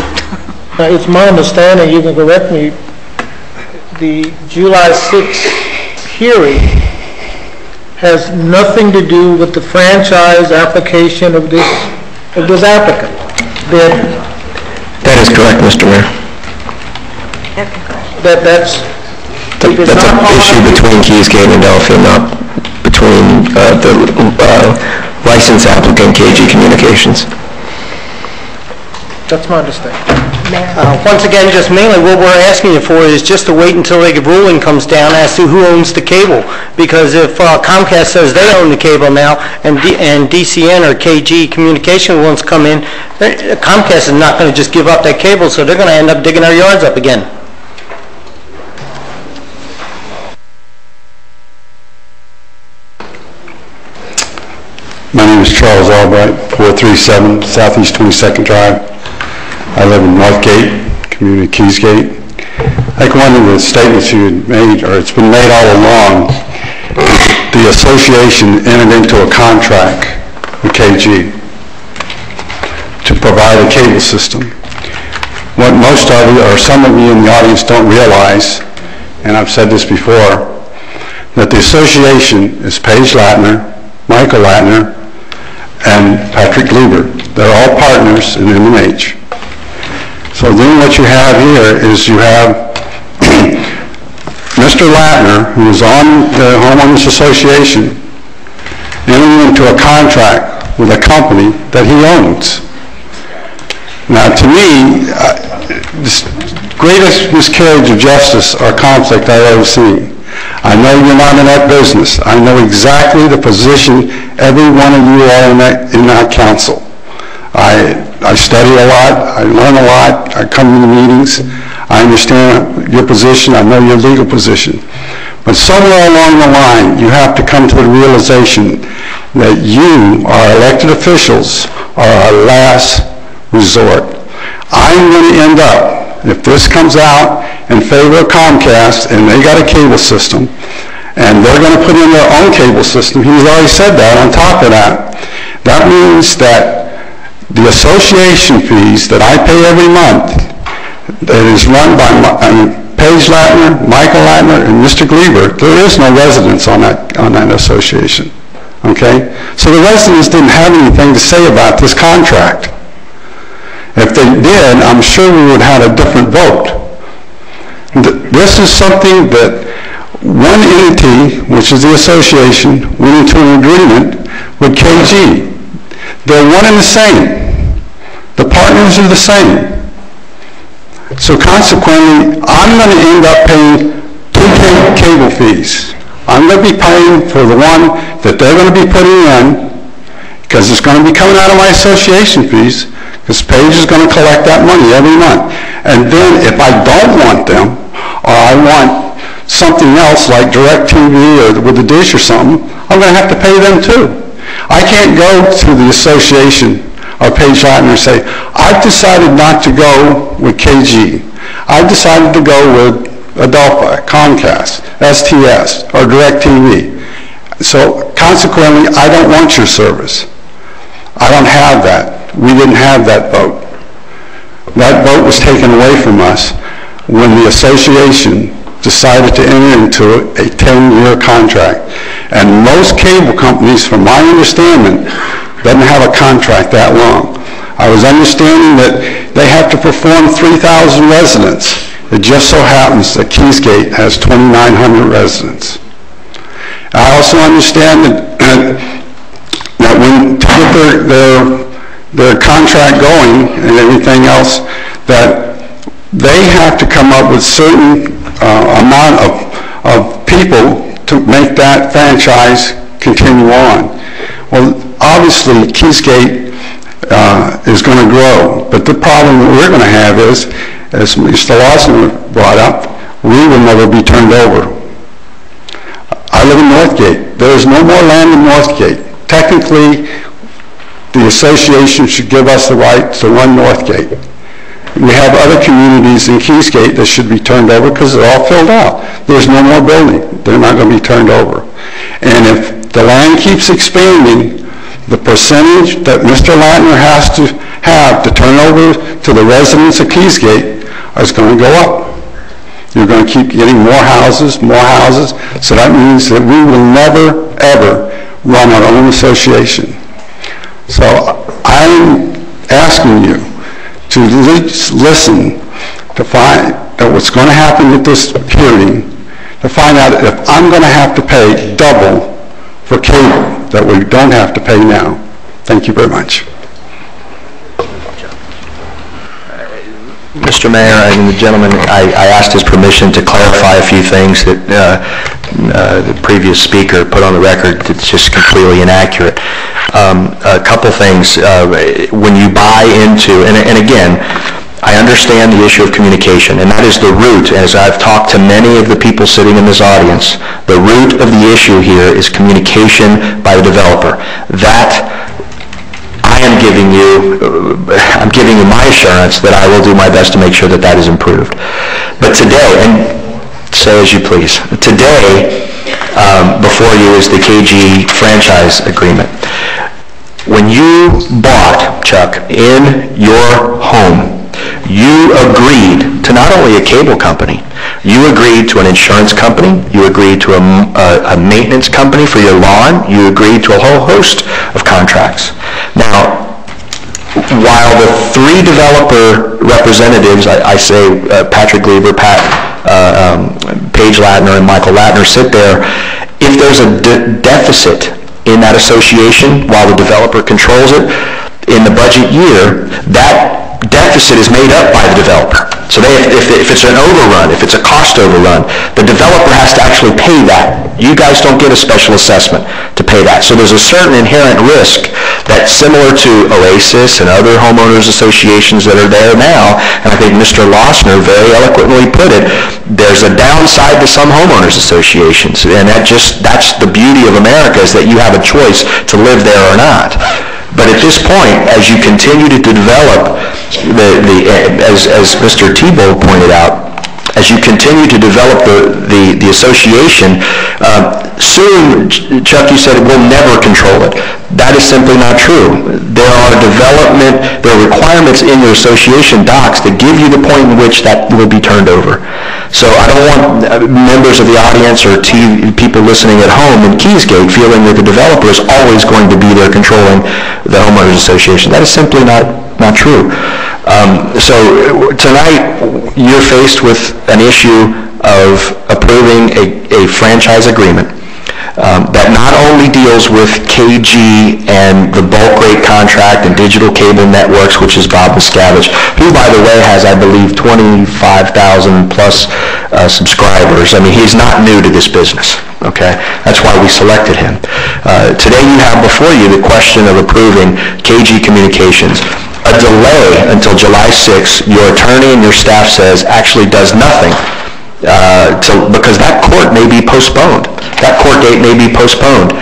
It's my understanding, you can correct me, the July 6th hearing has nothing to do with the franchise application of this applicant. That is correct, Mr. Mayor. That's an issue between Keysgate and Adelphia, not between the license applicant, KG Communications. That's my understanding. Once again, just mainly what we're asking you for is just to wait until the ruling comes down as to who owns the cable. Because if Comcast says they own the cable now and DCN or KG Communication wants to come in, Comcast is not going to just give up that cable, so they're going to end up digging our yards up again. My name is Charles Albright, 437 Southeast 22nd Drive. I live in Northgate, community Keysgate. I think one of the statements you had made, or it's been made all along, the association entered into a contract with KG to provide a cable system. What most of you, or some of you in the audience don't realize, and I've said this before, that the association is Paige Latner, Michael Latner, and Patrick Lieber. They're all partners in MNH. So then what you have here is you have Mr. Latner, who is on the Homeowners Association, entering into a contract with a company that he owns. Now, to me, this greatest miscarriage of justice or conflict I've ever seen. I know you're not in that business. I know exactly the position every one of you are in that council. I study a lot. I learn a lot. I come to the meetings. I understand your position. I know your legal position. But somewhere along the line, you have to come to the realization that you, our elected officials, are our last resort. I'm going to end up, if this comes out in favor of Comcast, and they got a cable system, and they're going to put in their own cable system, he's already said that. On top of that, that means that the association fees that I pay every month, that is run by Paige Latner, Michael Latner, and Mr. Gleaver, there is no residents on that association. Okay? So the residents didn't have anything to say about this contract. If they did, I'm sure we would have had a different vote. This is something that one entity, which is the association, went into an agreement with KG. They're one and the same. The partners are the same. So consequently, I'm going to end up paying two cable fees. I'm going to be paying for the one that they're going to be putting in, because it's going to be coming out of my association fees, because Paige is going to collect that money every month. And then if I don't want them, or I want something else like DirecTV or with the dish or something, I'm going to have to pay them too. I can't go to the association or Paige Latner and say, I've decided not to go with KG. I've decided to go with Adelphi, Comcast, STS, or DirecTV. So consequently, I don't want your service. I don't have that. We didn't have that vote. That vote was taken away from us when the association decided to enter into a 10-year contract. And most cable companies, from my understanding, doesn't have a contract that long. I was understanding that they have to perform 3,000 residents. It just so happens that Keysgate has 2,900 residents. I also understand that when to get their contract going and everything else, that they have to come up with certain amount of people to make that franchise continue on. Well, obviously, Keysgate is going to grow, but the problem that we're going to have is, as Mr. Lawson brought up, we will never be turned over. I live in Northgate. There is no more land in Northgate. Technically, the association should give us the right to run Northgate. We have other communities in Keysgate that should be turned over because they're all filled out. There's no more building. They're not going to be turned over. And if the land keeps expanding, the percentage that Mr. Latner has to have to turn over to the residents of Keysgate is going to go up. You're going to keep getting more houses, so that means that we will never, ever run our own association. So I'm asking you to listen to find out what's going to happen with this hearing, to find out if I'm going to have to pay double for cable that we don't have to pay now. Thank you very much. Mr. Mayor and the gentleman, I asked his permission to clarify a few things that the previous speaker put on the record that's just completely inaccurate. A couple things. When you buy into, and again, I understand the issue of communication, and that is the root, as I've talked to many of the people sitting in this audience, the root of the issue here is communication by the developer. That I'm giving you my assurance that I will do my best to make sure that that is improved. But today, and say as you please, today before you is the KG franchise agreement. When you bought, Chuck, in your home, you agreed to not only a cable company, you agreed to an insurance company, you agreed to a maintenance company for your lawn, you agreed to a whole host of contracts. Now, while the three developer representatives, I say Patrick Gleaver, Paige Latner, and Michael Latner sit there, if there's a deficit in that association while the developer controls it, in the budget year, that deficit is made up by the developer. So if if it's an overrun, if it's a cost overrun, the developer has to actually pay that. You guys don't get a special assessment to pay that. So there's a certain inherent risk that's similar to Oasis and other homeowners associations that are there now, and I think Mr. Lossner very eloquently put it, there's a downside to some homeowners associations, and that's the beauty of America, is that you have a choice to live there or not. But at this point, as you continue to develop, as Mr. Tebow pointed out, as you continue to develop the association, soon, Chuck, you said we'll never control it. That is simply not true. There are requirements in your association docs that give you the point in which that will be turned over. So I don't want members of the audience or people listening at home in Keysgate feeling that the developer is always going to be there controlling the homeowners association. That is simply not true. So tonight you're faced with an issue of approving a franchise agreement that not only deals with KG and the bulk rate contract and digital cable networks, which is Bob Miscavige, who, by the way, has, I believe, 25,000 plus subscribers. I mean, he's not new to this business, okay? That's why we selected him. Today you have before you the question of approving KG Communications. A delay until July 6th, your attorney and your staff says actually does nothing because that court may be postponed. That court date may be postponed.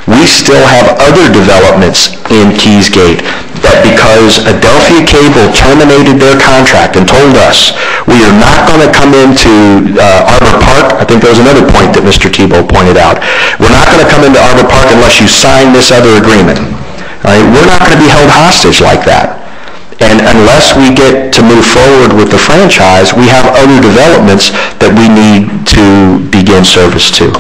We still have other developments in Keysgate that because Adelphia Cable terminated their contract and told us we are not going to come into Arbor Park. I think there was another point that Mr. Tebow pointed out. We're not going to come into Arbor Park unless you sign this other agreement. Right? We're not going to be held hostage like that. And unless we get to move forward with the franchise, we have other developments that we need to begin service to.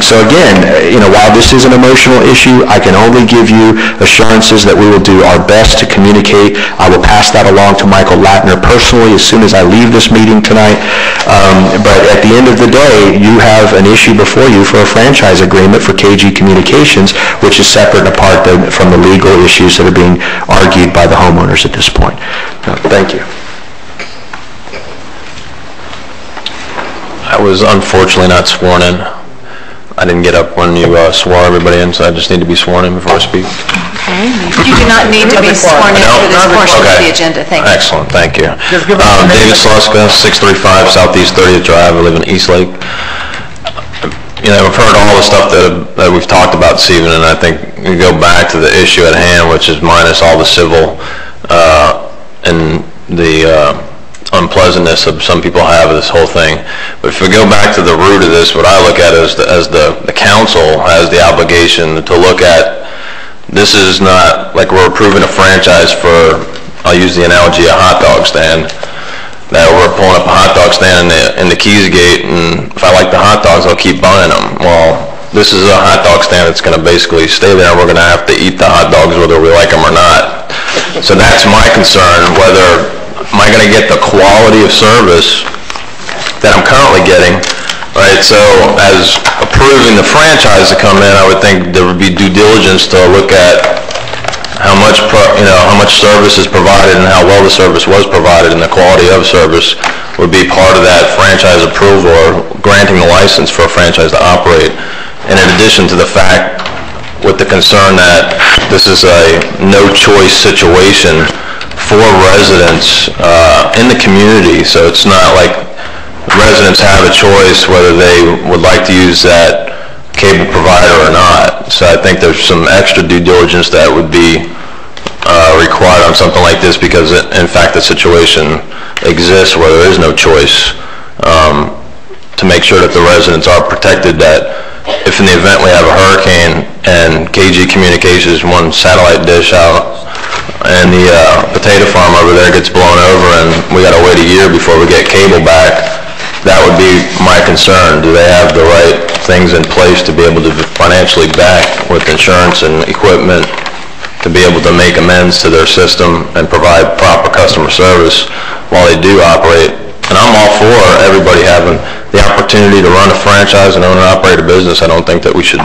So again, while this is an emotional issue, I can only give you assurances that we will do our best to communicate. I will pass that along to Michael Latner personally as soon as I leave this meeting tonight. But at the end of the day, you have an issue before you for a franchise agreement for KG Communications, which is separate and apart from the legal issues that are being argued by the homeowners at this point. Thank you. I was unfortunately not sworn in. I didn't get up when you swore everybody in, so I just need to be sworn in before I speak. Okay. You do not need to be sworn in for this portion of the agenda. Thank you. Excellent, thank you. David Sluska, 635 Southeast 30th Drive. I live in Eastlake. I've heard all the stuff that we've talked about this evening, and I think we go back to the issue at hand, which is minus all the civil and the unpleasantness of some people have of this whole thing. But if we go back to the root of this, what I look at is as the council has the obligation to look at, this is not like we're approving a franchise for, I'll use the analogy, a hot dog stand, that we're pulling up a hot dog stand in the Keysgate, and if I like the hot dogs, I'll keep buying them. Well, this is a hot dog stand that's going to basically stay there, and we're going to have to eat the hot dogs whether we like them or not. So that's my concern, whether am I going to get the quality of service that I'm currently getting, right? So as approving the franchise to come in, I would think there would be due diligence to look at how much service is provided and how well the service was provided, and the quality of service would be part of that franchise approval or granting the license for a franchise to operate. And in addition to the fact, with the concern that this is a no-choice situation for residents in the community, so it's not like residents have a choice whether they would like to use that cable provider or not. So I think there's some extra due diligence that would be required on something like this, because in fact the situation exists where there is no choice, to make sure that the residents are protected, that if in the event we have a hurricane and KG Communications, one satellite dish out, and the potato farm over there gets blown over and we got to wait a year before we get cable back, that would be my concern. Do they have the right things in place to be able to financially back with insurance and equipment to be able to make amends to their system and provide proper customer service while they do operate? And I'm all for everybody having the opportunity to run a franchise and own and operate a business. I don't think that we should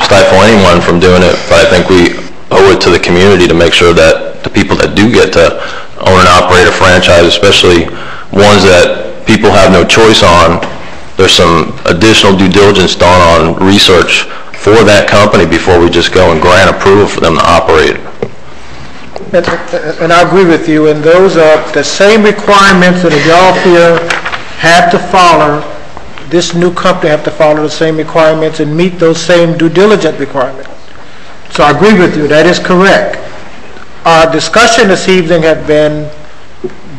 stifle anyone from doing it, but I think we owe it to the community to make sure that the people that do get to own and operate a franchise, especially ones that people have no choice on, there's some additional due diligence done on research for that company before we just go and grant approval for them to operate. And I agree with you, and those are the same requirements that Adelphia had to follow. This new company have to follow the same requirements and meet those same due diligence requirements. So I agree with you, that is correct. Our discussion this evening had been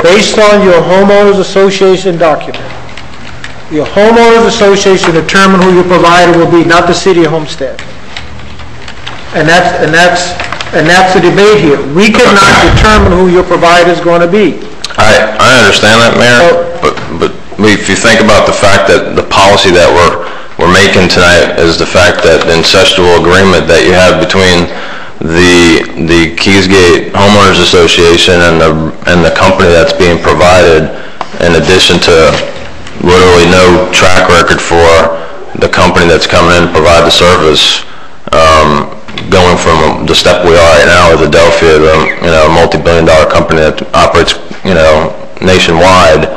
based on your homeowners association document. Your homeowners association determine who your provider will be, not the city of Homestead. And that's the debate here. We cannot determine who your provider is going to be. I understand that, Mayor, but if you think about the fact that the policy that we're making tonight is the fact that the incestual agreement that you have between the Keysgate Homeowners Association and the company that's being provided, in addition to literally no track record for the company that's coming in to provide the service, going from the step we are right now with Adelphia, a multi-billion-dollar company that operates, nationwide,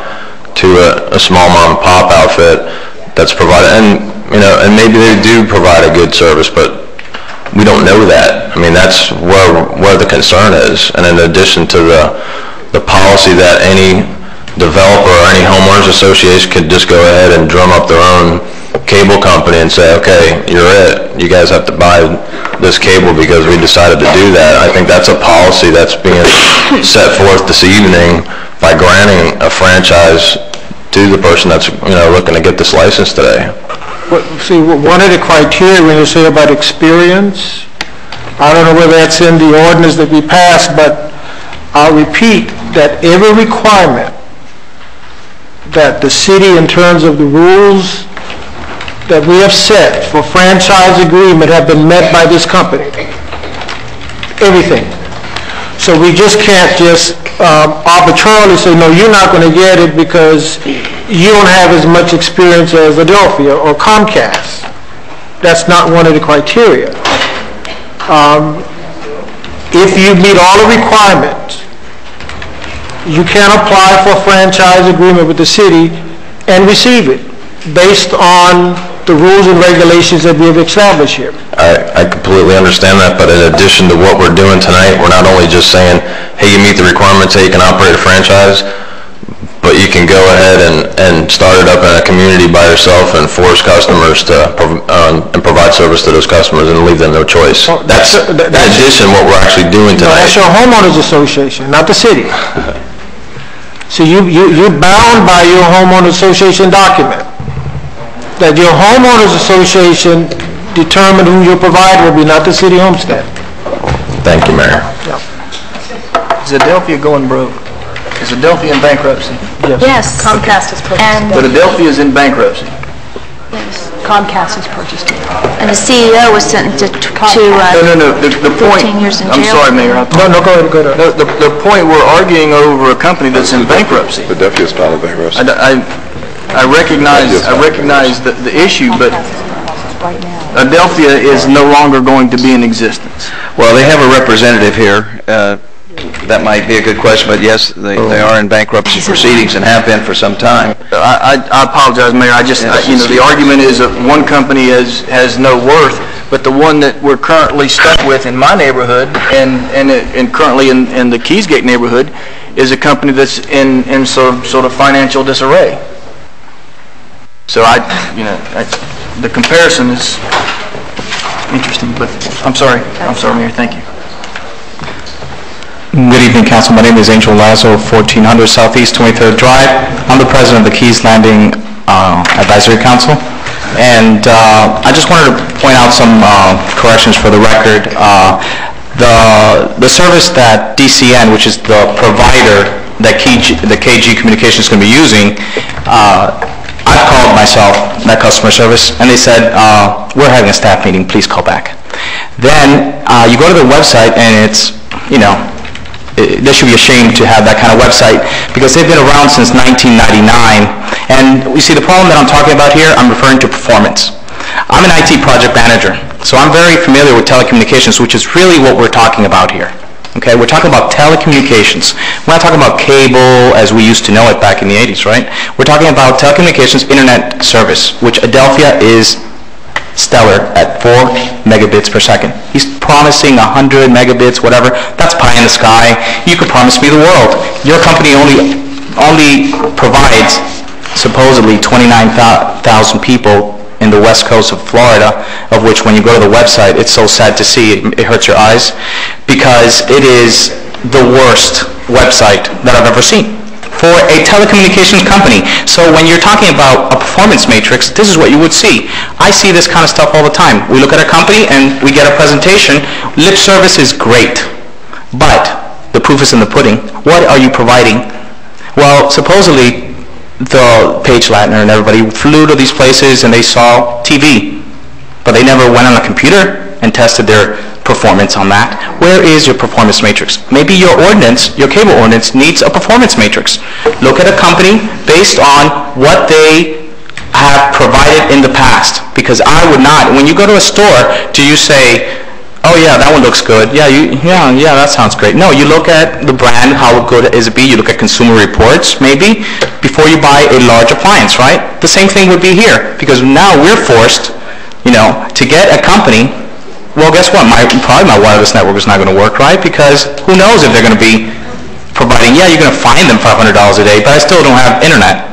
to a small mom-and-pop outfit that's provided, and maybe they do provide a good service, but we don't know that. I mean, that's where the concern is. And in addition to the policy that any developer or any homeowners association could just go ahead and drum up their own cable company and say, okay, you're it. You guys have to buy this cable because we decided to do that. I think that's a policy that's being set forth this evening by granting a franchise to the person that's looking to get this license today. See, one of the criteria when you say about experience, I don't know whether that's in the ordinance that we passed, but I'll repeat that every requirement that the city, in terms of the rules that we have set for franchise agreement, have been met by this company. Everything. So we just can't just arbitrarily say, no, you're not going to get it because you don't have as much experience as Adelphia or Comcast. That's not one of the criteria. If you meet all the requirements, you can apply for a franchise agreement with the city and receive it based on the rules and regulations that we have established here. I completely understand that, but in addition to what we're doing tonight, we're not only just saying, hey, you meet the requirements, hey, you can operate a franchise, but you can go ahead and start it up in a community by yourself and force customers to and provide service to those customers and leave them no choice. That's in addition what we're actually doing tonight. That's your homeowners association, not the city. So you're bound by your homeowners association document. That your homeowners association determine who your provider will be, not the city of Homestead. Thank you, Mayor. Yeah. Is Adelphia going broke? Is Adelphia in bankruptcy? Yes. Comcast has purchased it. But Adelphia is in bankruptcy. Yes. Comcast has purchased it. And the CEO was sentenced to No. The point. 14 years in I'm jail. sorry, Mayor. No, go ahead. No, the point, we're arguing over a company that's in bankruptcy. Adelphia's filing bankruptcy. I recognize the issue, but Adelphia is no longer going to be in existence. Well, they have a representative here. That might be a good question, but yes, they are in bankruptcy proceedings and have been for some time. I apologize, Mayor. The argument is that one company has no worth, but the one that we're currently stuck with in my neighborhood and currently in the Keysgate neighborhood is a company that's in sort of financial disarray. So the comparison is interesting, but I'm sorry, Mayor. Thank you. Good evening, Council. My name is Angel Lazo, 1400 Southeast 23rd Drive. I'm the president of the Keys Landing Advisory Council. And I just wanted to point out some corrections for the record. The service that DCN, which is the provider that the KG Communications is going to be using, I've called myself that customer service, and they said, we're having a staff meeting, please call back. Then you go to their website, and it's, they should be ashamed to have that kind of website because they've been around since 1999. And you see, the problem that I'm talking about here, I'm referring to performance. I'm an IT project manager, so I'm very familiar with telecommunications, which is really what we're talking about here. Okay, we're talking about telecommunications. We're not talking about cable as we used to know it back in the 80s, right? We're talking about telecommunications internet service, which Adelphia is stellar at 4 megabits per second. He's promising 100 megabits, whatever. That's pie in the sky. You could promise me the world. Your company only provides supposedly 29,000 people in the west coast of Florida, of which when you go to the website, it's so sad to see, it hurts your eyes, because it is the worst website that I've ever seen for a telecommunications company. So when you're talking about a performance matrix, this is what you would see. I see this kind of stuff all the time. We look at a company and we get a presentation. Lip service is great, but the proof is in the pudding. What are you providing? Well, supposedly, the Paige Latner and everybody flew to these places and they saw TV, but they never went on a computer and tested their performance on that. Where is your performance matrix? Maybe your ordinance, your cable ordinance, needs a performance matrix. Look at a company based on what they have provided in the past, because I would not, when you go to a store, do you say, oh yeah, that one looks good. Yeah, that sounds great. No, you look at the brand, how good is it be? You look at consumer reports, maybe, before you buy a large appliance, right? The same thing would be here, because now we're forced, to get a company. Well, guess what? Probably my wireless network is not going to work, right? Because who knows if they're going to be providing, yeah, you're going to find them $500 a day, but I still don't have internet,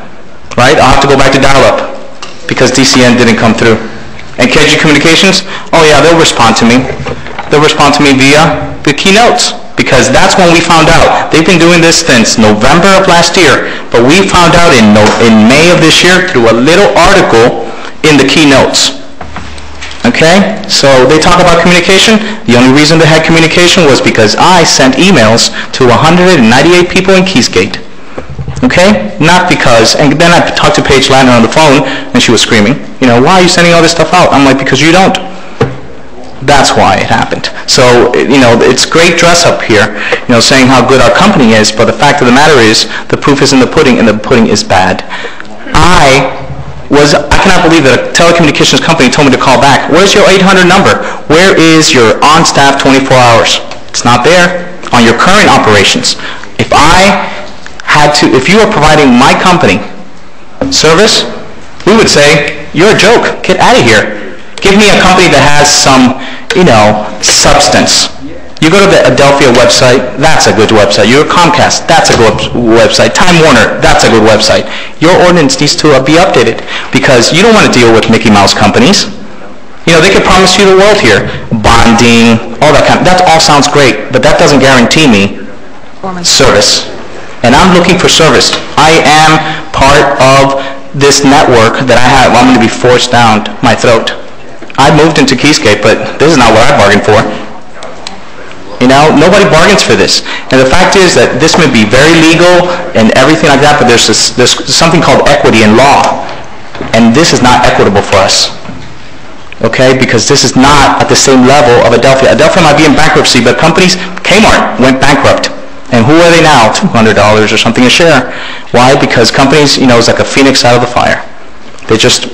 right? I'll have to go back to dial-up because DCN didn't come through. And KG Communications, oh yeah, they'll respond to me. They'll respond to me via the keynotes, because that's when we found out. They've been doing this since November of last year, but we found out in May of this year through a little article in the keynotes. Okay, so they talk about communication. The only reason they had communication was because I sent emails to 198 people in Keysgate. Okay, not because, and then I talked to Paige Latner on the phone, and she was screaming, why are you sending all this stuff out? I'm like, because you don't. That's why it happened. So, it's great dress up here, saying how good our company is, but the fact of the matter is, the proof is in the pudding, and the pudding is bad. I cannot believe that a telecommunications company told me to call back. Where's your 800 number? Where is your on-staff 24 hours? It's not there on your current operations. If you were providing my company service, we would say, you're a joke. Get out of here. Give me a company that has some, substance. You go to the Adelphia website, that's a good website. You're Comcast, that's a good website. Time Warner, that's a good website. Your ordinance needs to be updated, because you don't want to deal with Mickey Mouse companies. They could promise you the world here. Bonding, all that all sounds great, but that doesn't guarantee me service. And I'm looking for service. I am part of this network that I have. I'm going to be forced down my throat. I moved into Keysgate, but this is not what I bargained for. Nobody bargains for this. And the fact is that this may be very legal and everything like that, but there's something called equity in law. And this is not equitable for us. Okay? Because this is not at the same level of Adelphia. Adelphia might be in bankruptcy, but companies, Kmart went bankrupt. And who are they now? $200 or something a share. Why? Because companies, it's like a phoenix out of the fire. They just,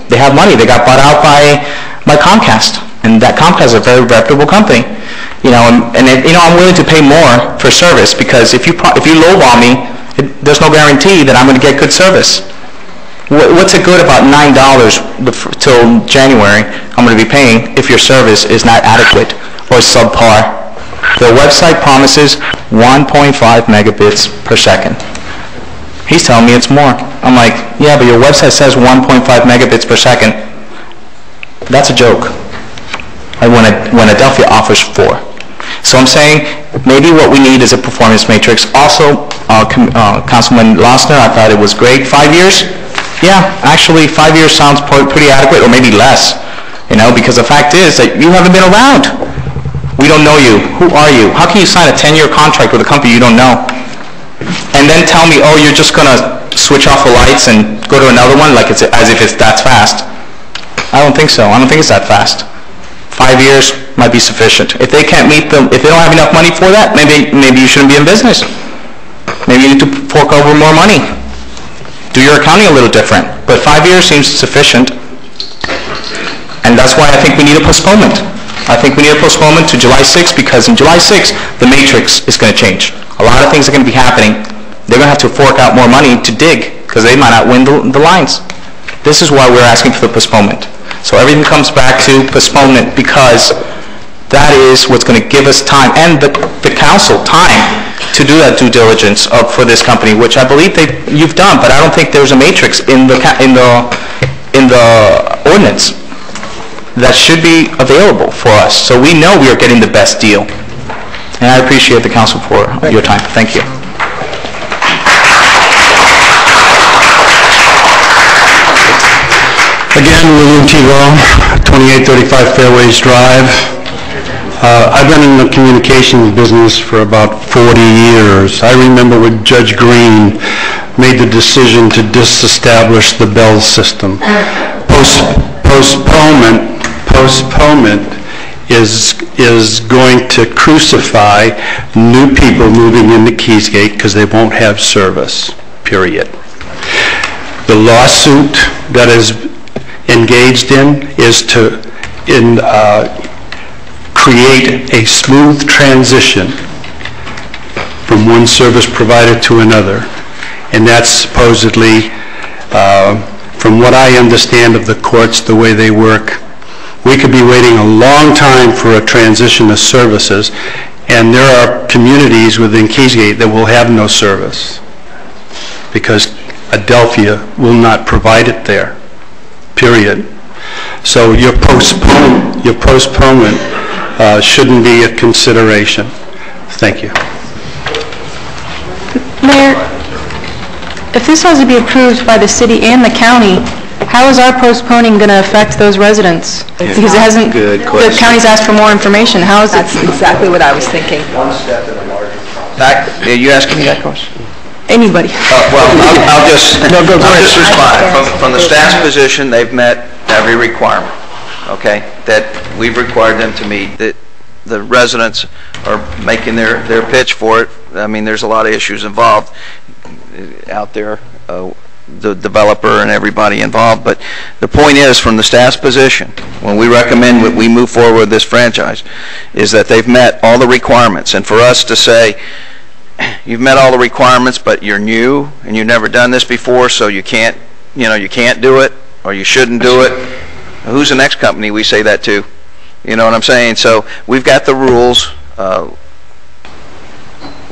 they have money. They got bought out by Comcast. And that Comcast is a very reputable company. I'm willing to pay more for service, because if you lowball me, there's no guarantee that I'm going to get good service. What's it good about $9 till January I'm going to be paying if your service is not adequate or subpar? The website promises 1.5 megabits per second. He's telling me it's more. I'm like, yeah, but your website says 1.5 megabits per second. That's a joke. And when Adelphia offers 4. So I'm saying maybe what we need is a performance matrix. Also, Councilman Losner, I thought it was great. 5 years? Yeah, actually 5 years sounds pretty adequate, or maybe less. Because the fact is that you haven't been around. We don't know you. Who are you? How can you sign a 10-year contract with a company you don't know? And then tell me, oh, you're just going to switch off the lights and go to another one as if it's that fast. I don't think so. I don't think it's that fast. 5 years might be sufficient. If they can't meet them, if they don't have enough money for that, maybe you shouldn't be in business. Maybe you need to fork over more money. Do your accounting a little different. But 5 years seems sufficient. And that's why I think we need a postponement. I think we need a postponement to July 6th, because in July 6th, the matrix is going to change. A lot of things are going to be happening. They're going to have to fork out more money to dig, because they might not win the lines. This is why we're asking for the postponement. So everything comes back to postponement, because that is what's going to give us time, and the council time, to do that due diligence for this company, which I believe you've done, but I don't think there's a matrix in the ordinance that should be available for us. So we know we are getting the best deal. And I appreciate the council for your time. Thank you. Again, William T. Long, 2835 Fairways Drive. I've been in the communications business for about 40 years. I remember when Judge Green made the decision to disestablish the Bell system. Postponement is going to crucify new people moving into Keysgate because they won't have service, period. The lawsuit that is engaged in is to create a smooth transition from one service provider to another. And that's supposedly, from what I understand of the courts, the way they work, we could be waiting a long time for a transition of services, and there are communities within Keysgate that will have no service because Adelphia will not provide it there, period. So your postponement shouldn't be a consideration. Thank you. Mayor, if this has to be approved by the city and the county, how is our postponing going to affect those residents? Because it hasn't, the county's asked for more information. How is it? That's exactly what I was thinking. One step in a larger process. Are you asking me that question? Anybody. Well, I'll just respond. From the staff's position, they've met every requirement, okay, that we've required them to meet. The residents are making their pitch for it. I mean, there's a lot of issues involved out there, the developer and everybody involved. But the point is, from the staff's position, when we recommend that we move forward with this franchise, is that they've met all the requirements. And for us to say, you've met all the requirements, but you're new and you've never done this before, so you can't do it, or you shouldn't do it. Who's the next company we say that to? You know what I'm saying? So we've got the rules.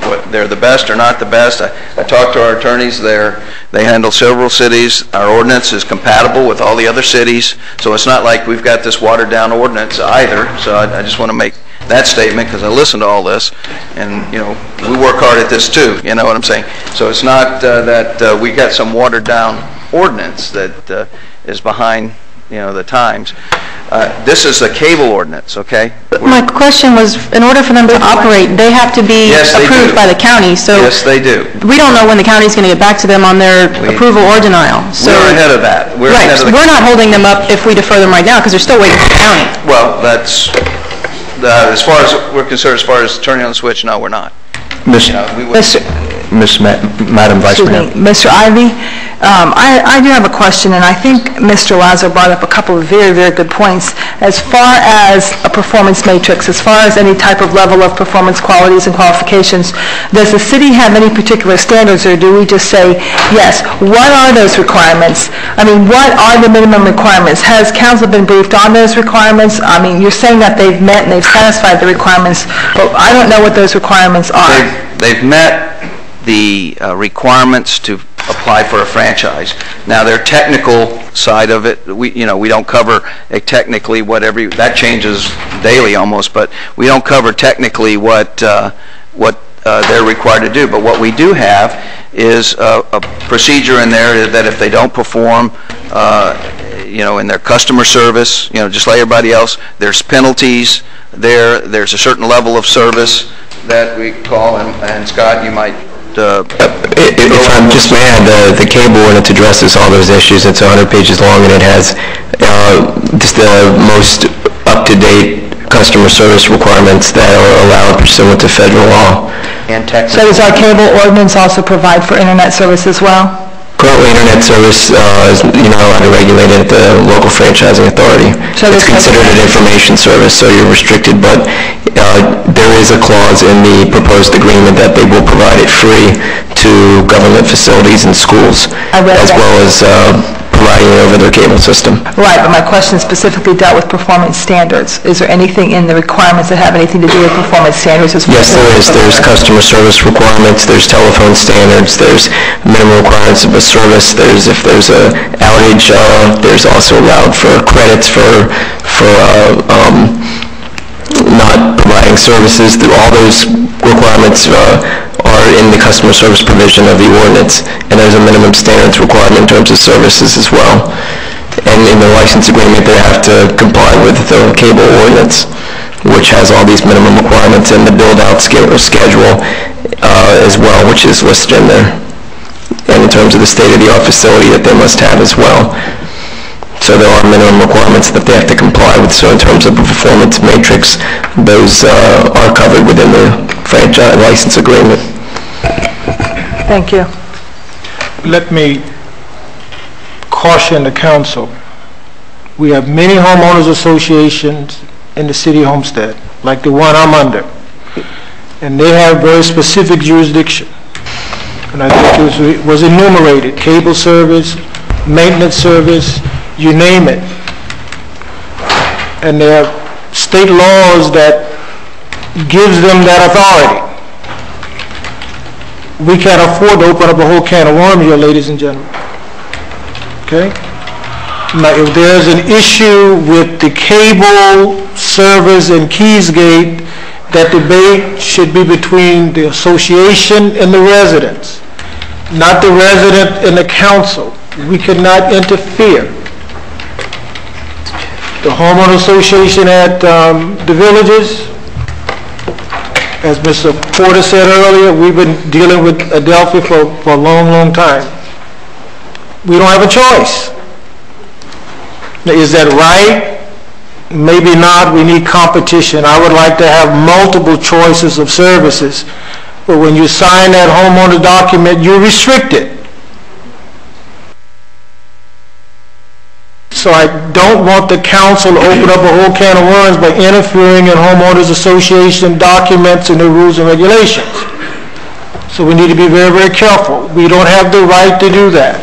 What they're the best or not the best. I talked to our attorneys there. They handle several cities. Our ordinance is compatible with all the other cities, so it's not like we've got this watered down ordinance either. So I just want to make that statement, because I listened to all this, and we work hard at this too. You know what I'm saying? So it's not that we got some watered down ordinance that is behind the times. This is a cable ordinance, okay? My question was, in order for them to operate, they have to be approved by the county. So yes, they do. We don't know when the county's going to get back to them on their approval or denial. So we're ahead of that. We're ahead of the we're not holding them up if we defer them right now, because they're still waiting for the county. Well, that's as far as we're concerned. As far as turning on the switch, no, we're not. Madam Vice Mayor. Mr. Ivey, I do have a question, and I think Mr. Lazo brought up a couple of very, very good points. As far as a performance matrix, as far as any type of level of performance qualities and qualifications, does the city have any particular standards, or do we just say, yes, what are those requirements? I mean, what are the minimum requirements? Has council been briefed on those requirements? I mean, you're saying that they've met and they've satisfied the requirements, but I don't know what those requirements are. They've met the requirements to apply for a franchise. Now, their technical side of it, we don't cover technically that changes daily almost, but we don't cover technically what they're required to do. But what we do have is a procedure in there that if they don't perform, in their customer service, just like everybody else, there's penalties there. There's a certain level of service that we call, and Scott, you might. If I'm just may add, the cable ordinance addresses all those issues. It's 100 pages long, and it has just the most up-to-date customer service requirements that are allowed pursuant to federal law. So does our cable ordinance also provide for internet service as well? Currently, internet service is you're not allowed to regulate it at the local franchising authority. So it's considered an information service, so you're restricted, but there is a clause in the proposed agreement that they will provide it free to government facilities and schools, as well as providing it over their cable system. Right, but my question specifically dealt with performance standards. Is there anything in the requirements that have anything to do with performance standards as well? Yes, there is. There's customer service requirements, there's telephone standards, there's minimum requirements of a service, if there's a outage, there's also allowed for credits for not providing services. All those requirements are in the customer service provision of the ordinance, and there's a minimum standards requirement in terms of services as well. And in the license agreement, they have to comply with the cable ordinance, which has all these minimum requirements, and the build-out schedule as well, which is listed in there, and in terms of the state-of-the-art facility that they must have as well. So there are minimum requirements that they have to comply with. So in terms of the performance matrix, those are covered within the franchise license agreement. Thank you. Let me caution the council. We have many homeowners associations in the city of Homestead, like the one I'm under, and they have very specific jurisdiction. And I think it was enumerated: cable service, maintenance service, you name it. And there are state laws that gives them that authority. We can't afford to open up a whole can of worms here, ladies and gentlemen. Okay? Now, if there's an issue with the cable service in Keysgate, that debate should be between the association and the residents, not the resident and the council. We cannot interfere. The homeowner association at the villages, as Mr. Porter said earlier, we've been dealing with Adelphi for a long, long time. We don't have a choice. Now, is that right? Maybe not. We need competition. I would like to have multiple choices of services, but when you sign that homeowner document, you're restricted. So I don't want the council to open up a whole can of worms by interfering in homeowners association documents and their rules and regulations. So we need to be very, very careful. We don't have the right to do that.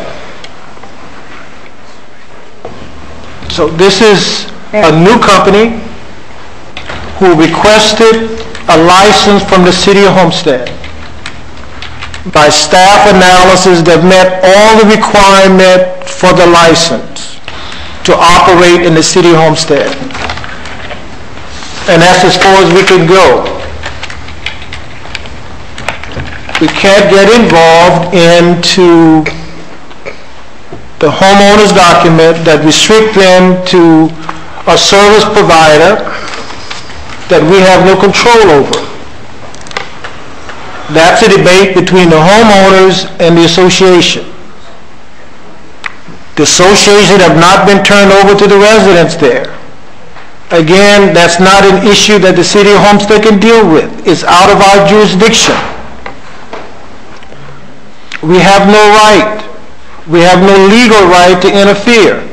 So this is a new company who requested a license from the city of Homestead. By staff analysis, that met all the requirement for the license to operate in the city of Homestead. And that's as far as we can go. We can't get involved into the homeowner's document that restrict them to a service provider that we have no control over. That's a debate between the homeowners and the association. The association have not been turned over to the residents there. Again, that's not an issue that the city of Homestead can deal with. It's out of our jurisdiction. We have no right. We have no legal right to interfere.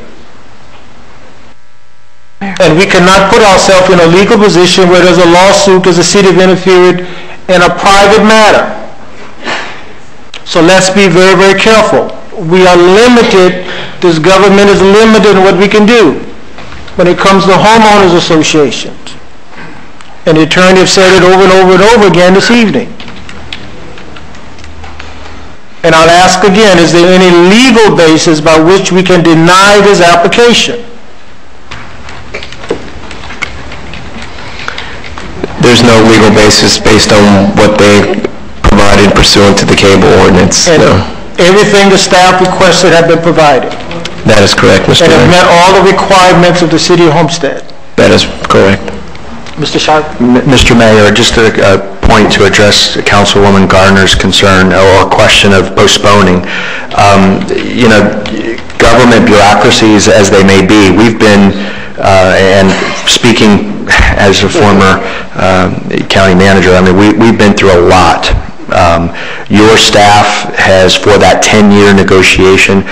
And we cannot put ourselves in a legal position where there's a lawsuit because the city have interfered in a private matter. So let's be very, very careful. We are limited. This government is limited in what we can do when it comes to homeowners associations. And the attorney have said it over and over and over again this evening. And I'll ask again, is there any legal basis by which we can deny this application? There's no legal basis based on what they provided pursuant to the cable ordinance. And everything the staff requested have been provided. That is correct, Mr. And Mayor. have met all the requirements of the city of Homestead. That is correct. Mr. Sharp? Mr. Mayor, just a point to address Councilwoman Gardner's concern or question of postponing. Government bureaucracies as they may be, we've been, and speaking as a former county manager, I mean, we've been through a lot Your staff has, for that 10-year negotiation,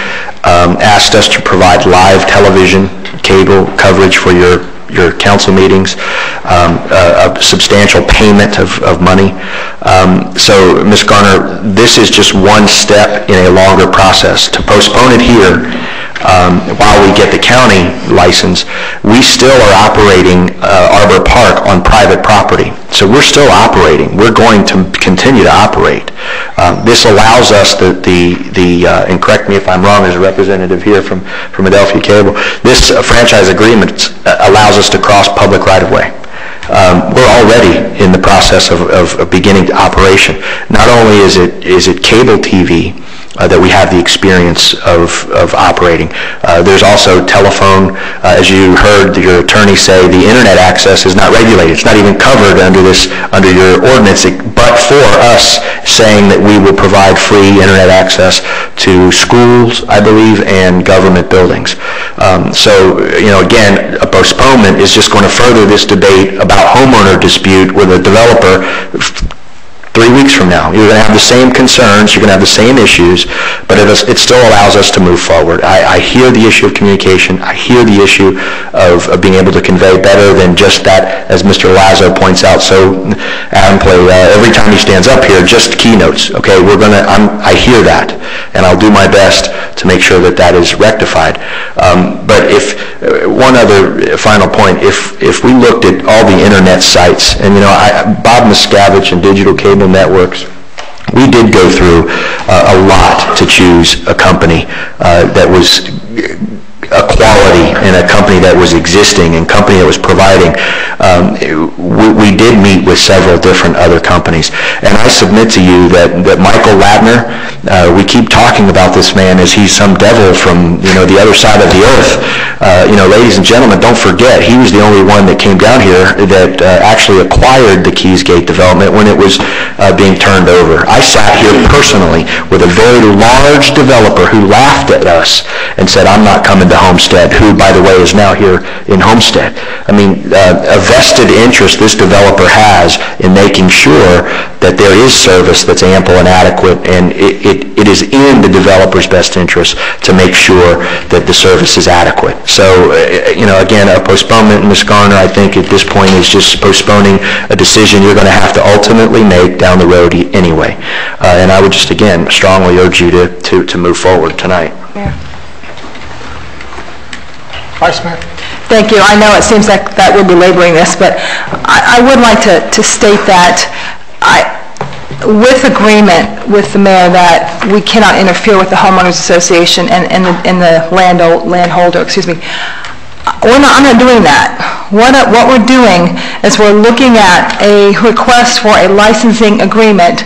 asked us to provide live television, cable coverage for your council meetings, a substantial payment of money. So, Ms. Garner, this is just one step in a longer process. To postpone it here while we get the county license, we still are operating Arbor Park on private property. So we're still operating. We're going to continue to operate. This allows us and correct me if I'm wrong as a representative here from Philadelphia Cable, this franchise agreement allows us to cross public right-of-way. We're already in the process of beginning operation. Not only is it cable TV that we have the experience of operating. There's also telephone, as you heard your attorney say, the internet access is not regulated. It's not even covered under your ordinance, but for us saying that we will provide free internet access to schools, I believe, and government buildings. So, again, a postponement is just going to further this debate about homeowner dispute with a developer 3 weeks from now. You're going to have the same concerns, you're going to have the same issues, but it still allows us to move forward. I hear the issue of communication. I hear the issue of being able to convey better than just that, as Mr. Lazo points out so amply, every time he stands up here, just keynotes. Okay, I hear that, and I'll do my best to make sure that is rectified. But if, one other final point, if we looked at all the internet sites, and Bob Miscavige and Digital Cable Networks, we did go through a lot to choose a company that was a quality and a company that was existing and company that was providing. We did meet with several different other companies, and I submit to you that Michael Ladner, we keep talking about this man as he's some devil from the other side of the earth. Ladies and gentlemen, don't forget he was the only one that came down here that actually acquired the Keysgate development when it was being turned over. I sat here personally with a very large developer who laughed at us and said, "I'm not coming to Homestead," who, by the way, is now here in Homestead. I mean, a vested interest this developer has in making sure that there is service that's ample and adequate, and it is in the developer's best interest to make sure that the service is adequate. So, again, a postponement, Ms. Garner, I think at this point is just postponing a decision you're going to have to ultimately make down the road anyway. And I would just, again, strongly urge you to move forward tonight. Yeah. Vice Mayor. Thank you. I know it seems like that we're belaboring this, but I would like to state that with agreement with the mayor that we cannot interfere with the homeowners association and the landholder, excuse me. I'm not doing that. What we're doing is we're looking at a request for a licensing agreement,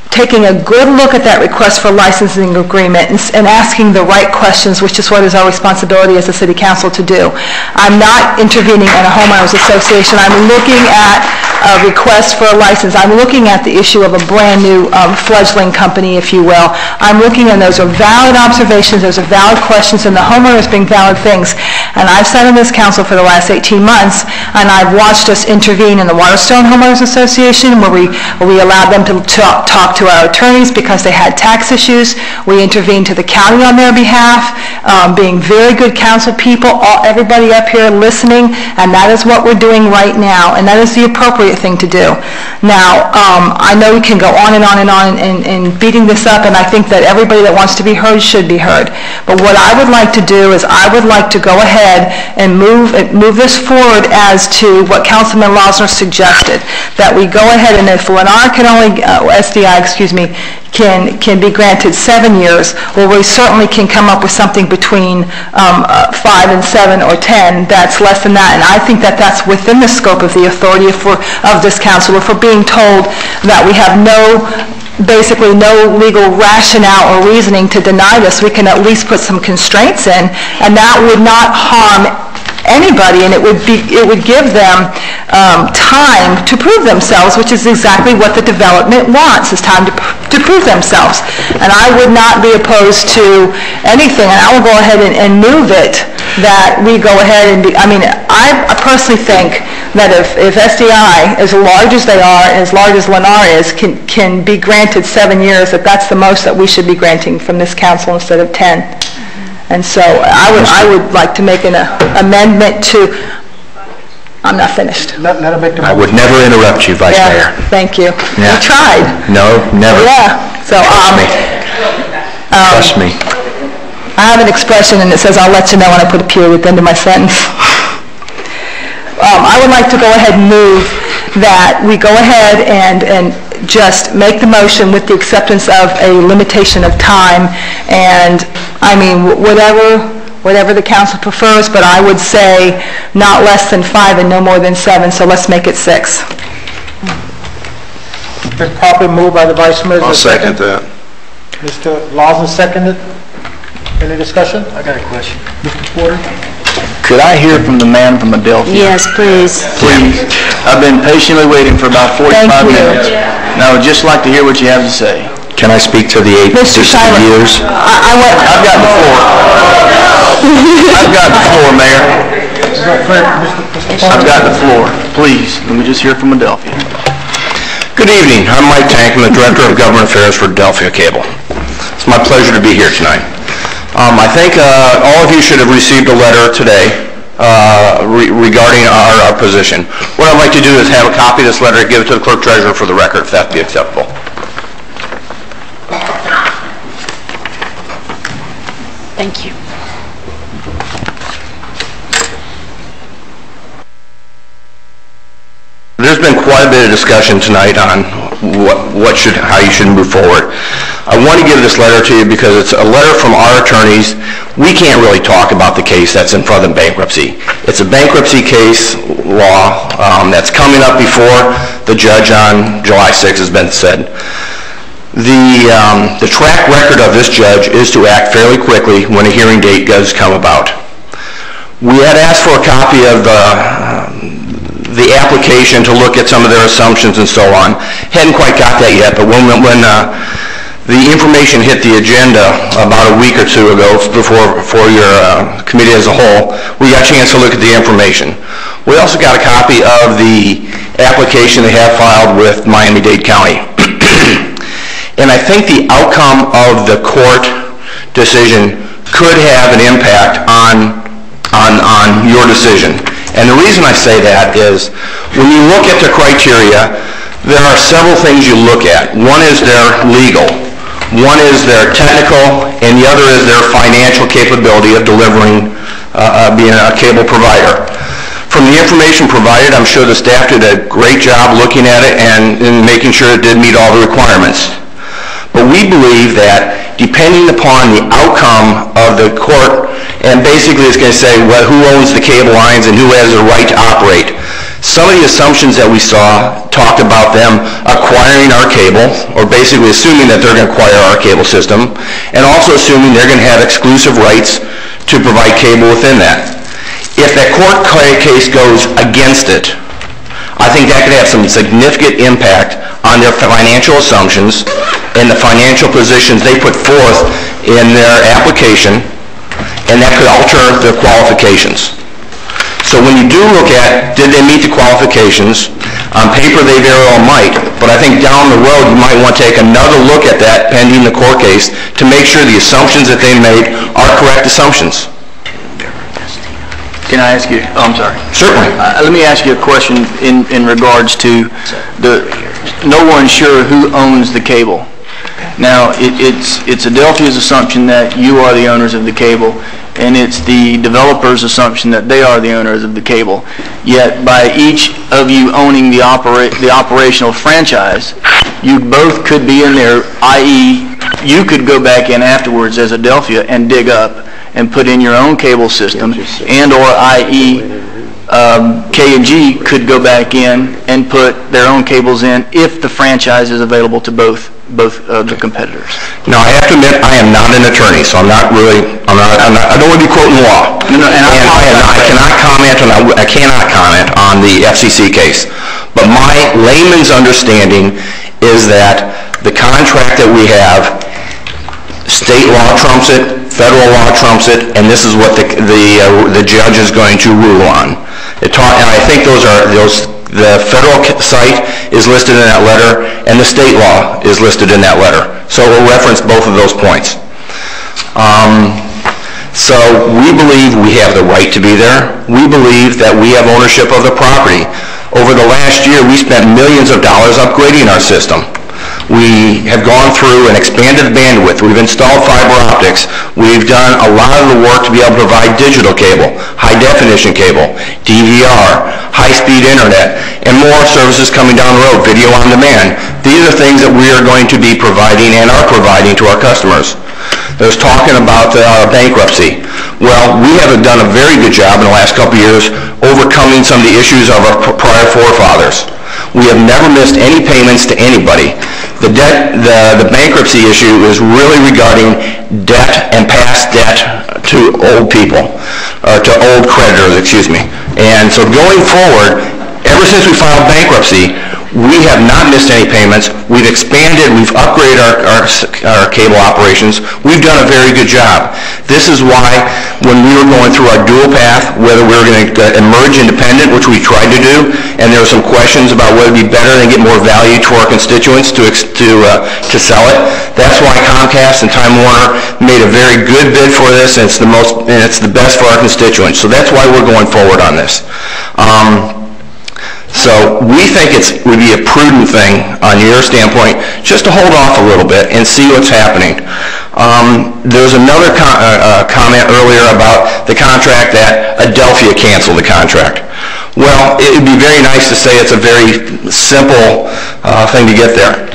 taking a good look at that request for licensing agreement and asking the right questions, which is what is our responsibility as a city council to do. I'm not intervening in a homeowners association. I'm looking at a request for a license. I'm looking at the issue of a brand new fledgling company, if you will. I'm looking, and those are valid observations, those are valid questions, and the homeowners bring valid things. And I've sat on this council for the last 18 months, and I've watched us intervene in the Waterstone Homeowners Association, where we allowed them to talk to our attorneys because they had tax issues. We intervened to the county on their behalf, being very good council people, everybody up here listening, and that is what we're doing right now, and that is the appropriate thing to do. Now, I know we can go on and on and on and beating this up, and I think that everybody that wants to be heard should be heard. But what I would like to do is I would like to go ahead and move this forward as to what Councilman Losner suggested, that we go ahead and if Lennar can only, SDI, excuse me, can be granted 7 years, well, we certainly can come up with something between 5 and 7 or 10 that's less than that, and I think that that's within the scope of the authority of this council. If we're being told that we have basically no legal rationale or reasoning to deny this, we can at least put some constraints in, and that would not harm anybody, and it would give them time to prove themselves, which is exactly what the development wants, is time to prove themselves. And I would not be opposed to anything, and I will go ahead and move it that we go ahead and I personally think that if SDI, as large as they are, and as large as Lennar is, can be granted 7 years, that's the most that we should be granting from this council instead of 10. And so I would like to make an amendment to, I'm not finished. I would never interrupt you, Vice Mayor. Thank you. Yeah. You tried. No, never. Yeah. So, Trust me. I have an expression, and it says, I'll let you know when I put a period at the end of my sentence. I would like to go ahead and move that we go ahead and just make the motion with the acceptance of a limitation of time, and, I mean, whatever the council prefers, but I would say not less than 5 and no more than 7, so let's make it 6. Been properly moved by the Vice Mayor. I'll second that. Mr. Lawson seconded. Any discussion? I got a question. Mr. Porter? Could I hear from the man from Adelphia? Yes, please. Please. I've been patiently waiting for about 45 minutes. And I would just like to hear what you have to say. Can I speak to the 8 years? I've got the floor. I've got the floor, Mayor. I've got the floor. Please, let me just hear from Adelphia. Good evening. I'm Mike Tank. I'm the Director of Government Affairs for Adelphia Cable. It's my pleasure to be here tonight. I think all of you should have received a letter today regarding our position. What I'd like to do is have a copy of this letter and give it to the Clerk Treasurer for the record, if that be acceptable. Thank you. There's been quite a bit of discussion tonight on how you should move forward. I want to give this letter to you because it's a letter from our attorneys. We can't really talk about the case that's in front of bankruptcy. It's a bankruptcy case law that's coming up before the judge on July 6th has been said. The track record of this judge is to act fairly quickly when a hearing date does come about. We had asked for a copy of the application to look at some of their assumptions and so on. Hadn't quite got that yet, but when the information hit the agenda about a week or two ago for your committee as a whole, we got a chance to look at the information. We also got a copy of the application they have filed with Miami-Dade County. And I think the outcome of the court decision could have an impact on your decision. And the reason I say that is when you look at the criteria, there are several things you look at. One is their legal, one is their technical, and the other is their financial capability of delivering, being a cable provider. From the information provided, I'm sure the staff did a great job looking at it and making sure it did meet all the requirements. But we believe that depending upon the outcome of the court, and basically it's going to say who owns the cable lines and who has the right to operate. Some of the assumptions that we saw talked about them acquiring our cable, or basically assuming that they're going to acquire our cable system, and also assuming they're going to have exclusive rights to provide cable within that. If that court case goes against it, I think that could have some significant impact on their financial assumptions and the financial positions they put forth in their application, and that could alter their qualifications. So when you do look at, did they meet the qualifications, on paper they very well might, but I think down the road you might want to take another look at that pending the court case to make sure the assumptions that they made are correct assumptions. Can I ask you, I'm sorry. Certainly. Let me ask you a question in regards to no one's sure who owns the cable. Now, it's Adelphia's assumption that you are the owners of the cable, and it's the developer's assumption that they are the owners of the cable. Yet, by each of you owning the operational franchise, you both could be in there, i.e., you could go back in afterwards as Adelphia and dig up and put in your own cable system, and or i.e. K&G could go back in and put their own cables in if the franchise is available to both the competitors. Now, I have to admit, I am not an attorney, so I don't want to be quoting law. I cannot comment on the FCC case. But my layman's understanding is that the contract that we have, state law trumps it, federal law trumps it, and this is what the judge is going to rule on. And I think the federal site is listed in that letter, and the state law is listed in that letter. So we'll reference both of those points. So we believe we have the right to be there. We believe that we have ownership of the property. Over the last year, we spent millions of dollars upgrading our system. We have gone through and expanded the bandwidth. We've installed fiber optics. We've done a lot of the work to be able to provide digital cable, high-definition cable, DVR, high-speed internet, and more services coming down the road, video on demand. These are things that we are going to be providing and are providing to our customers. There's talking about bankruptcy. Well, we have done a very good job in the last couple of years overcoming some of the issues of our prior forefathers. We have never missed any payments to anybody. The bankruptcy issue is really regarding debt and past debt to old people, or to old creditors, excuse me. And so going forward, ever since we filed bankruptcy, we have not missed any payments. We've expanded, we've upgraded our cable operations. We've done a very good job. This is why when we were going through our dual path, whether we were going to emerge independent, which we tried to do, and there were some questions about whether it would be better and get more value to our constituents to sell it. That's why Comcast and Time Warner made a very good bid for this, and it's the best for our constituents. So that's why we're going forward on this. So we think it would be a prudent thing on your standpoint just to hold off a little bit and see what's happening. There was another comment earlier about the contract that Adelphia canceled the contract. Well, it would be very nice to say it's a very simple thing to get there.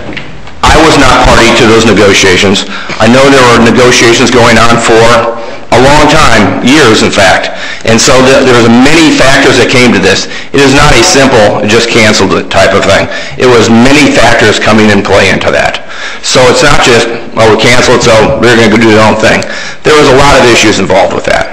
I was not party to those negotiations. I know there were negotiations going on for a long time, years in fact, and so there were many factors that came to this. It is not a simple, just canceled type of thing. It was many factors coming in play into that. So it's not just, well, we canceled, so we're going to go do our own thing. There was a lot of issues involved with that.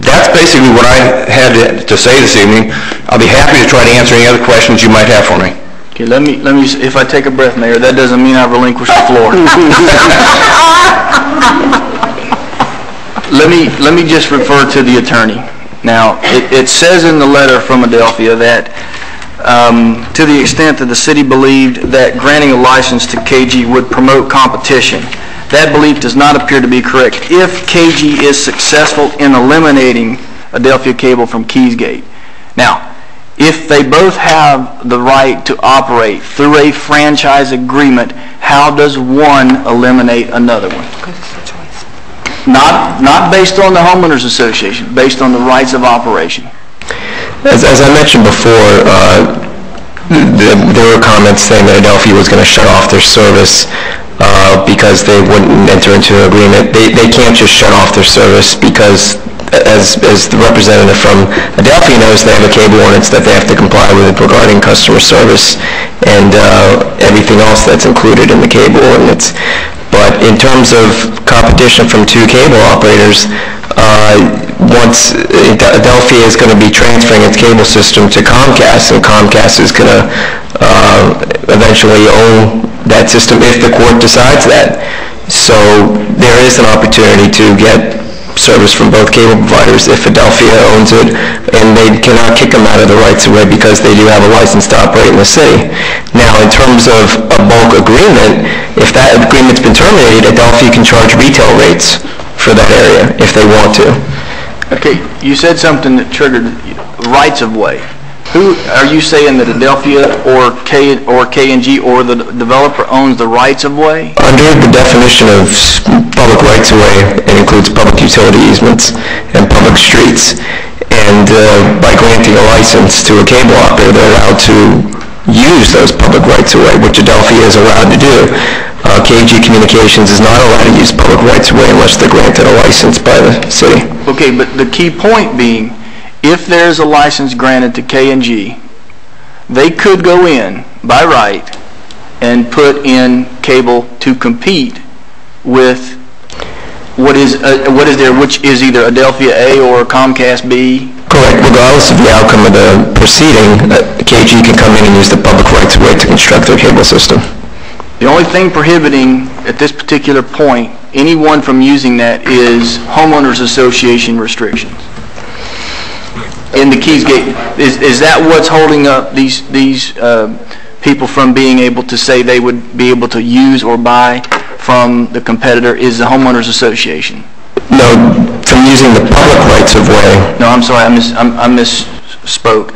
That's basically what I had to say this evening. I'll be happy to try to answer any other questions you might have for me. Okay, let me, if I take a breath, Mayor, that doesn't mean I've relinquished the floor. Let me just refer to the attorney. Now, it says in the letter from Adelphia that to the extent that the city believed that granting a license to KG would promote competition, that belief does not appear to be correct. If KG is successful in eliminating Adelphia Cable from Keysgate, now, if they both have the right to operate through a franchise agreement, how does one eliminate another one? Not based on the homeowners association, based on the rights of operation. As I mentioned before, there were comments saying that Adelphia was going to shut off their service because they wouldn't enter into an agreement. They can't just shut off their service because, as the representative from Adelphia knows, they have a cable ordinance that they have to comply with regarding customer service and everything else that's included in the cable ordinance. But in terms of competition from two cable operators, once Adelphia is going to be transferring its cable system to Comcast, and Comcast is going to eventually own that system if the court decides that. So there is an opportunity to get service from both cable providers if Adelphia owns it, and they cannot kick them out of the rights of way because they do have a license to operate in the city. Now, in terms of a bulk agreement, if that agreement's been terminated, Adelphia can charge retail rates for that area if they want to. Okay, you said something that triggered rights of way. Who are you saying that Adelphia or K&G or the developer owns the rights of way? Under the definition of public rights of way, it includes public utility easements and public streets. And by granting a license to a cable operator, they're allowed to use those public rights of way, which Adelphia is allowed to do. KG Communications is not allowed to use public rights of way unless they're granted a license by the city. Okay, but the key point being, if there's a license granted to K&G, they could go in by right and put in cable to compete with what is there, which is either Adelphia A or Comcast B. Correct. Regardless of the outcome of the proceeding, KG can come in and use the public rights of way to construct their cable system. The only thing prohibiting at this particular point anyone from using that is homeowners association restrictions. in the Keysgate. Is that what's holding up these people from being able to say they would be able to use or buy from the competitor? Is the homeowners association? No, from using the public rights of way. No, I'm sorry, I misspoke.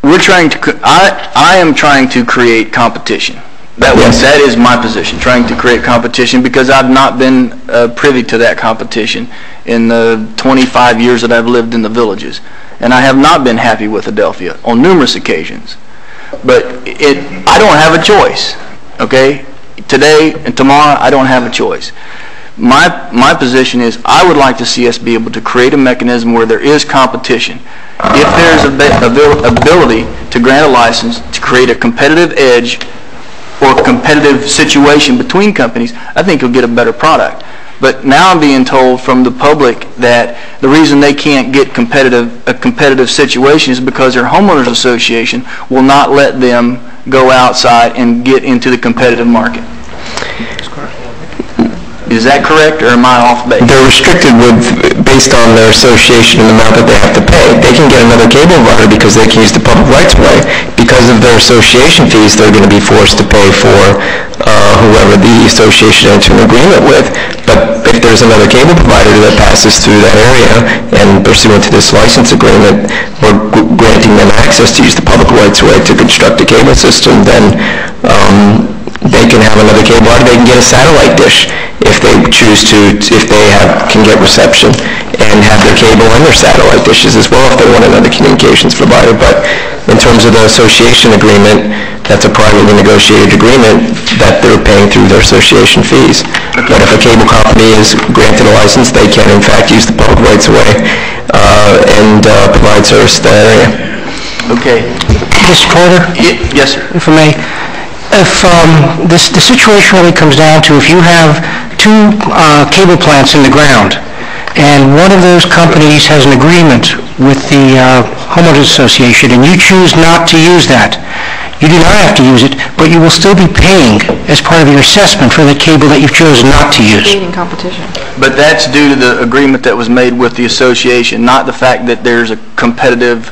We're trying to. I am trying to create competition. That is my position, trying to create competition, because I've not been privy to that competition in the 25 years that I've lived in the villages. And I have not been happy with Adelphia on numerous occasions. But I don't have a choice, okay? Today and tomorrow, I don't have a choice. My position is I would like to see us be able to create a mechanism where there is competition. If there's ability to grant a license to create a competitive edge or competitive situation between companies, I think you'll get a better product. But now I'm being told from the public that the reason they can't get a competitive situation is because their homeowners association will not let them go outside and get into the competitive market. Is that correct, or am I off base? They're restricted based on their association and the amount that they have to pay. They can get another cable provider because they can use the public rights of way. Because of their association fees, they're going to be forced to pay for whoever the association entered an agreement with. But if there's another cable provider that passes through that area and pursuant to this license agreement, we're granting them access to use the public rights of way to construct a cable system, then they can have another cable provider. They can get a satellite dish if they choose to, if they can get reception and have their cable and their satellite dishes as well if they want another communications provider. But in terms of the association agreement, that's a privately negotiated agreement that they're paying through their association fees. But if a cable company is granted a license, they can in fact use the public rights of way and provide service to that area. Okay. Mr. Porter? Yes, sir. If I may, if the situation really comes down to if you have two cable plants in the ground and one of those companies has an agreement with the homeowners association and you choose not to use that, you do not have to use it, but you will still be paying as part of your assessment for the cable that you've chosen not to use. Competition. But that's due to the agreement that was made with the association, not the fact that there's a competitive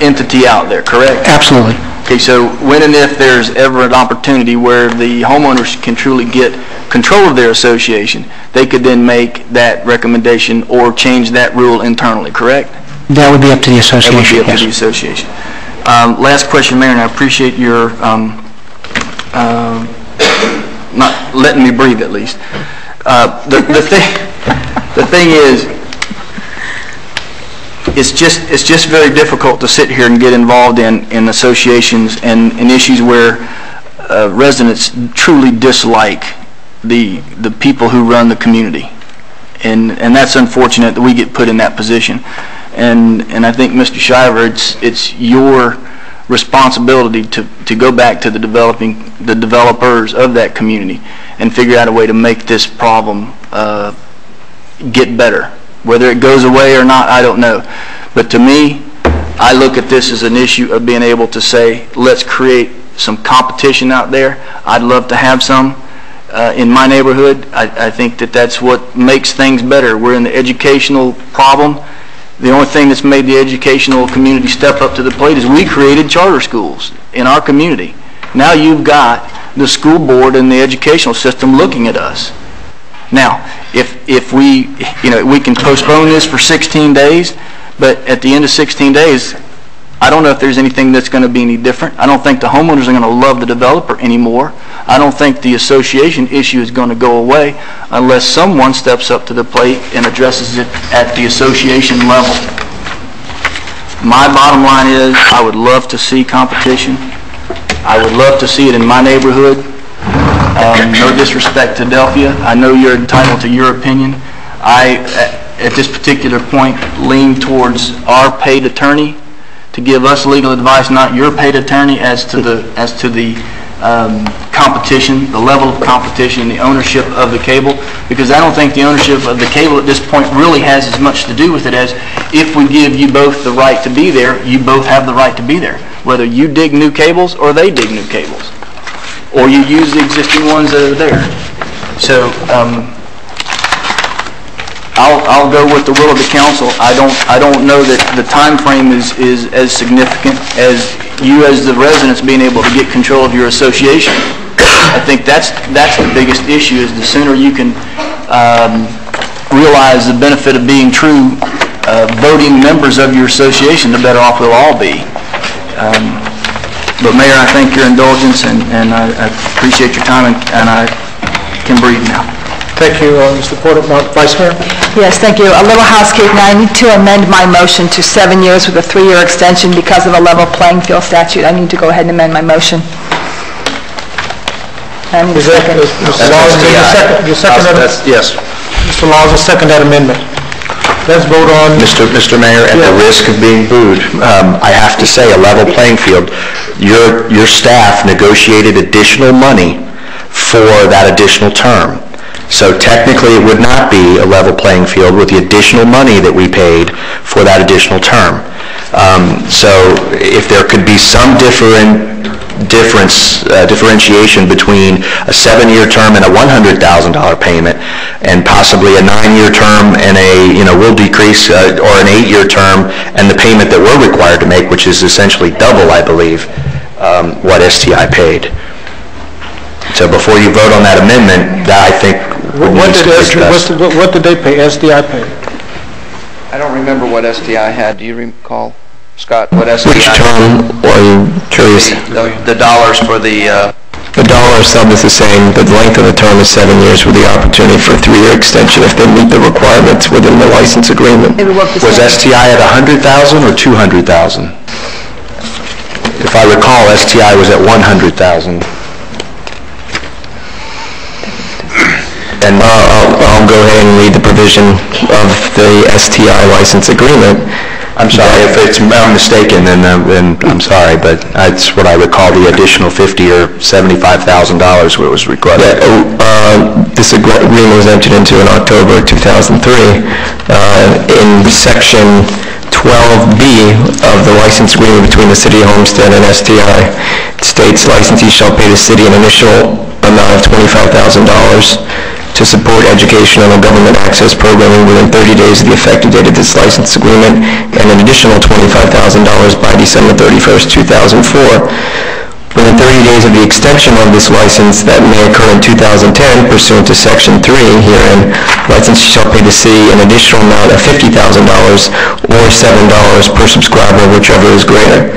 entity out there, correct? Absolutely. Okay, so when and if there's ever an opportunity where the homeowners can truly get control of their association, they could then make that recommendation or change that rule internally, correct? That would be up to the association. That would be up to the association. Last question, Mayor, and I appreciate your not letting me breathe at least. The thing is, it's just very difficult to sit here and get involved in associations and issues where residents truly dislike the people who run the community, and that's unfortunate that we get put in that position. And I think, Mr. Shiver, it's your responsibility to go back to the developers of that community and figure out a way to make this problem get better. Whether it goes away or not, I don't know. But to me, I look at this as an issue of being able to say, let's create some competition out there. I'd love to have some in my neighborhood. I think that's what makes things better. We're in the educational problem. The only thing that's made the educational community step up to the plate is we created charter schools in our community. Now you've got the school board and the educational system looking at us. Now, if we can postpone this for 16 days, but at the end of 16 days, I don't know if there's anything that's going to be any different. I don't think the homeowners are going to love the developer anymore. I don't think the association issue is going to go away unless someone steps up to the plate and addresses it at the association level. My bottom line is I would love to see competition. I would love to see it in my neighborhood. No disrespect to Adelphia. I know you're entitled to your opinion. I, at this particular point, lean towards our paid attorney to give us legal advice, not your paid attorney, as to the competition, the level of competition, and the ownership of the cable. Because I don't think the ownership of the cable at this point really has as much to do with it as if we give you both the right to be there, you both have the right to be there. Whether you dig new cables or they dig new cables, or you use the existing ones that are there. So I'll go with the will of the council. I don't know that the time frame is as significant as you as the residents being able to get control of your association. I think that's the biggest issue, is the sooner you can realize the benefit of being true voting members of your association, the better off we'll all be. But Mayor, I thank your indulgence, and I appreciate your time, and I can breathe now. Thank you, Mr. Porter. Vice Mayor? Yes, thank you. A little housekeeping. I need to amend my motion to 7 years with a 3-year extension because of a level playing field statute. I need to go ahead and amend my motion. I need a second. Mr. Laws, you second that? Yes. Mr. Laws will second that amendment. Let's vote on... Mr. Mayor, at the risk of being booed, I have to say, a level playing field, your staff negotiated additional money for that additional term. So technically, it would not be a level playing field with the additional money that we paid for that additional term. So if there could be some differentiation between a 7-year term and a $100,000 payment, and possibly a 9-year term and we'll decrease, or an 8-year term and the payment that we're required to make, which is essentially double, I believe, what STI paid. So before you vote on that amendment, that I think what did they pay, STI pay? I don't remember what STI had. Do you recall, Scott, what STI? Which term are you curious? The dollars for the... The dollar sum is the same, but the length of the term is 7 years with the opportunity for a 3-year extension if they meet the requirements within the license agreement. Was STI at $100,000 or $200,000? If I recall, STI was at $100,000. And I'll go ahead and read the provision of the STI license agreement. I'm sorry, if I'm mistaken, then I'm sorry, but that's what I recall, the additional $50,000 or $75,000 what was required. This agreement was entered into in October 2003. In Section 12B of the license agreement between the City of Homestead and STI, it states licensees shall pay the city an initial amount of $25,000 to support educational and government access programming within 30 days of the effective date of this license agreement, and an additional $25,000 by December 31st, 2004. Within 30 days of the extension of this license that may occur in 2010, pursuant to Section 3 herein, licensees shall pay the city an additional amount of $50,000 or $7 per subscriber, whichever is greater.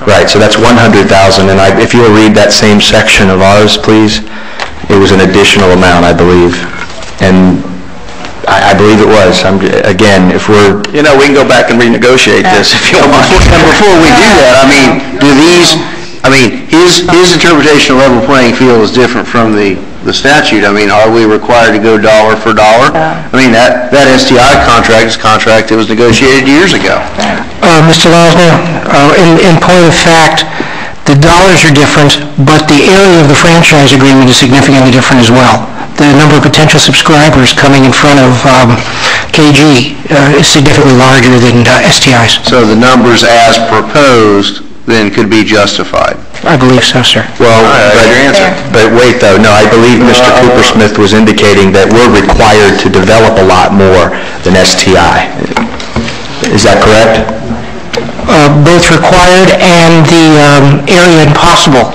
Right, so that's $100,000, and if you'll read that same section of ours, please. It was an additional amount, I believe, and I believe it was. Again, if we're... we can go back and renegotiate this if you want. And before we do that, his interpretation of level playing field is different from the statute. Are we required to go dollar for dollar? That STI contract is a contract that was negotiated years ago. Mr. Losner, in point of fact, the dollars are different, but the area of the franchise agreement is significantly different as well. The number of potential subscribers coming in front of KG is significantly larger than STI's. So the numbers as proposed then could be justified. I believe so, sir. Well, but wait though, no, I believe Mr. Coopersmith was indicating that we're required to develop a lot more than STI. Is that correct? Both required and the area impossible.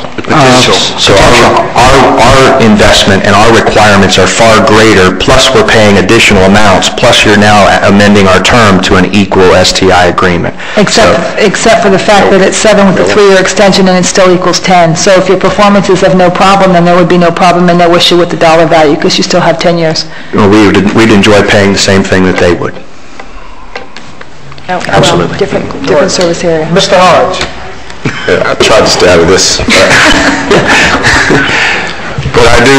So our investment and our requirements are far greater, plus we're paying additional amounts, plus you're now amending our term to an equal STI agreement. Except for the fact that it's 7 with a 3-year extension and it still equals 10. So if your performance is of no problem, then there would be no problem and no issue with the dollar value because you still have 10 years. Well, we'd enjoy paying the same thing that they would. Absolutely. Well, different service area. Mr. Hodge. I tried to stay out of this. But I do,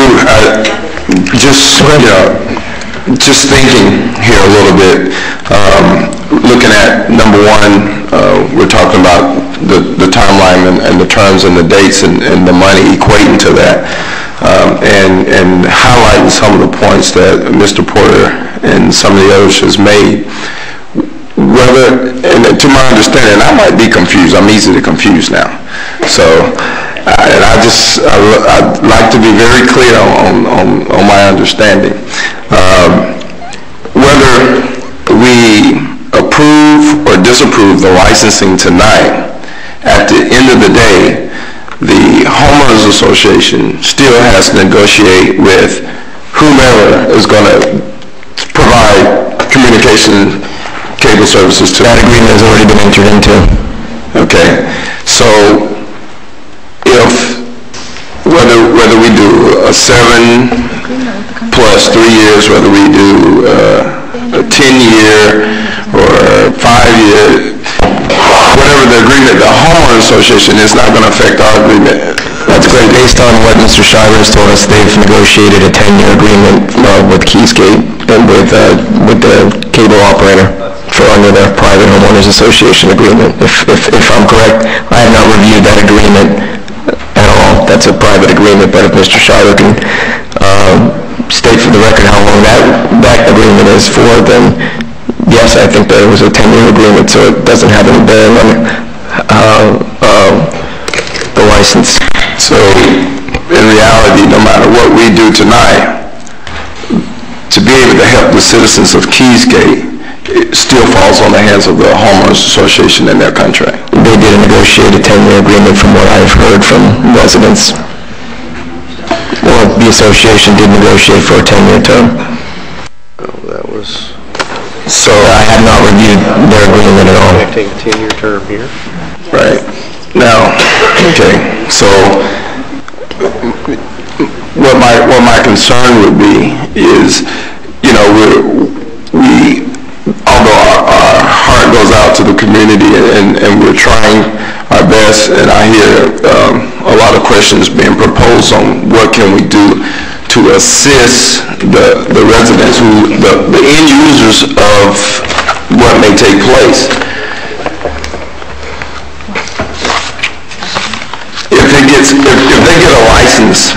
just thinking here a little bit, looking at number one, we're talking about the timeline and the terms and the dates and the money equating to that, and highlighting some of the points that Mr. Porter and some of the others has made. And to my understanding, I might be confused. I'm easy to confuse now. So, I'd like to be very clear on my understanding. approve or disapprove the licensing tonight, at the end of the day, the homeowners association still has to negotiate with whomever is going to provide communication cable services to. That agreement has already been entered into. Okay, so if whether we do a 7 plus 3 years, whether we do a 10-year or 5-year, whatever the agreement, the homeowner association is not going to affect our agreement. That's great. Based on what Mr. Shriver has told us, they've negotiated a 10-year agreement with Keysgate and with the cable operator for under their private homeowners association agreement. If I'm correct, I have not reviewed that agreement at all. That's a private agreement, but if Mr. Shriver can state for the record how long that agreement is for, then yes, I think that it was a 10-year agreement, so it doesn't have any bearing on the license. So in reality, no matter what we do tonight, to be able to help the citizens of Keysgate, it still falls on the hands of the homeowners association and their contract. They did negotiate a 10-year agreement from what I've heard from residents. Well, the association did negotiate for a 10-year term. So I have not reviewed their agreement at all. Take a 10-year term here. Right. Now, okay, so what my concern would be is, you know, although our heart goes out to the community and we're trying our best, and I hear a lot of questions being proposed on what can we do to assist the residents, the end users of what may take place. If they get a license,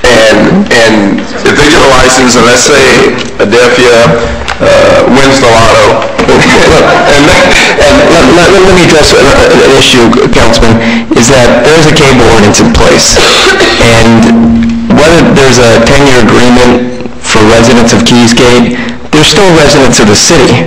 and if they get a license, and let's say Adelphia wins the lotto, let me address an issue, Councilman, is that there's a cable ordinance in place, and whether there's a 10-year agreement for residents of Keysgate, they're still residents of the city,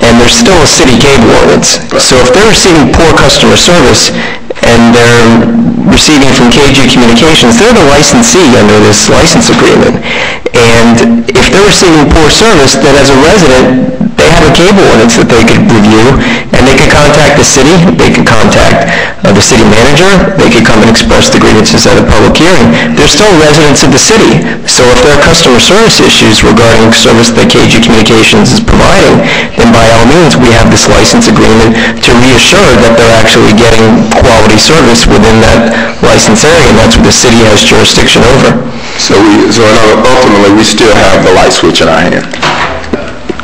and there's still a city cable ordinance. So if they're receiving poor customer service and they're receiving from KG Communications, they're the licensee under this license agreement. And if they're receiving poor service, then as a resident, they have a cable ordinance that they could review, and they could contact the city, they could contact the city manager, they could come and express the grievances at a public hearing. They're still residents of the city. So if there are customer service issues regarding service that KG Communications is providing, then by all means, we have this license agreement to reassure that they're actually getting quality service within that license area, and that's what the city has jurisdiction over. So ultimately, we still have the light switch in our hand.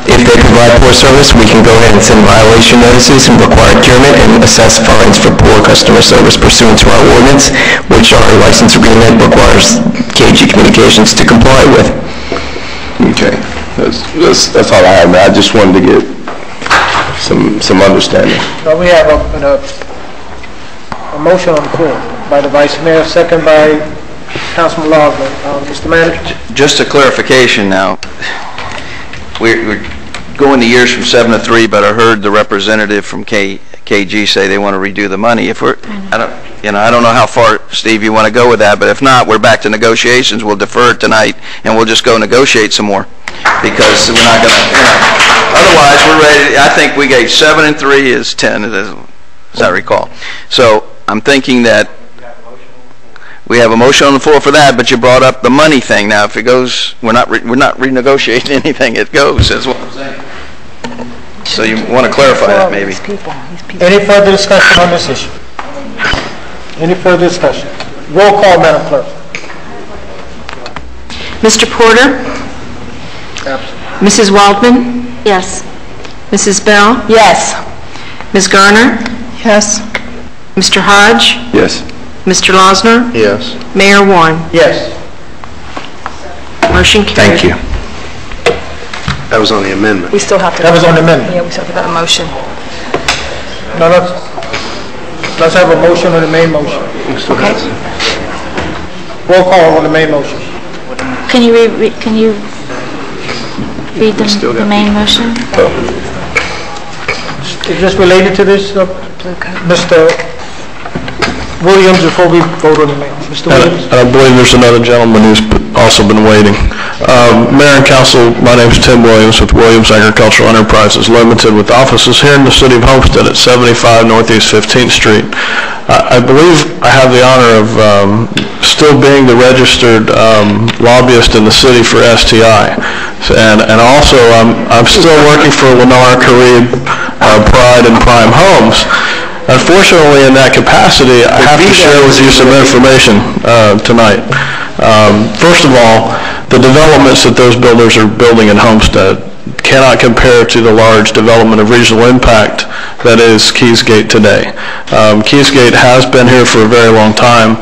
If they provide poor service, we can go ahead and send violation notices and require adjournment and assess fines for poor customer service pursuant to our ordinance, which our license agreement requires KG Communications to comply with. Okay, that's all I have, man. I just wanted to get some understanding. We have a motion on the floor by the Vice Mayor, second by Councilman Lawson. Mr. Manager? Just a clarification now. We're going the years from 7 to 3, but I heard the representative from KG say they want to redo the money. If we're, I don't know how far, Steve, you want to go with that, but if not, we're back to negotiations. We'll defer it tonight, and we'll just go negotiate some more, because we're not going to, otherwise we're ready. I think we gave 7 and 3 is 10, as I recall. So I'm thinking that we have a motion on the floor for that, but you brought up the money thing. Now, if it goes, we're not renegotiating anything. It goes, is what I'm saying. So you want to clarify that, maybe. Any further discussion on this issue? Any further discussion? Roll call, Madam Clerk. Mr. Porter? Absent. Mrs. Waldman? Yes. Mrs. Bell? Yes. Ms. Garner? Yes. Mr. Hodge? Yes. Mr. Losner? Yes. Mayor Warren? Yes. Motion carried. Thank you. That was on the amendment. We still have to... That was on the amendment. Yeah, we still have to have a motion. No, let's have a motion on the main motion. Okay. Roll call on the main motion. Can you read the main motion? Is this related to this, Mr. Williams, before we vote on the mail? Mr. Williams? I believe there's another gentleman who's also been waiting. Mayor and Council, my name is Tim Williams with Williams Agricultural Enterprises Limited, with offices here in the city of Homestead at 75 Northeast 15th Street. I believe I have the honor of still being the registered lobbyist in the city for STI. And also, I'm still working for Lennar, Carib, Pride, and Prime Homes. Unfortunately, in that capacity, I have to share with you some information tonight. First of all, the developments that those builders are building in Homestead cannot compare to the large development of regional impact that is Keysgate today. Keysgate has been here for a very long time.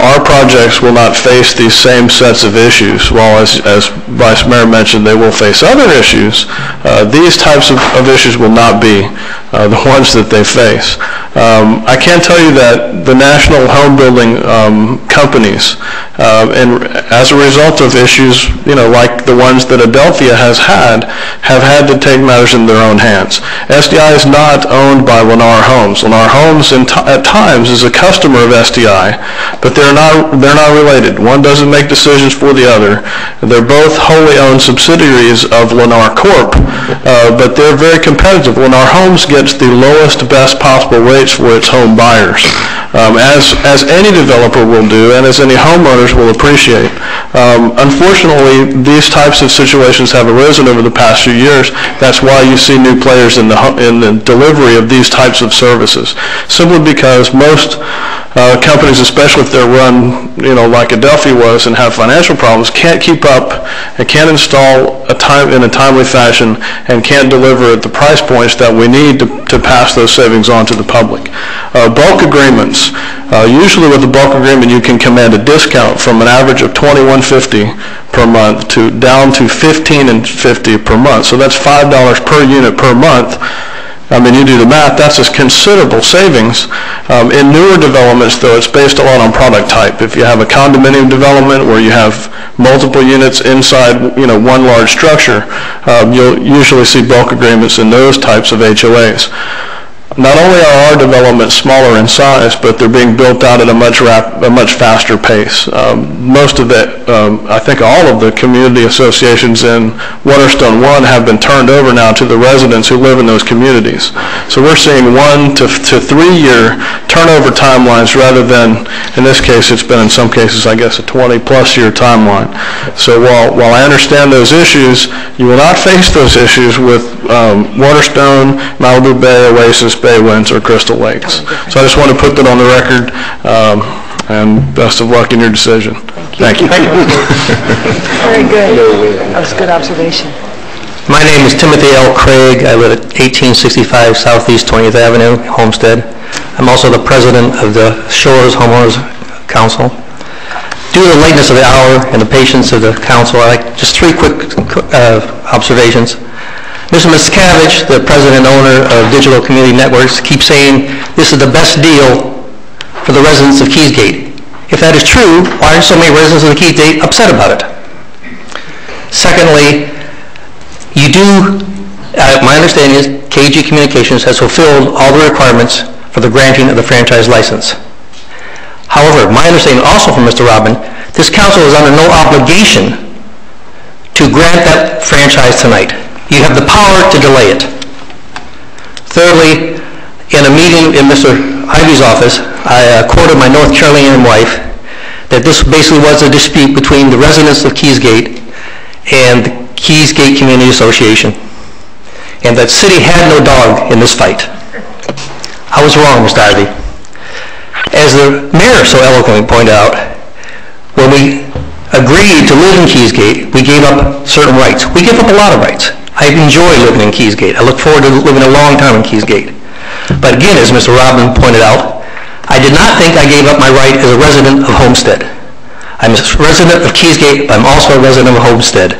Our projects will not face these same sets of issues. While, as Vice Mayor mentioned, they will face other issues, these types of issues will not be the ones that they face. I can tell you that the national home building companies, and as a result of issues, like the ones that Adelphia has had, have had to take matters in their own hands. SDI is not owned by Lennar Homes. Lennar Homes at times is a customer of SDI, but they're not related. One doesn't make decisions for the other. They're both wholly owned subsidiaries of Lennar Corp, but they're very competitive. Lennar Homes gets the lowest, best possible rates for its home buyers, as any developer will do and as any homeowners will appreciate. Unfortunately, these types of situations have arisen over the past few years. That's why you see new players in the delivery of these types of services, simply because most companies, especially if they're run, like Adelphia was and have financial problems, can't keep up and can't install in a timely fashion and can't deliver at the price points that we need to pass those savings on to the public. Bulk agreements. Usually with a bulk agreement, you can command a discount from an average of $21.50 per month down to $15.50 per month. So that's $5 per unit per month. I mean, you do the math, that's a considerable savings. In newer developments, though, it's based a lot on product type. If you have a condominium development where you have multiple units inside, one large structure, you'll usually see bulk agreements in those types of HOAs. Not only are our developments smaller in size, but they're being built out at a much faster pace. Most of I think all of the community associations in Waterstone 1 have been turned over now to the residents who live in those communities. So we're seeing 1 to 3 year turnover timelines rather than, in this case, it's been in some cases, I guess, a 20-plus year timeline. So while I understand those issues, you will not face those issues with Waterstone, Malibu Bay, Oasis, Bay Winds, or Crystal Lakes. So I just want to put that on the record, and best of luck in your decision. Thank you. Very good. That was a good observation. My name is Timothy L. Craig. I live at 1865 Southeast 20th Avenue, Homestead. I'm also the president of the Shores Homeowners Council. Due to the lateness of the hour and the patience of the council, just 3 quick observations. Mr. Miscavige, the president and owner of Digital Community Networks, keeps saying this is the best deal for the residents of Keysgate. If that is true, why are so many residents of the Keysgate upset about it? Secondly, my understanding is KG Communications has fulfilled all the requirements for the granting of the franchise license. However, my understanding also from Mr. Robin, this council is under no obligation to grant that franchise tonight. You have the power to delay it. Thirdly, in a meeting in Mr. Ivy's office, I quoted my North Carolinian wife that this basically was a dispute between the residents of Keysgate and the Keysgate Community Association, and that city had no dog in this fight. I was wrong, Mr. Ivy. As the mayor so eloquently pointed out, when we agreed to live in Keysgate, we gave up certain rights. We gave up a lot of rights. I enjoy living in Keysgate. I look forward to living a long time in Keysgate. But again, as Mr. Robin pointed out, I did not think I gave up my right as a resident of Homestead. I'm a resident of Keysgate, but I'm also a resident of Homestead.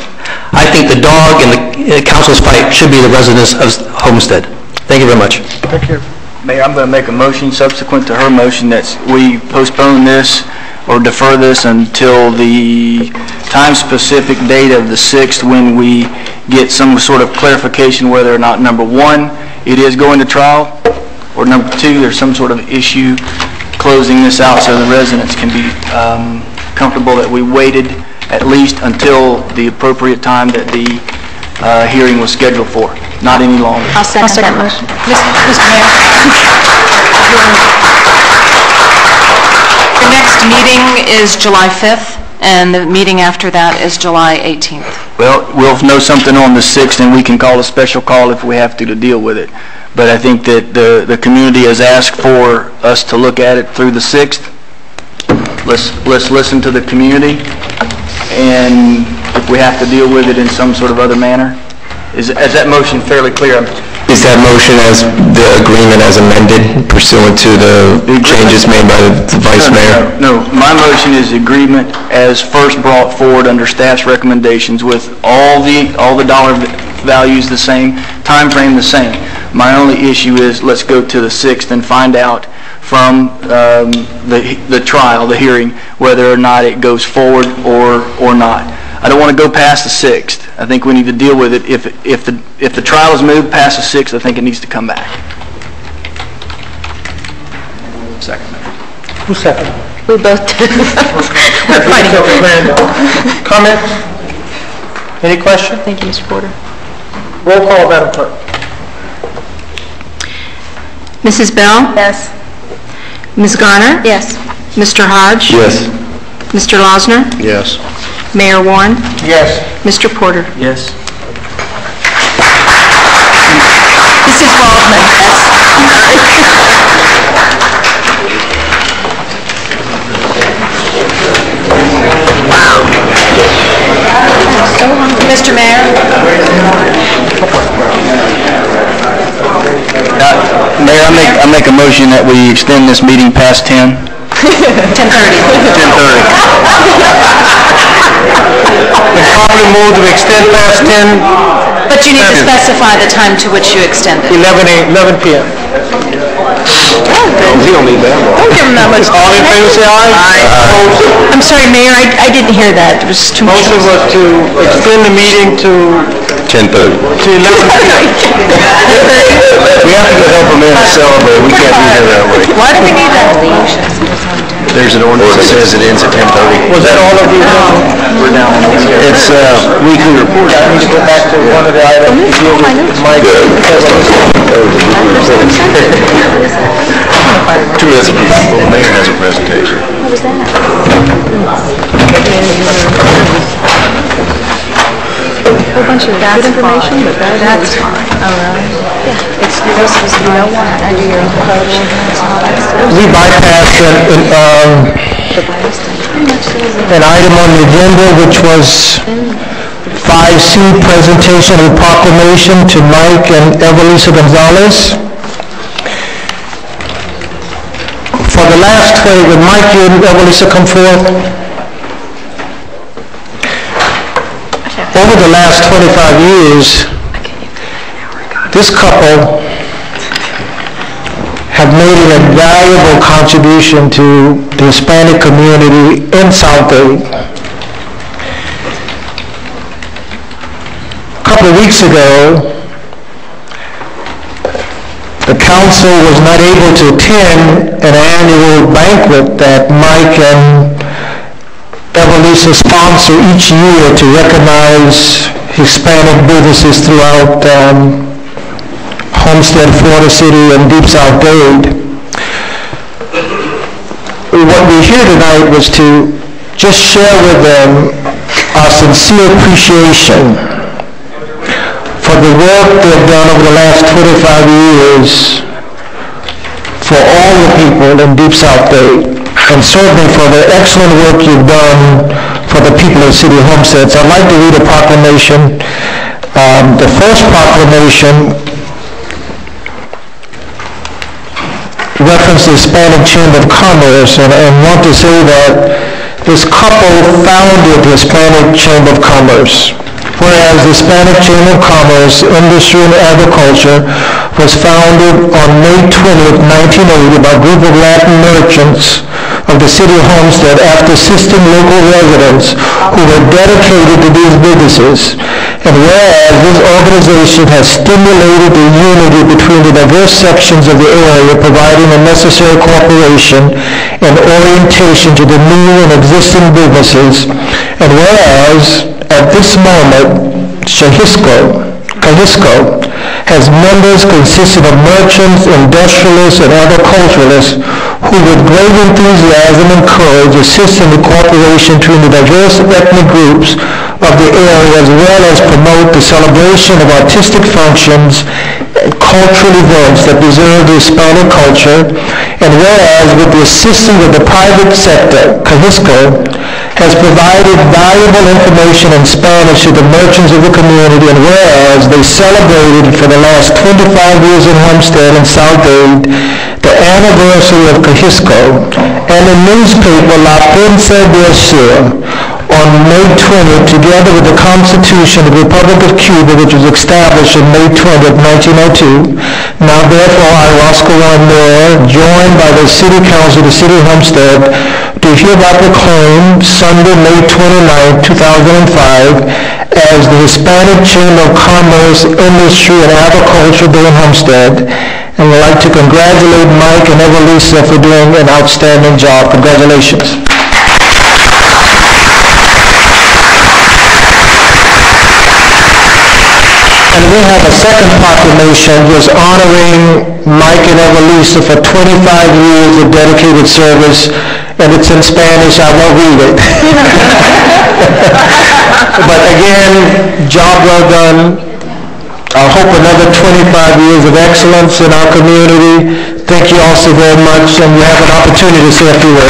I think the dog in the council's fight should be the residents of Homestead. Thank you very much. Thank you. Mayor, I'm going to make a motion subsequent to her motion that we postpone this or defer this until the time-specific date of the 6th when we get some sort of clarification whether or not, number one, it is going to trial, or number two, there's some sort of issue closing this out so the residents can be comfortable that we waited at least until the appropriate time that the hearing was scheduled for, not any longer. I'll second that motion. Mr. Mayor. The next meeting is July 5th, and the meeting after that is July 18th. Well, we'll know something on the 6th, and we can call a special call if we have to deal with it. But I think that the community has asked for us to look at it through the 6th. Let's listen to the community, and if we have to deal with it in some sort of other manner. Is that motion fairly clear? Is that motion as the agreement as amended pursuant to the changes made by the Vice Mayor? No, my motion is agreement as first brought forward under staff's recommendations with all the dollar values the same, time frame the same. My only issue is let's go to the 6th and find out from the trial, the hearing, whether or not it goes forward or not. I don't want to go past the 6th. I think we need to deal with it. If the trial is moved past the 6th, I think it needs to come back. Second. Who seconded? We both did. We're fighting. Comments? Any questions? Thank you, Mr. Porter. Roll call, Madam Clerk. Mrs. Bell? Yes. Ms. Garner? Yes. Mr. Hodge? Yes. Mr. Losner? Yes. Mayor Warren? Yes. Mr. Porter? Yes. Mrs. Waldman? Mr. Mayor? Mayor, I make a motion that we extend this meeting past 10. 10:30. 10:30. It's probably moved to extend past 10. But you need to specify the time to which you extend it. 11 p.m. He don't need that long. Don't give him that much. All in favor, say aye. Aye. I'm sorry, Mayor, I didn't hear that. It was too much. Motion was to extend the meeting to 10:30. to 11 p.m. We have to go help a man celebrate. We can't be here that way. Why do we need that? There's an ordinance that says it ends at 10:30. Was that all of you? We're down. It's weekly report. I need to go back to one of the items to deal with Mike. 2 minutes. The mayor has a presentation. What was that? A whole bunch of good information, but that's fine. Oh, really? Yeah. It's supposed to be no one under your code ordinance and all that stuff. We bypassed an item on the agenda, which was 5C, presentation of proclamation to Mike and Evelisa Gonzalez. For the last 20, would Mike and Evelisa come forth? Over the last 25 years, this couple have made an invaluable contribution to the Hispanic community in South Dade. A couple of weeks ago, the council was not able to attend an annual banquet that Mike and Evelisa sponsor each year to recognize Hispanic businesses throughout Homestead, Florida City, and Deep South Dade. What we're here tonight was to just share with them our sincere appreciation for the work they've done over the last 25 years for all the people in Deep South Dade, and certainly for the excellent work you've done for the people of the city of Homestead. So I'd like to read a proclamation. The first proclamation references the Hispanic Chamber of Commerce, and want to say that this couple founded the Hispanic Chamber of Commerce. Whereas the Hispanic Chamber of Commerce, Industry and Agriculture was founded on May 20th, 1980 by a group of Latin merchants of the city of Homestead after assisting local residents who were dedicated to these businesses And whereas this organization has stimulated the unity between the diverse sections of the area, providing the necessary cooperation and orientation to the new and existing businesses, and whereas at this moment, Cahisco has members consisting of merchants, industrialists, and agriculturalists who with great enthusiasm encourage, assist in the cooperation between the diverse ethnic groups of the area, as well as promote the celebration of artistic functions and cultural events that preserve the Hispanic culture. And whereas with the assistance of the private sector, Cahisco has provided valuable information in Spanish to the merchants of the community, and whereas they celebrated for the last 25 years in Homestead and South Dade the anniversary of Cahisco, and the newspaper La Prensa del Sur on May 20th, together with the Constitution of the Republic of Cuba, which was established on May 20th, 1902. Now therefore I, Roscoe Warren Mayor, joined by the City Council of the City of Homestead, to hereby proclaim Sunday, May 29, 2005, as the Hispanic Chamber of Commerce, Industry, and Agriculture Day in Homestead. And we'd like to congratulate Mike and Evelisa for doing an outstanding job. Congratulations. And we have a second proclamation just honoring Mike and Evelisa for 25 years of dedicated service, and it's in Spanish. I won't read it. But again, job well done. I hope another 25 years of excellence in our community. Thank you all so very much, and you have an opportunity to say a few words.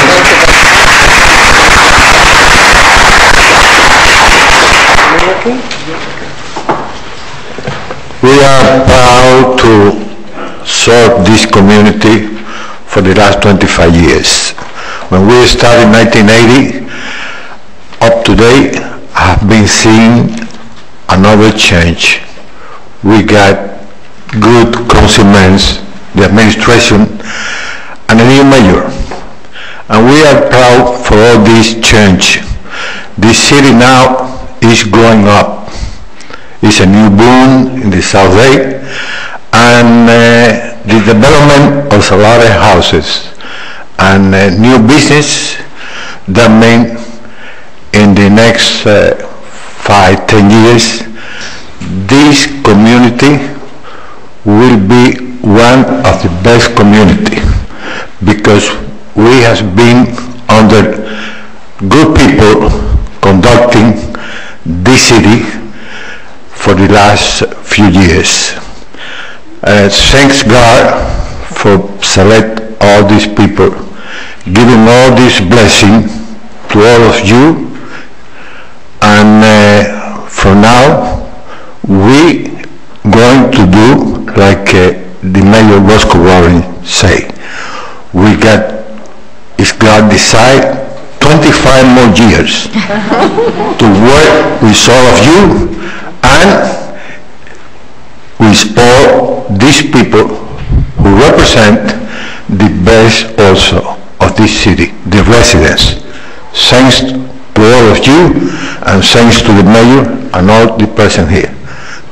We are proud to serve this community for the last 25 years. When we started in 1980, up to date, I have been seeing another change. We got good councilmen, the administration, and a new mayor. And we are proud for all this change. This city now is growing up. It's a new boom in the South Bay, and the development of a lot of houses and new business that mean in the next 5-10 years, this community will be one of the best community because we have been under good people conducting this city for the last few years. Thanks God for select all these people, giving all this blessing to all of you, and for now we going to do like the Mayor Roscoe Warren say. We got, if God decide, 25 more years to work with all of you and with all these people who represent the best also of this city, the residents. Thanks to all of you, and thanks to the mayor and all the person here.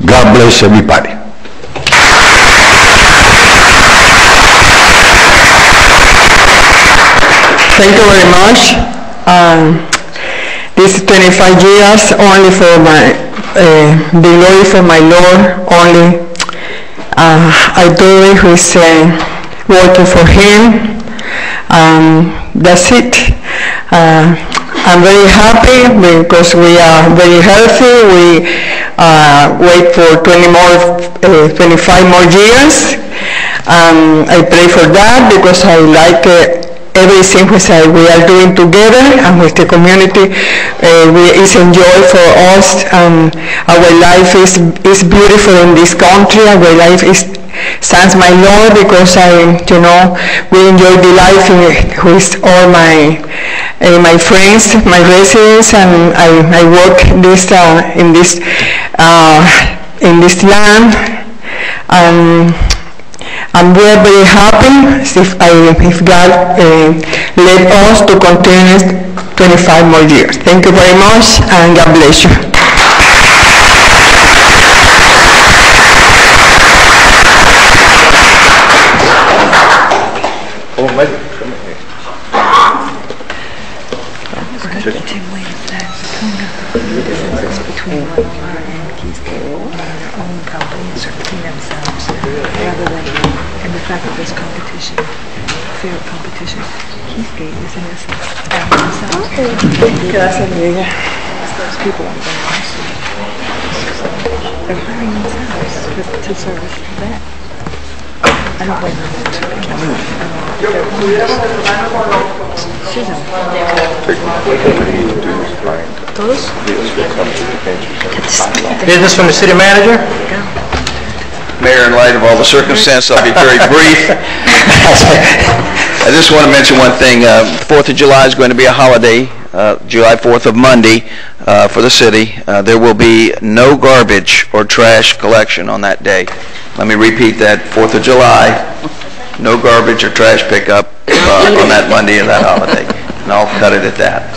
God bless everybody. Thank you very much. This is 25 years only for my, the glory for my Lord only. I do it who is working for Him. That's it. I'm very happy because we are very healthy. We wait for 25 more years. I pray for that because I like everything which we are doing together and with the community. It's enjoy for us. Our life is beautiful in this country. Our life is thanks my Lord because we enjoy the life with all my friends, my residents, and I work in this land. And we are very happy if God led us to continue 25 more years. Thank you very much, and God bless you. going on in Keysgate owning their own company and servicing themselves rather than, and the fact that there's competition, fair competition. Keysgate is in essence themselves. Gracias, amiga. Those people are going on. They're hiring themselves to service that. I don't blame them. Business from the city manager? Mayor, in light of all the circumstances, I'll be very brief. I just want to mention one thing. 4th of July is going to be a holiday, July 4th of Monday, for the city. There will be no garbage or trash collection on that day. Let me repeat that. 4th of July, no garbage or trash pickup on that Monday of that holiday. And I'll cut it at that.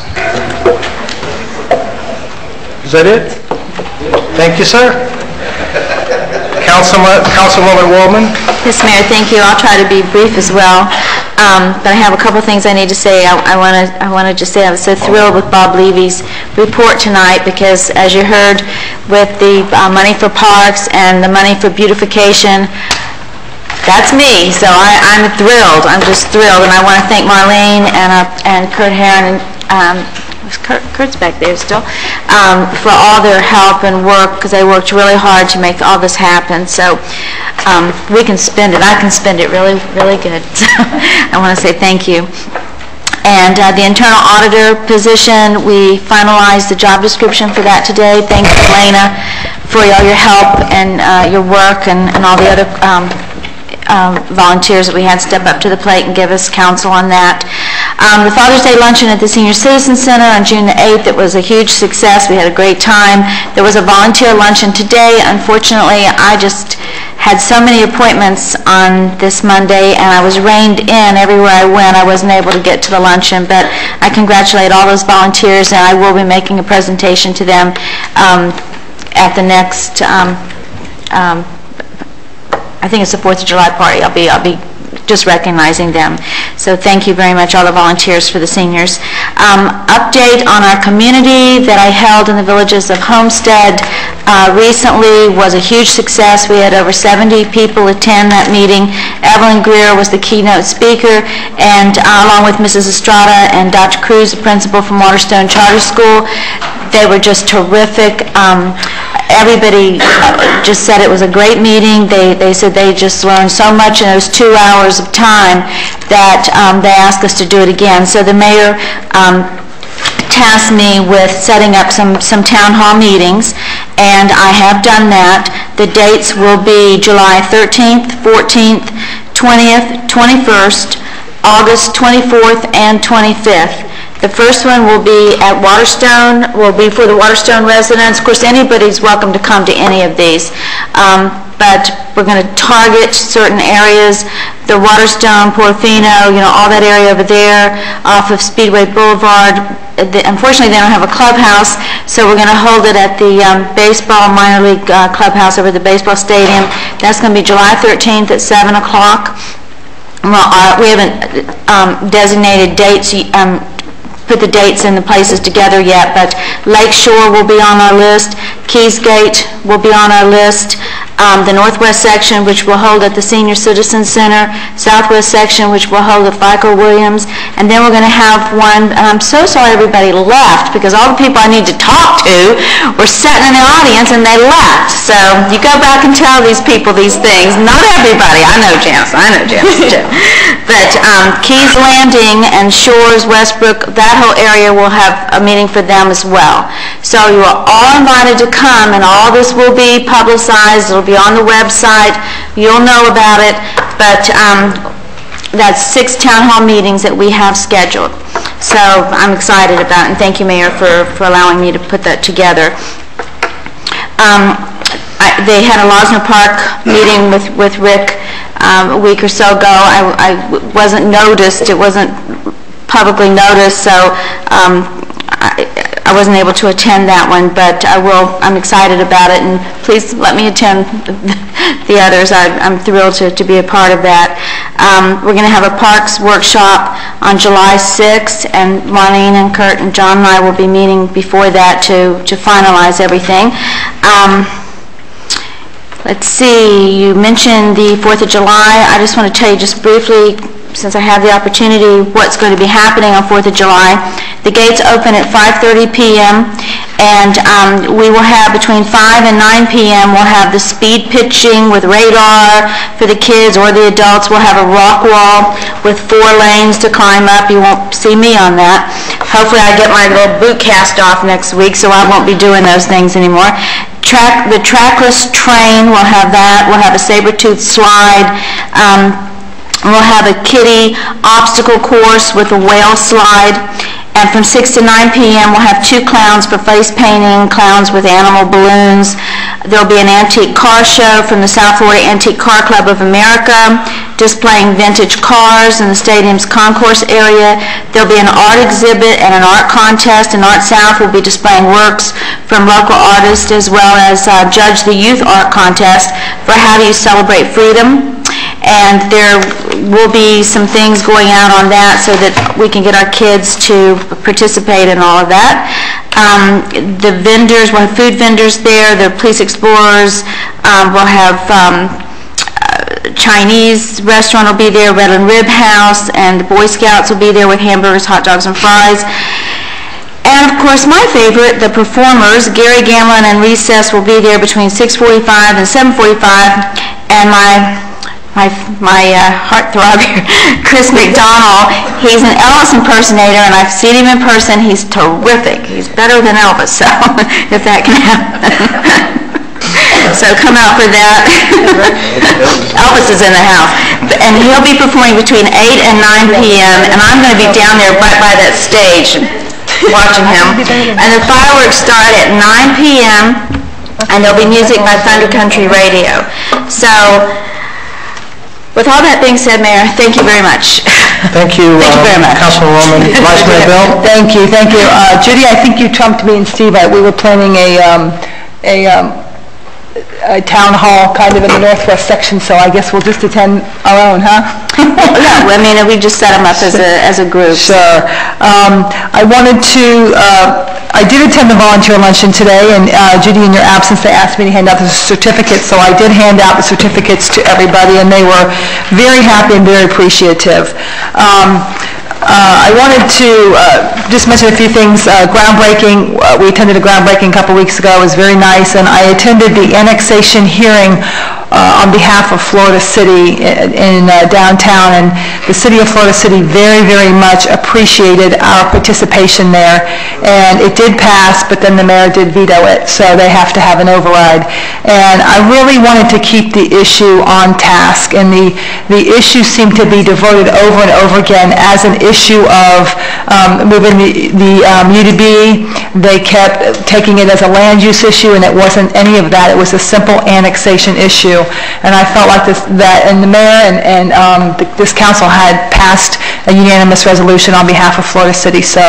Is that it? Thank you, sir. Councilwoman Waldman? Yes, Mayor, thank you. I'll try to be brief as well. But I have a couple things I need to say. I want to just say I was so thrilled with Bob Levy's report tonight because, as you heard, with the money for parks and the money for beautification, that's me. So I'm thrilled. I'm just thrilled, and I want to thank Marlene and Kurt Herron. Kurt's back there still, for all their help and work, because they worked really hard to make all this happen. So we can spend it. I can spend it really, really good. So I want to say thank you. And the internal auditor position, we finalized the job description for that today. Thank you, Elena, for all your help and your work and all the other volunteers that we had step up to the plate and give us counsel on that. The Father's Day luncheon at the Senior Citizen Center on June the 8th, it was a huge success. We had a great time. There was a volunteer luncheon today. Unfortunately, I just had so many appointments on this Monday, and I was reined in everywhere I went. I wasn't able to get to the luncheon, but I congratulate all those volunteers, and I will be making a presentation to them at the next I think it's the 4th of July party. I'll be just recognizing them. So thank you very much, all the volunteers, for the seniors. Update on our community that I held in the villages of Homestead recently was a huge success. We had over 70 people attend that meeting. Evelyn Greer was the keynote speaker, and along with Mrs. Estrada and Dr. Cruz, the principal from Waterstone Charter School. They were just terrific. Everybody just said it was a great meeting. They said they just learned so much in those 2 hours of time that they asked us to do it again. So the mayor tasked me with setting up some town hall meetings, and I have done that. The dates will be July 13th, 14th, 20th, 21st, August 24th, and 25th. The first one will be at Waterstone, will be for the Waterstone residents. Of course, anybody's welcome to come to any of these. But we're going to target certain areas, the Waterstone, Portofino, all that area over there off of Speedway Boulevard. Unfortunately, they don't have a clubhouse, so we're going to hold it at the baseball minor league clubhouse over at the baseball stadium. That's going to be July 13th at 7 o'clock. Well, we haven't designated dates, put the dates and the places together yet, but Lake Shore will be on our list, Keysgate will be on our list, the Northwest section, which we'll hold at the Senior Citizen Center, Southwest section, which we'll hold at FICO Williams, and then we're going to have one, and I'm so sorry everybody left, because all the people I need to talk to were sitting in the audience and they left. So you go back and tell these people these things. Not everybody. I know Janice too. But Keys Landing and Shores, Westbrook, that whole area will have a meeting for them as well. So you are all invited to come, and all this will be publicized. It'll be on the website. You'll know about it. But that's 6 town hall meetings that we have scheduled. So I'm excited about it, and thank you, Mayor, for allowing me to put that together. They had a Losner Park meeting with Rick a week or so ago. I wasn't noticed. It wasn't publicly noticed, so I wasn't able to attend that one, but I'm excited about it, and please let me attend the others. I'm thrilled to be a part of that. We're going to have a parks workshop on July 6th, and Marlene and Kurt and John and I will be meeting before that to finalize everything. Let's see, you mentioned the 4th of July. I just want to tell you just briefly, since I have the opportunity, what's going to be happening on 4th of July. The gates open at 5:30 p.m. and we will have between 5 and 9 p.m. we'll have the speed pitching with radar for the kids or the adults. We'll have a rock wall with 4 lanes to climb up. You won't see me on that. Hopefully I get my little boot cast off next week, so I won't be doing those things anymore. The trackless train, we'll have that. We'll have a saber-tooth slide. We'll have a kiddie obstacle course with a whale slide. And from 6 to 9 p.m. we'll have 2 clowns for face painting, clowns with animal balloons. There'll be an antique car show from the South Florida Antique Car Club of America, displaying vintage cars in the stadium's concourse area. There'll be an art exhibit and an art contest, and Art South will be displaying works from local artists, as well as judge the youth art contest for How Do You Celebrate Freedom. And there will be some things going out on that so that we can get our kids to participate in all of that. The vendors, we'll have food vendors there, the police explorers, we'll have Chinese restaurant will be there, Red and Rib House, and the Boy Scouts will be there with hamburgers, hot dogs, and fries. And of course, my favorite, the performers, Gary Gamlin and Recess will be there between 6:45 and 7:45, and my heartthrob here, Chris McDonald, he's an Elvis impersonator, and I've seen him in person. He's terrific. He's better than Elvis, so if that can happen. So come out for that. Elvis is in the house. And he'll be performing between 8 and 9 p.m., and I'm going to be down there right by that stage watching him. And the fireworks start at 9 p.m., and there'll be music by Thunder Country Radio. So, with all that being said, Mayor, thank you very much. Thank you. Thank you very much. Councilwoman Vice Mayor Bell. Thank you. Judy, I think you trumped me and Steve. We were planning a town hall kind of in the northwest section, so I guess we'll just attend our own, huh? Yeah, I mean, we just set them up as a group. Sure. I did attend the volunteer luncheon today, and Judy, in your absence, they asked me to hand out the certificates, so I did hand out the certificates to everybody, and they were very happy and very appreciative. I wanted to just mention a few things. Groundbreaking, we attended a groundbreaking a couple weeks ago. It was very nice, and I attended the annexation hearing on behalf of Florida City in downtown, and the City of Florida City very, very much appreciated our participation there, and it did pass, but then the mayor did veto it, so they have to have an override. And I really wanted to keep the issue on task, and the issue seemed to be diverted over and over again as an issue of moving the UDB. They kept taking it as a land use issue, and it wasn't any of that. It was a simple annexation issue. And I felt like and the mayor and this council had passed a unanimous resolution on behalf of Florida City, so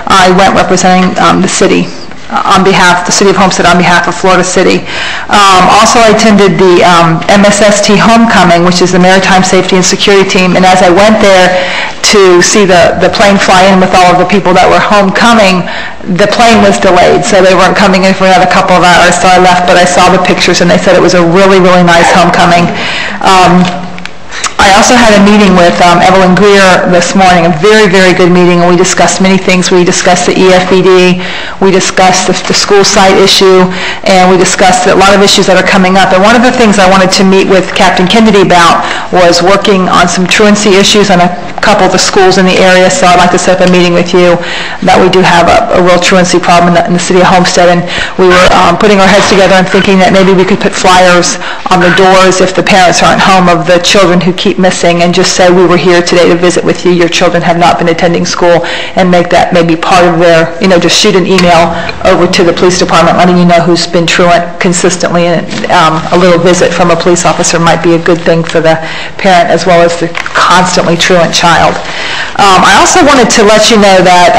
I went representing the city. The City of Homestead on behalf of Florida City. Also, I attended the MSST Homecoming, which is the Maritime Safety and Security Team, and as I went there to see the plane fly in with all of the people that were homecoming, the plane was delayed, so they weren't coming in for another couple of hours, so I left, but I saw the pictures, and they said it was a really, really nice homecoming. I also had a meeting with Evelyn Greer this morning, a very, very good meeting, and we discussed many things. We discussed the EFBD, we discussed the school site issue, and we discussed a lot of issues that are coming up. And one of the things I wanted to meet with Captain Kennedy about was working on some truancy issues on a couple of the schools in the area, so I'd like to set up a meeting with you that we do have a real truancy problem in the city of Homestead, and we were putting our heads together and thinking that maybe we could put flyers on the doors if the parents aren't home of the children who keep missing, and just say, we were here today to visit with you, your children have not been attending school, and make that maybe part of their, just shoot an email over to the police department letting you know who's been truant consistently, and a little visit from a police officer might be a good thing for the parent as well as the constantly truant child. I also wanted to let you know that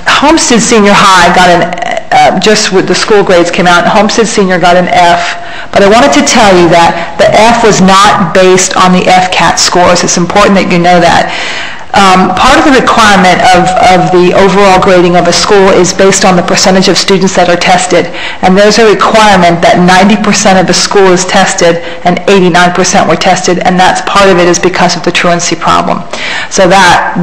Homestead Senior High got just with the school grades came out, Homestead Senior got an F. But I wanted to tell you that the F was not based on the FCAT scores. It's important that you know that. Part of the requirement of the overall grading of a school is based on the percentage of students that are tested. And there's a requirement that 90% of the school is tested and 89% were tested, and that's part of it is because of the truancy problem. So that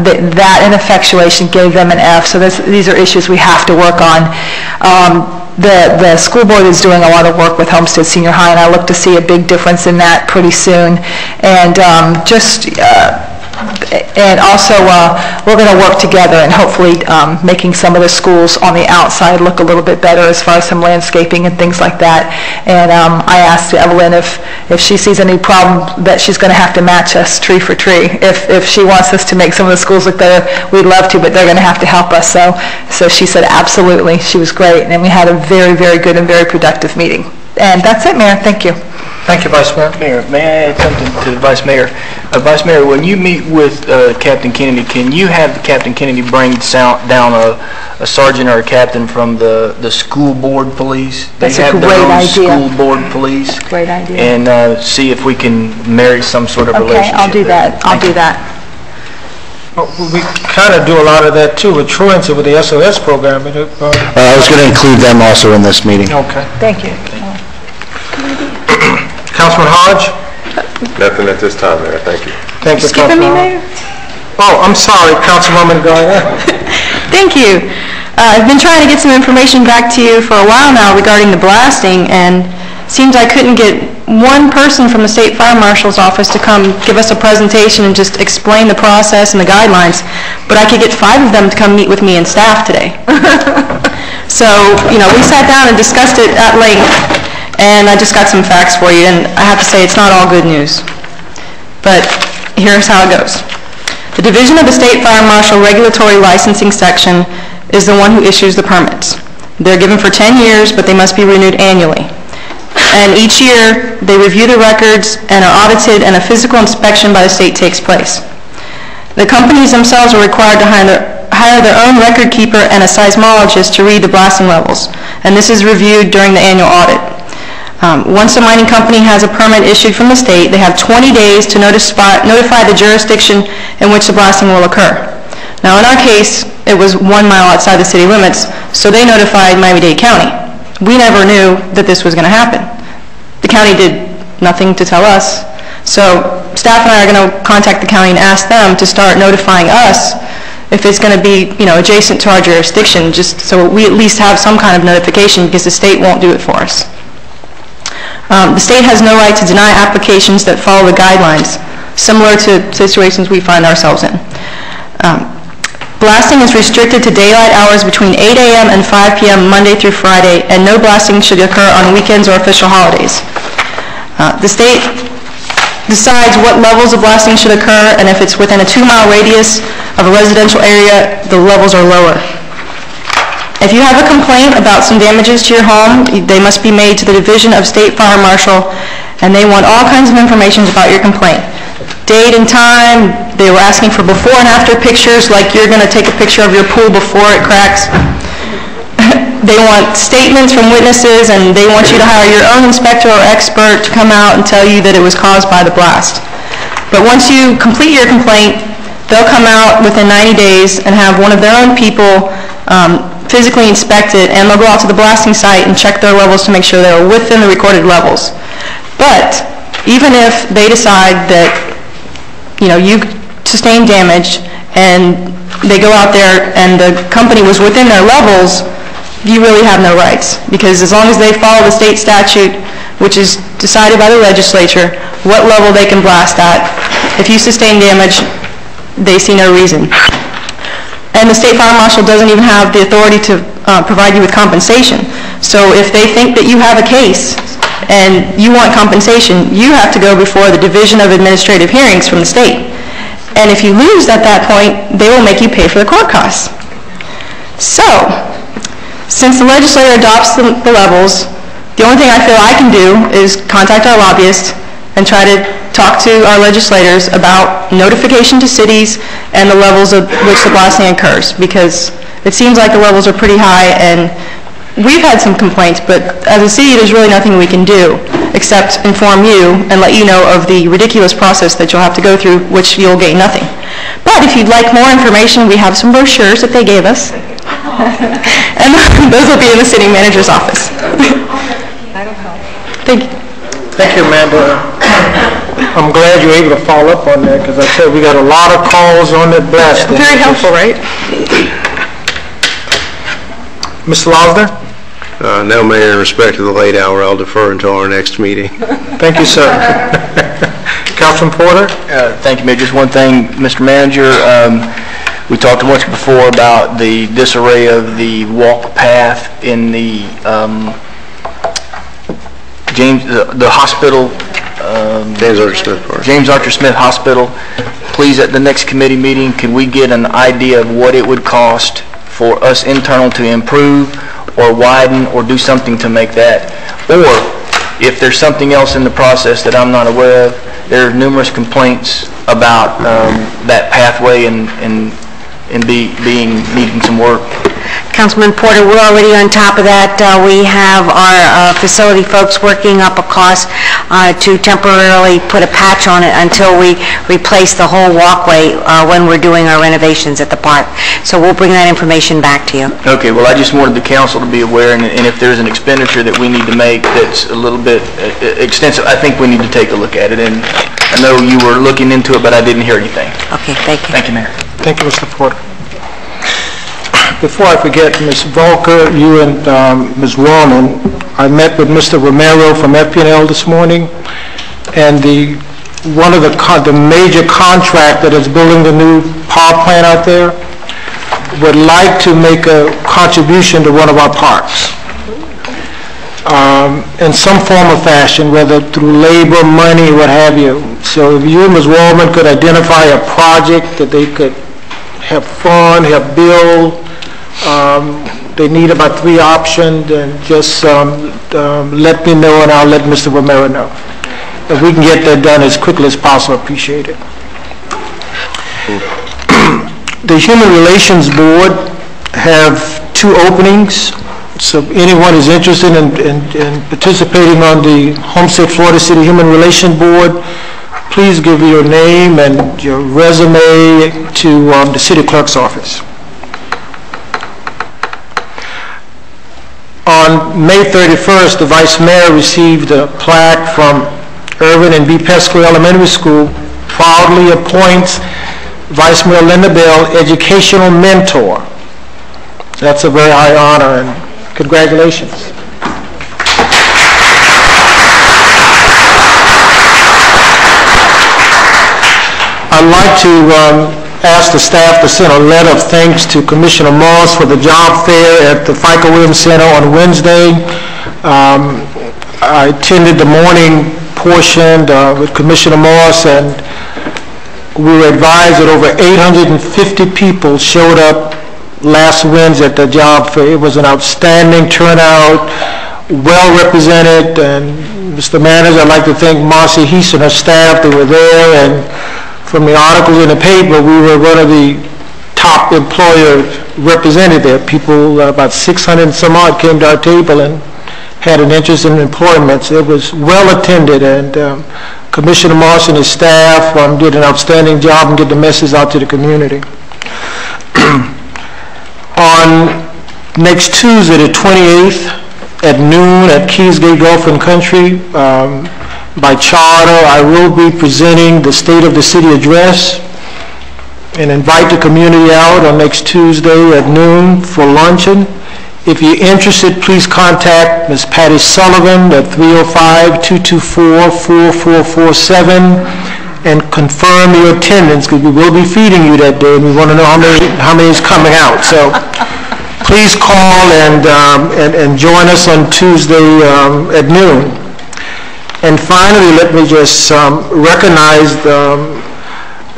ineffectuation gave them an F. So these are issues we have to work on. The school board is doing a lot of work with Homestead Senior High, and I look to see a big difference in that pretty soon. And and also, we're going to work together and hopefully making some of the schools on the outside look a little bit better as far as some landscaping and things like that. And I asked Evelyn if she sees any problem that she's going to have to match us tree for tree. If she wants us to make some of the schools look better, we'd love to, but they're going to have to help us. So she said absolutely. She was great, and we had a very, very good and very productive meeting. And that's it, Mayor. Thank you. Thank you, Vice Mayor. Mayor, may I add something to the Vice Mayor? Vice Mayor, when you meet with Captain Kennedy, can you have Captain Kennedy bring down a sergeant or a captain from the school board police? That's a great idea. School board police. Great idea. And see if we can marry some sort of relationship. Okay, I'll do that. I'll do that. Well, we kind of do a lot of that too with truancy with the SOS program. I was going to include them also in this meeting. Okay. Thank you. Councilman Hodge? Nothing at this time, Mayor. Thank you. Thank you, Skipping me, Councilman. Mayor? Oh, I'm sorry, Councilwoman Guyer. Thank you. I've been trying to get some information back to you for a while now regarding the blasting, and seems I couldn't get one person from the State Fire Marshal's office to come give us a presentation and just explain the process and the guidelines, but I could get 5 of them to come meet with me and staff today. So, we sat down and discussed it at length, and I just got some facts for you, and I have to say it's not all good news. But here's how it goes. The Division of the State Fire Marshal Regulatory Licensing Section is the one who issues the permits. They're given for 10 years, but they must be renewed annually. And each year, they review the records and are audited, and a physical inspection by the state takes place. The companies themselves are required to hire their own record keeper and a seismologist to read the blasting levels, and this is reviewed during the annual audit. Once a mining company has a permit issued from the state, they have 20 days to notify the jurisdiction in which the blasting will occur. Now, in our case, it was 1 mile outside the city limits, so they notified Miami-Dade County. We never knew that this was going to happen. The county did nothing to tell us, so staff and I are going to contact the county and ask them to start notifying us if it's going to be, adjacent to our jurisdiction, just so we at least have some kind of notification, because the state won't do it for us. The state has no right to deny applications that follow the guidelines, similar to situations we find ourselves in. Blasting is restricted to daylight hours between 8 a.m. and 5 p.m. Monday through Friday, and no blasting should occur on weekends or official holidays. The state decides what levels of blasting should occur, and if it's within a 2-mile radius of a residential area, the levels are lower. If you have a complaint about some damages to your home, they must be made to the Division of State Fire Marshal, and they want all kinds of information about your complaint. Date and time, they were asking for before and after pictures, like you're going to take a picture of your pool before it cracks. They want statements from witnesses, and they want you to hire your own inspector or expert to come out and tell you that it was caused by the blast. But once you complete your complaint, they'll come out within 90 days and have one of their own people physically inspect it, and they'll go out to the blasting site and check their levels to make sure they're within the recorded levels. But even if they decide that you sustained damage and they go out there and the company was within their levels, you really have no rights, because as long as they follow the state statute, which is decided by the legislature, what level they can blast at, if you sustain damage, they see no reason. And the State Fire Marshal doesn't even have the authority to provide you with compensation. So if they think that you have a case and you want compensation, you have to go before the Division of Administrative Hearings from the state. And if you lose at that point, they will make you pay for the court costs. So, since the legislature adopts the levels, the only thing I feel I can do is contact our lobbyist and try to talk to our legislators about notification to cities and the levels at which the blasting occurs, because it seems like the levels are pretty high, and we've had some complaints, but as a city, there's really nothing we can do except inform you and let you know of the ridiculous process that you'll have to go through, which you'll gain nothing. But if you'd like more information, we have some brochures that they gave us, and those will be in the city manager's office. Thank you. Thank you, Amanda. I'm glad you're able to follow up on that, because I said we got a lot of calls on that blasting. Very helpful, right? Mr. Losner? No, Mayor, in respect to the late hour, I'll defer until our next meeting. Thank you, sir. Councilman Porter? Thank you, Mayor. Just one thing, Mr. Manager. We talked once before about the disarray of the walk path in the the hospital. James Archer Smith Hospital. Please, at the next committee meeting, can we get an idea of what it would cost for us internal to improve or widen or do something to make that? Or if there's something else in the process that I'm not aware of, there are numerous complaints about that pathway and needing some work. Councilman Porter, we're already on top of that. We have our facility folks working up a cost to temporarily put a patch on it until we replace the whole walkway when we're doing our renovations at the park. So we'll bring that information back to you. Okay, well, I just wanted the council to be aware, and if there's an expenditure that we need to make that's a little bit extensive, I think we need to take a look at it. And I know you were looking into it, but I didn't hear anything. Okay, thank you. Thank you, Mayor. Thank you, Mr. Porter. Before I forget, Ms. Volker, you and Ms. Wallman, I met with Mr. Romero from FP&L this morning, and one of the major contractor that's building the new power plant out there would like to make a contribution to one of our parks in some form or fashion, whether through labor, money, what have you. So if you and Ms. Wallman could identify a project that they could have fun, have build, they need about 3 options, and just let me know, and I'll let Mr. Romero know. If we can get that done as quickly as possible, appreciate it. The Human Relations Board have 2 openings, so if anyone is interested in participating on the Homestead, Florida City Human Relations Board, please give your name and your resume to the city clerk's office. On May 31st, the Vice Mayor received a plaque from Irvin and B. Pesco Elementary School, proudly appoints Vice Mayor Linda Bell Educational Mentor. That's a very high honor, and congratulations. I'd like to ask the staff to send a letter of thanks to Commissioner Moss for the job fair at the FICA Williams Center on Wednesday. I attended the morning portion with Commissioner Moss, and we were advised that over 850 people showed up last Wednesday at the job fair. It was an outstanding turnout, well represented, and Mr. Manager, I'd like to thank Marcy Heese and her staff. They were there, and from the articles in the paper, we were one of the top employers represented there. People, about 600 and some odd, came to our table and had an interest in employment. So it was well attended, and Commissioner Moss and his staff did an outstanding job and get the message out to the community. On next Tuesday, the 28th, at noon at Keysgate Golf and Country, by charter, I will be presenting the State of the City address and invite the community out on next Tuesday at noon for luncheon. If you're interested, please contact Ms. Patty Sullivan at 305-224-4447 and confirm your attendance, because we will be feeding you that day, and we want to know how many is coming out. So please call and join us on Tuesday at noon. And finally, let me just recognize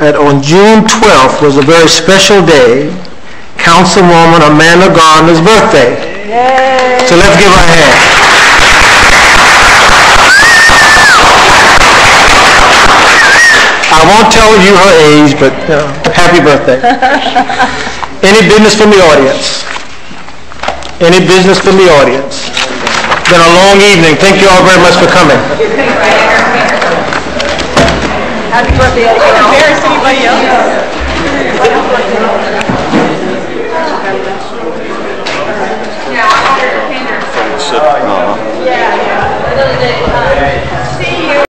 that on June 12th was a very special day, Councilwoman Amanda Gardner's birthday. Yay. So let's give her a hand. won't tell you her age, but happy birthday. Any business from the audience? Any business from the audience? Been a long evening. Thank you all very much for coming. Happy birthday. Embarrass anybody else?